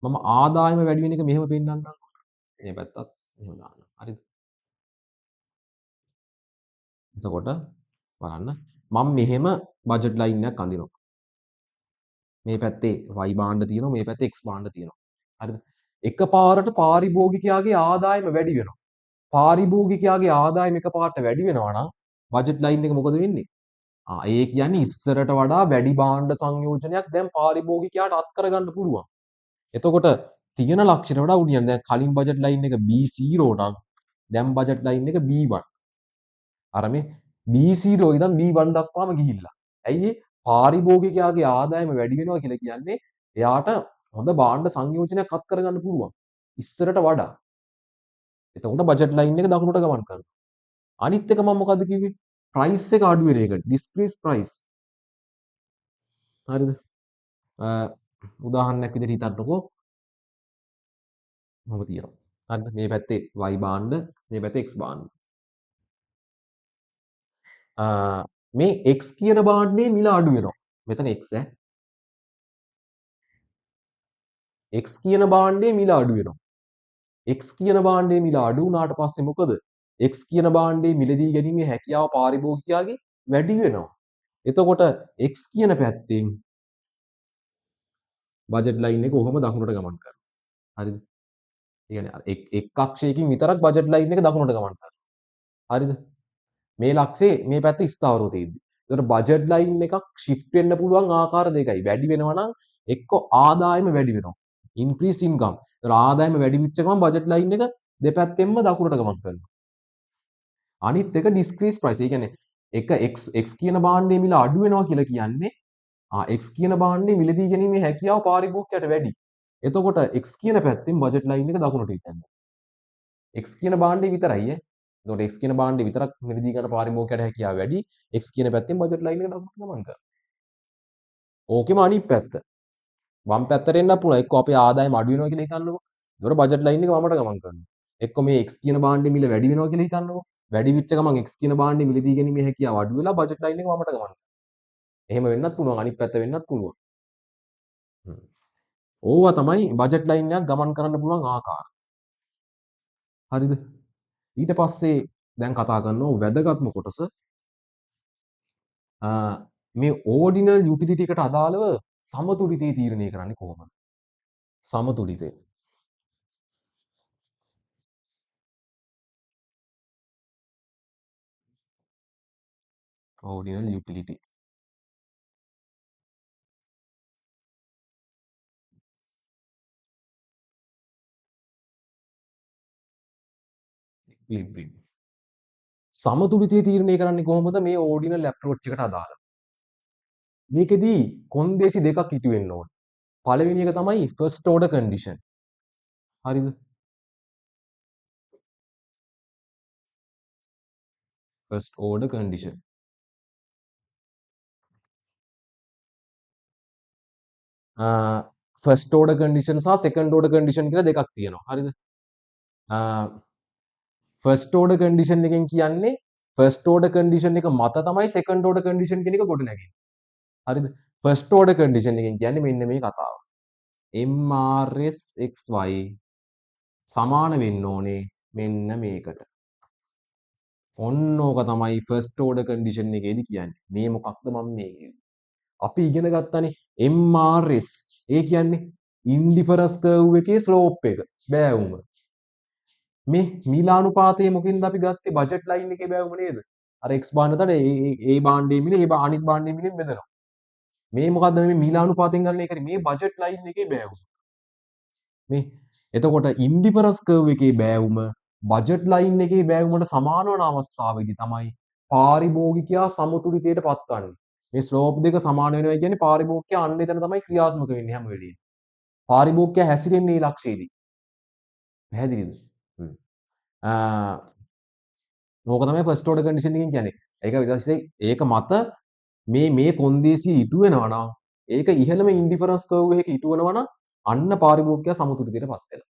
මම ආදායම වැඩි වෙන එක මෙහෙම පෙන්නන්නම්. මේ පැත්තත් එහෙම දාන්න. හරිද? එතකොට බලන්න මම මෙහෙම බජට් ලයින් එකක් අඳිනවා. මේ පැත්තේ y භාණ්ඩ තියෙනවා මේ පැත්තේ x භාණ්ඩ තියෙනවා. හරිද? එකපාරට පාරිභෝගිකයාගේ ආදායම වැඩි වෙනවා. පාරිභෝගිකයාගේ ආදායම එකපාරට වැඩි වෙනවා නම් බජට් ලයින් එක මොකද වෙන්නේ? ඒ කියන්නේ ඉස්සරට වඩා වැඩි භාණ්ඩ සංයෝජනයක් දැන් පාරිභෝගිකයාට අත් කරගන්න පුළුවන්. එතකොට තියෙන ලක්ෂණ වඩා උඩින් දැන් කලින් බජට් ලයින් එක B0 නම් දැන් බජට් ලයින් එක B1. අර මේ B0 ඉඳන් B1 දක්වාම ගිහිල්ලා. ඇයි පාරිභෝගිකයාගේ ආදායම වැඩි වෙනවා කියලා කියන්නේ එයාට හොඳ භාණ්ඩ සංයෝජනයක් අත් කරගන්න පුළුවන්. ඉස්සරට වඩා. එතකොට බජට් ලයින් එක දකුණට ගමන් කරනවා. අනිත් එක මම මොකද්ද කිව්වේ? ප්‍රයිස් එක අඩු වෙන එක. ඩිස්ක්‍රීස් ප්‍රයිස්. හරිද? උදාහරණයක් විදිහට හිතන්නකෝ. මම තියනවා. හරිද? මේ පැත්තේ y භාණ්ඩ, මේ පැත්තේ x භාණ්ඩ. මේ x කියන භාණ්ඩේ මිල අඩු වෙනවා. මෙතන x ඈ. x කියන භාණ්ඩේ මිල අඩු වෙනවා. x කියන භාණ්ඩේ මිල අඩු වුණාට පස්සේ මොකද? x කියන භාණ්ඩේ මිලදී ගැනීමේ හැකියාව පාරිභෝගිකයාගේ වැඩි වෙනවා. එතකොට x කියන පැත්තෙන් බජට් ලයින් එක කොහොම දකුණට ගමන් කරනවා. හරිද? ඒ කියන්නේ එක් අක්ෂයකින් විතරක් බජට් ලයින් එක දකුණට ගමන් කරනවා. හරිද? මේ ලක්ෂේ මේ පැත්ත ස්ථාවරව තියෙද්දි. ඒකට බජට් ලයින් එකක් shift වෙන්න පුළුවන් ආකාර දෙකයි. වැඩි වෙනවා නම් එක්ක ආදායම වැඩි වෙනවා. increase income. ඒතර ආදායම වැඩි වෙච්ච ගමන් බජට් ලයින් එක දෙපැත්තෙන්ම දකුණට ගමන් කරනවා. අනිත් එක decrease price. ඒ කියන්නේ එක x කියන භාණ්ඩයේ මිල අඩු වෙනවා කියලා කියන්නේ x කියන භාණ්ඩයේ මිලදී ගැනීමේ හැකියාව පාරිභෝගිකයට වැඩි. එතකොට x කියන පැත්තෙන් බජට් ලයින් එක දකුණට යනවා. x කියන භාණ්ඩේ විතරයි ඈ. එතකොට x කියන භාණ්ඩේ විතරක් මිලදී ගන්න පාරිභෝගිකයට හැකියාව වැඩි. x කියන පැත්තෙන් බජට් ලයින් එක දකුණට ගමන් කරනවා. ඕකෙම අනිත් පැත්ත. වම් පැත්තට එන්නත් පුළුවන්. එක්ක අපේ ආදායම අඩු වෙනවා කියලා හිතන්නකෝ. එතකොට බජට් ලයින් එක වමට ගමන් කරනවා. එක්ක මේ x කියන භාණ්ඩේ මිල වැඩි වෙනවා කියලා හිතන්නකෝ. වැඩි වෙච්ච ගමන් x කියන භාණ්ඩේ මිලදී ගැනීමේ හැකියාව අඩු වෙලා බජට් ලයින් එක වමට ගමන් කරනවා. එහෙම වෙන්නත් පුළුවන්. අනිත් පැත්ත වෙන්නත් පුළුවන්. ඕවා තමයි බජට් ලයින් එකක් ගමන් කරන්න පුළුවන් ආකාර. හරිද? ඊට පස්සේ දැන් කතා කරනවා වැදගත්ම කොටස මේ ඕඩිනල් යුටිලිටි එකට අදාළව සමතුලිතය තීරණය කරන්නේ කොහොමද? සමතුලිතය. ඕඩිනල් යුටිලිටි. ඉක්විලිබ්‍රියම්. සමතුලිතය තීරණය කරන්නේ කොහොමද මේ ඕඩිනල් ඇප්‍රෝච් එකට අදාළව? මේකෙදී කොන්දේසි දෙකක් ඉටු වෙන්න ඕනේ. පළවෙනි එක තමයි ෆස්ට් ඕඩර් කන්ඩිෂන්. හරිද? First order condition. First order condition සහ සෙකන්ඩ් ඕඩර් කන්ඩිෂන් කියලා දෙකක් තියෙනවා. හරිද? ෆස්ට් ඕඩර් කන්ඩිෂන් එකෙන් කියන්නේ ෆස්ට් ඕඩර් කන්ඩිෂන් එක මත තමයි සෙකන්ඩ් ඕඩර් කන්ඩිෂන් කියන එක ගොඩනැගෙන්නේ. හරිද? ෆස්ට් ඕඩර් කන්ඩිෂන් එකෙන් කියන්නේ මෙන්න මේ කතාව. MRS XY සමාන වෙන්න ඕනේ මෙන්න මේකට. ඔන්න ඕක තමයි ෆස්ට් ඕඩර් කන්ඩිෂන් එකේදී කියන්නේ. මේ මොකක්ද මම මේ අපි ඉගෙන ගත්තනේ MRS. ඒ කියන්නේ ඉන්ඩිෆරන්ස් කර්ව් එකේ ස්ලෝප් එක බෑවුම. මේ මීලානුපාතය මොකින්ද අපි ගත්තේ බජට් ලයින් එකේ බෑවුම නේද? අර x භාණ්ඩතට ඒ භාණ්ඩයේ මිල ඒ අනිත් භාණ්ඩයේ මිලෙන් බෙදනවා. මේ මොකද්ද මේ මීලානුපාතයෙන් ගන්න එකනේ මේ බජට් ලයින් එකේ බෑවුම. මේ එතකොට ඉන්ඩිෆරන්ස් කර්ව් එකේ බෑවුම බජට් ලයින් එකේ බෑවුමට සමාන වන අවස්ථාවේදී තමයි පාරිභෝගිකයා සමතුලිතයට පත්වන්නේ. මේ ස්ලෝප් දෙක සමාන වෙනවා කියන්නේ පාරිභෝගිකය අන්න එතන තමයි ක්‍රියාත්මක වෙන්නේ හැම වෙලෙම. පාරිභෝගිකය හැසිරෙන්නේ මේ ලක්ෂයේදී. පැහැදිලිද? හ්ම්. ඕක තමයි ෆස්ට් ඕඩර් කන්ඩිෂන් එකෙන් කියන්නේ. ඒක ඊට පස්සේ ඒක මත මේ කොන්දේසිය ඉටු වෙනවා නම් ඒක ඉහළම ඉන්ඩිෆරන්ස් කර්ව් එකක ඉටු වෙනවා නම් අන්න පාරිභෝගිකය සමතුලිතයටපත් වෙනවා.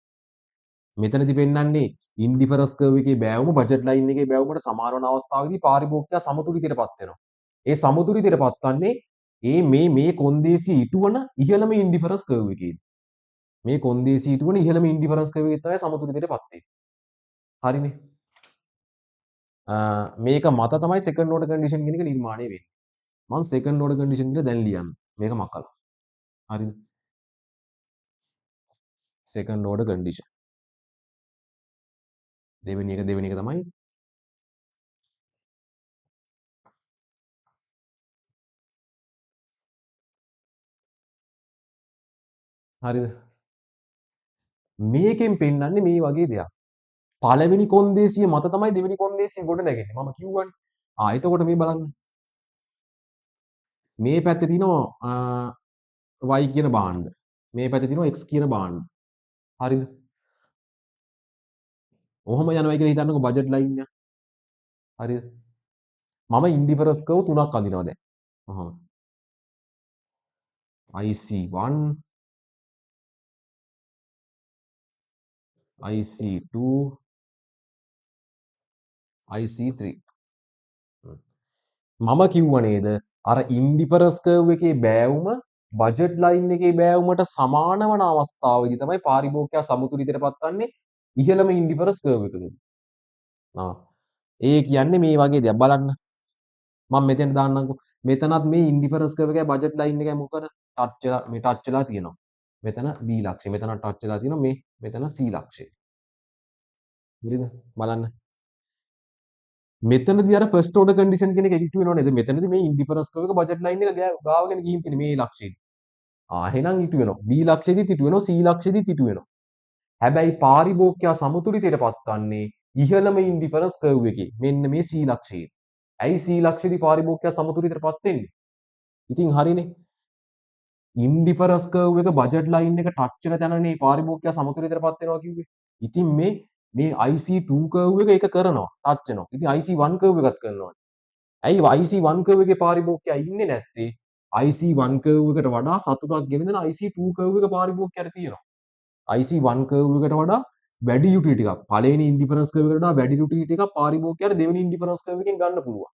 මෙතනදී පෙන්වන්නේ ඉන්ඩිෆරන්ස් කර්ව් එකේ බෑවුම බජට් ලයින් එකේ බෑවුමට සමාන වන අවස්ථාවේදී පාරිභෝගිකය සමතුලිතයටපත් වෙනවා. ඒ සමතුලිතයටපත් වන්නේ මේ කොන්දේසිය ඉටුවන ඉහළම ඉන්ඩිෆරන්ස් කර්ව් එකේදී. මේ කොන්දේසිය ඉටුවන ඉහළම ඉන්ඩිෆරන්ස් කර්ව් එකේ තමයි සමතුලිතයටපත් වෙන්නේ. හරිනේ. මේක මත තමයි සෙකන්ඩ් ඕඩර් කන්ඩිෂන් කියන එක නිර්මාණය වෙන්නේ. මම සෙකන්ඩ් ඕඩර් කන්ඩිෂන් කියලා දැන් ලියන්න. මේක මකලා. හරිද? Second order condition. දෙවෙනි එක තමයි හරිද? මේකෙන් පෙන්වන්නේ මේ වගේ දෙයක්. පළවෙනි කොන්දේසිය මත තමයි දෙවෙනි කොන්දේසිය ගොඩ නැගෙන්නේ. මම කිව්වනේ. එතකොට මේ බලන්න. මේ පැත්තේ තියෙනවා y කියන භාණ්ඩ. මේ පැත්තේ තියෙනවා x කියන භාණ්ඩ. හරිද? ඔහොම යනවා කියලා හිතන්නකෝ බජට් ලයින් එක. හරිද? මම ඉන්ඩිෆරන්ස් කර්ව් තුනක් අඳිනවා දැන්. IC1 IC2 IC3 මම කිව්ව නේද අර ඉන්ඩිෆරන්ස් කර්ව් එකේ බෑවුම බජට් ලයින් එකේ බෑවුමට සමාන වන අවස්ථාවේදී තමයි පාරිභෝගිකයා සමතුලිතයටපත් වන්නේ ඉහළම ඉන්ඩිෆරන්ස් කර්ව් එකකදී. ඒ කියන්නේ මේ වගේ දෙයක් බලන්න. මම මෙතෙන් දාන්නම්කෝ. මෙතනත් මේ ඉන්ඩිෆරන්ස් කර්ව් එකයි බජට් ලයින් එකයි මොකද ටච් වෙලා තියෙනවා. මෙතන B ලක්ෂය. මෙතන ටච් වෙලා තියෙනවා මෙතන C ලක්ෂය. හරිද? බලන්න. මෙතනදී අර ෆස්ට් ඕඩර් කන්ඩිෂන් කියන එක එඩිට් වෙනව නේද? මෙතනදී මේ ඉන්ඩිෆරන්ස් කර්ව් එක බජට් ලයින් එක ගාවගෙන ගිහින් තියෙන මේ ලක්ෂයේදී. එහෙනම් ඉටු වෙනවා. B ලක්ෂයේදීත් ඉටු වෙනවා. C ලක්ෂයේදීත් ඉටු වෙනවා. හැබැයි පාරිභෝගිකයා සමතුලිතයටපත් වන්නේ ඉහළම ඉන්ඩිෆරන්ස් කර්ව් එකේ. මෙන්න මේ C ලක්ෂයේ. ඇයි C ලක්ෂයේදී පාරිභෝගිකයා සමතුලිතයටපත් වෙන්නේ? ඉතින් හරිනේ. ඉන්ඩිෆරන්ස් කර්ව් එක බජට් ලයින් එක ටච් වෙන තැනනේ පාරිභෝගිකයා සමතුලිතයටපත් වෙනවා කිව්වේ. ඉතින් මේ IC2 කර්ව් එක ඒක කරනවා ටච් වෙනවා. ඉතින් IC1 කර්ව් එකත් කරනවා. ඇයි IC1 කර්ව් එකේ පාරිභෝගිකයා ඉන්නේ නැත්තේ? IC1 කර්ව් එකට වඩා සතුටක් ගෙන දෙන IC2 කර්ව් එක පාරිභෝගිකයාට තියෙනවා. IC1 කර්ව් එකට වඩා වැඩි යුටිලිටි එකක් පළවෙනි ඉන්ඩිෆරන්ස් කර්ව් එකට වඩා වැඩි යුටිලිටි එකක් පාරිභෝගිකයාට දෙවෙනි ඉන්ඩිෆරන්ස් කර්ව් එකෙන් ගන්න පුළුවන්.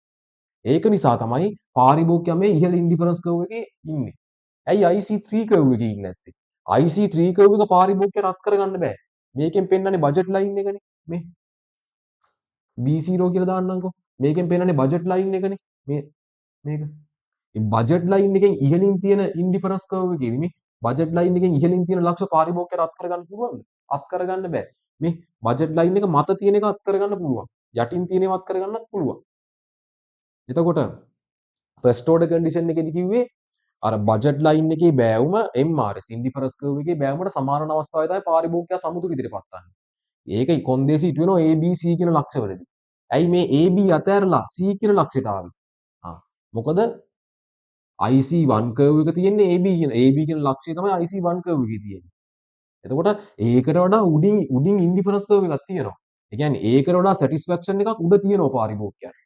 ඒක නිසා තමයි පාරිභෝගිකයා මේ ඉහළ ඉන්ඩිෆරන්ස් කර්ව් එකේ ඉන්නේ. ඇයි IC3 කර්ව් එකේ ඉන්නේ නැත්තේ? IC3 කර්ව් එක පාරිභෝගිකයා රත් කරගන්න බෑ. මේකෙන් පෙන්නන්නේ බජට් ලයින් එකනේ. මේ B0 කියලා දාන්නම්කෝ. මේකෙන් පෙන්නන්නේ බජට් ලයින් එකනේ. මේක. බජට් ලයින් එකෙන් ඉහළින් තියෙන ඉන්ඩිෆරන්ස් කර්ව් එකේදී මේ බජට් ලයින් එකෙන් ඉහළින් තියෙන ලක්ෂ පාරිභෝගිකයට අත් කරගන්න පුළුවන්ද? අත් කරගන්න බෑ. මේ බජට් ලයින් එක මත තියෙන එක අත් කරගන්න පුළුවන්. යටින් තියෙන ඒවා අත් කරගන්නත් පුළුවන්. එතකොට ෆස්ට් ඕඩර් කන්ඩිෂන් එකේදී කිව්වේ අර බජට් ලයින් එකේ බෑවුම MRS ඉන්ඩිෆරන්ස් කර්ව් එකේ බෑවුමට සමාන වන අවස්ථාවේ තමයි පාරිභෝගිකයා සමතුලිතයටපත් වන්නේ. ඒක කොන්දේසි ඉටු වෙනවා A B C කියන ලක්ෂවලදී. ඇයි මේ A B අතහැරලා C කියන ලක්ෂයට ආවේ? මොකද IC1 කර්ව් එක තියෙන්නේ AB කියන ලක්ෂය තමයි IC1 කර්ව් එකේ තියෙන්නේ. එතකොට ඒකට වඩා උඩින් ඉන්ඩිෆරන්ස් කර්ව් එකක් තියෙනවා. ඒ කියන්නේ ඒකට වඩා සැටිස්ෆැක්ෂන් එකක් උඩ තියෙනවා පාරිභෝගිකයාට.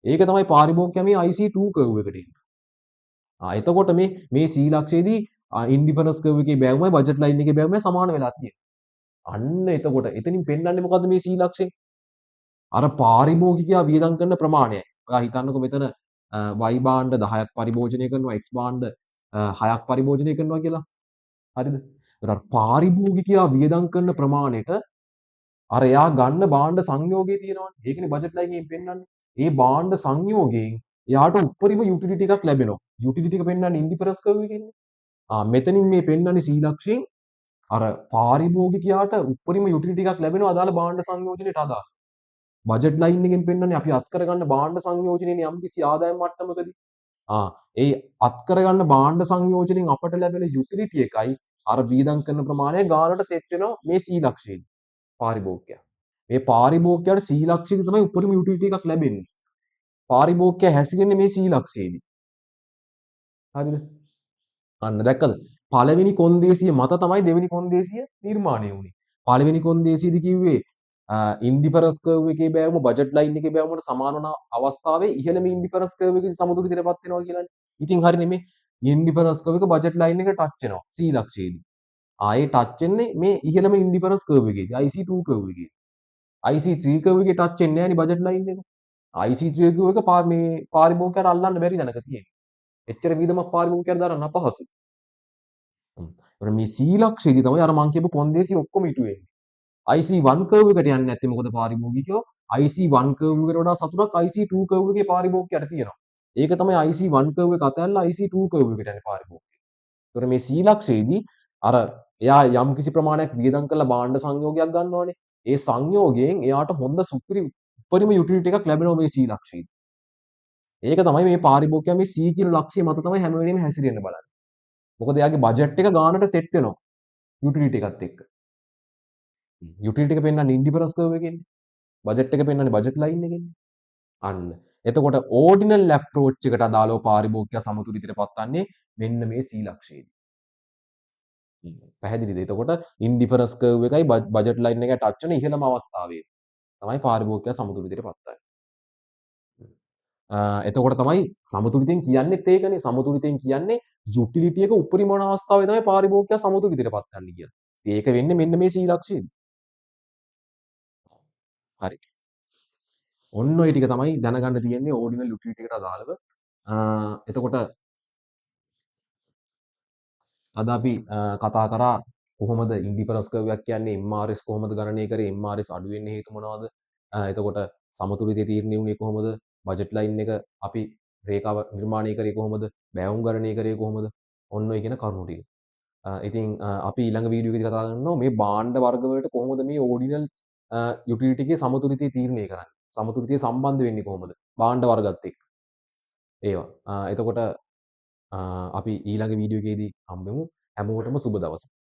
ඒක තමයි පාරිභෝගිකයා මේ IC2 කර්ව් එකට එන්නේ. එතකොට මේ C ලක්ෂයේදී ඉන්ඩිෆරන්ස් කර්ව් එකේ බෑවුමයි බජට් ලයින් එකේ බෑවුමයි සමාන වෙලා තියෙන්නේ. අන්න එතකොට එතනින් පෙන්වන්නේ මොකද්ද මේ C ලක්ෂයෙන්? අර පාරිභෝගිකයා වියදම් කරන ප්‍රමාණයයි. ඔයා හිතන්නකෝ මෙතන y භාණ්ඩ 10ක් පරිභෝජනය කරනවා x භාණ්ඩ 6ක් පරිභෝජනය කරනවා කියලා. හරිද? ඒතර පාරිභෝගිකයා වියදම් කරන ප්‍රමාණයට අර එයා ගන්න භාණ්ඩ සංයෝගය තියෙනවනේ. ඒකනේ බජට් ලයින් එකෙන් පෙන්වන්නේ. ඒ භාණ්ඩ සංයෝගයෙන් එයාට උපරිම යුටිලිටි එකක් ලැබෙනවා. යුටිලිටි එක පෙන්වන්නේ ඉන්ඩිෆරන්ස් කර්ව් එකකින්නේ. මෙතනින් මේ පෙන්වන්නේ C ලක්ෂයෙන් අර පාරිභෝගිකයාට උපරිම යුටිලිටි එකක් ලැබෙනවා අදාළ භාණ්ඩ සංයෝජනයට අදාළ. බජට් ලයින් එකෙන් පෙන්වන්නේ අපි අත් කරගන්න භාණ්ඩ සංයෝජනයේ යම්කිසි ආදායම් මට්ටමකදී ඒ අත් කරගන්න භාණ්ඩ සංයෝජනෙන් අපට ලැබෙන යුටිලිටි එකයි අර වියදම් කරන ප්‍රමාණය ගානට සෙට් වෙනවා මේ C ලක්ෂයේදී පාරිභෝගිකයා. මේ පාරිභෝගිකයාට C ලක්ෂයේදී තමයි උපරිම යුටිලිටි එකක් ලැබෙන්නේ. පාරිභෝගිකයා හැසිරෙන්නේ මේ C ලක්ෂයේදී. හරිද? අන්න දැක්කද? පළවෙනි කොන්දේසිය මත තමයි දෙවෙනි කොන්දේසිය නිර්මාණය වුණේ. පළවෙනි කොන්දේසියේදී කිව්වේ ඉන්ඩිෆරන්ස් කර්ව් එකේ බෑවුම බජට් ලයින් එකේ බෑවුමට සමාන වන අවස්ථාවේ ඉහළම ඉන්ඩිෆරන්ස් කර්ව් එකේ සමතුලිතයටපත් වෙනවා කියලානේ. ඉතින් හරිනේ මේ ඉන්ඩිෆරන්ස් කර්ව් එක බජට් ලයින් එකට ටච් වෙනවා C ලක්ෂයේදී. ආයේ ටච් වෙන්නේ මේ ඉහළම ඉන්ඩිෆරන්ස් කර්ව් එකේදී IC2 කර්ව් එකේ. IC3 කර්ව් එකේ ටච් වෙන්නේ නැහැ නේ බජට් ලයින් එක. IC3 කර්ව් එක මේ පාරිභෝගිකයට අල්ලන්න බැරි දැනක තියෙන්නේ. එච්චර වියදමක් පාරිභෝගිකයට දරන්න අපහසුයි. එතකොට මේ C ලක්ෂයේදී තමයි අර මං කියපු කොන්දේසි ඔක්කොම ඉටු වෙන්නේ. IC1 කර්ව් එකට යන්නේ නැත්තේ මොකද පාරිභෝගිකයෝ IC1 කර්ව් එකට වඩා සතුටක් IC2 කර්ව් එකේ පාරිභෝගිකයට තියෙනවා. ඒක තමයි IC1 කර්ව් එක අතහැරලා IC2 කර්ව් එකට යන්නේ පාරිභෝගිකයෝ. එතකොට මේ C ලක්ෂයේදී අර එයා යම් කිසි ප්‍රමාණයක් වියදම් කරලා භාණ්ඩ සංයෝගයක් ගන්නවානේ. ඒ සංයෝගයෙන් එයාට හොඳ උපරිම යුටිලිටි එකක් ලැබෙනවා මේ C ලක්ෂයේදී. ඒක තමයි මේ පාරිභෝගිකයා මේ C කියන ලක්ෂය මත තමයි හැම වෙලෙම හැසිරෙන්න බලන්නේ. මොකද එයාගේ බජට් එක ගානට සෙට් වෙනවා යුටිලිටි එකත් එක්ක. යුටිලිටි එක පෙන්වන්නේ ඉන්ඩිෆරන්ස් කර්ව් එකෙන්නේ. බජට් එක පෙන්වන්නේ බජට් ලයින් එකෙන්නේ. අන්න. එතකොට ඕඩිනල් ඇප්‍රෝච් එකට අදාළව පාරිභෝගිකයා සමතුලිතයට පත්වන්නේ මෙන්න මේ C ලක්ෂයේදී. පැහැදිලිද? එතකොට ඉන්ඩිෆරන්ස් කර්ව් එකයි බජට් ලයින් එකයි ටච් වෙන ඉහළම අවස්ථාවේ තමයි පාරිභෝගිකයා සමතුලිතයට පත්වන්නේ. එතකොට තමයි සමතුලිතෙන් කියන්නෙත් ඒකනේ. සමතුලිතෙන් කියන්නේ යුටිලිටි එක උපරිම වන අවස්ථාවේ තමයි පාරිභෝගිකයා සමතුලිතයට පත්වන්නේ කියලා. ඒක වෙන්නේ මෙන්න මේ C ලක්ෂයේදී. හරි. ඔන්න ඔය ටික තමයි දැනගන්න තියෙන්නේ ඕඩිනල් යුටිලිටි එකට අදාළව. එතකොට අද අපි කතා කරා කොහොමද ඉන්ඩිෆරන්ස් කර්ව් එකක් කියන්නේ MRS කොහොමද ගණනය කරේ MRS අඩු වෙන්න හේතු මොනවද? එතකොට සමතුලිතය තීරණය වුණේ කොහොමද? බජට් ලයින් එක අපි රේඛාව නිර්මාණය කරේ කොහොමද? බෑවුම් ගණනය කරේ කොහොමද? ඔන්න ඔය කියන කරුණු ටික. ඉතින් අපි ඊළඟ වීඩියෝ එකේදී කතා කරනවා මේ භාණ්ඩ වර්ග වලට කොහොමද මේ ඕඩිනල් යුටිලිටි එකේ සමතුලිතය තීරණය කරන්නේ? සමතුලිතය සම්බන්ධ වෙන්නේ කොහොමද? භාණ්ඩ වර්ගත් එක්ක. ඒවා. එතකොට අපි ඊළඟ වීඩියෝ එකේදී හම්බෙමු. හැමෝටම සුබ දවසක්.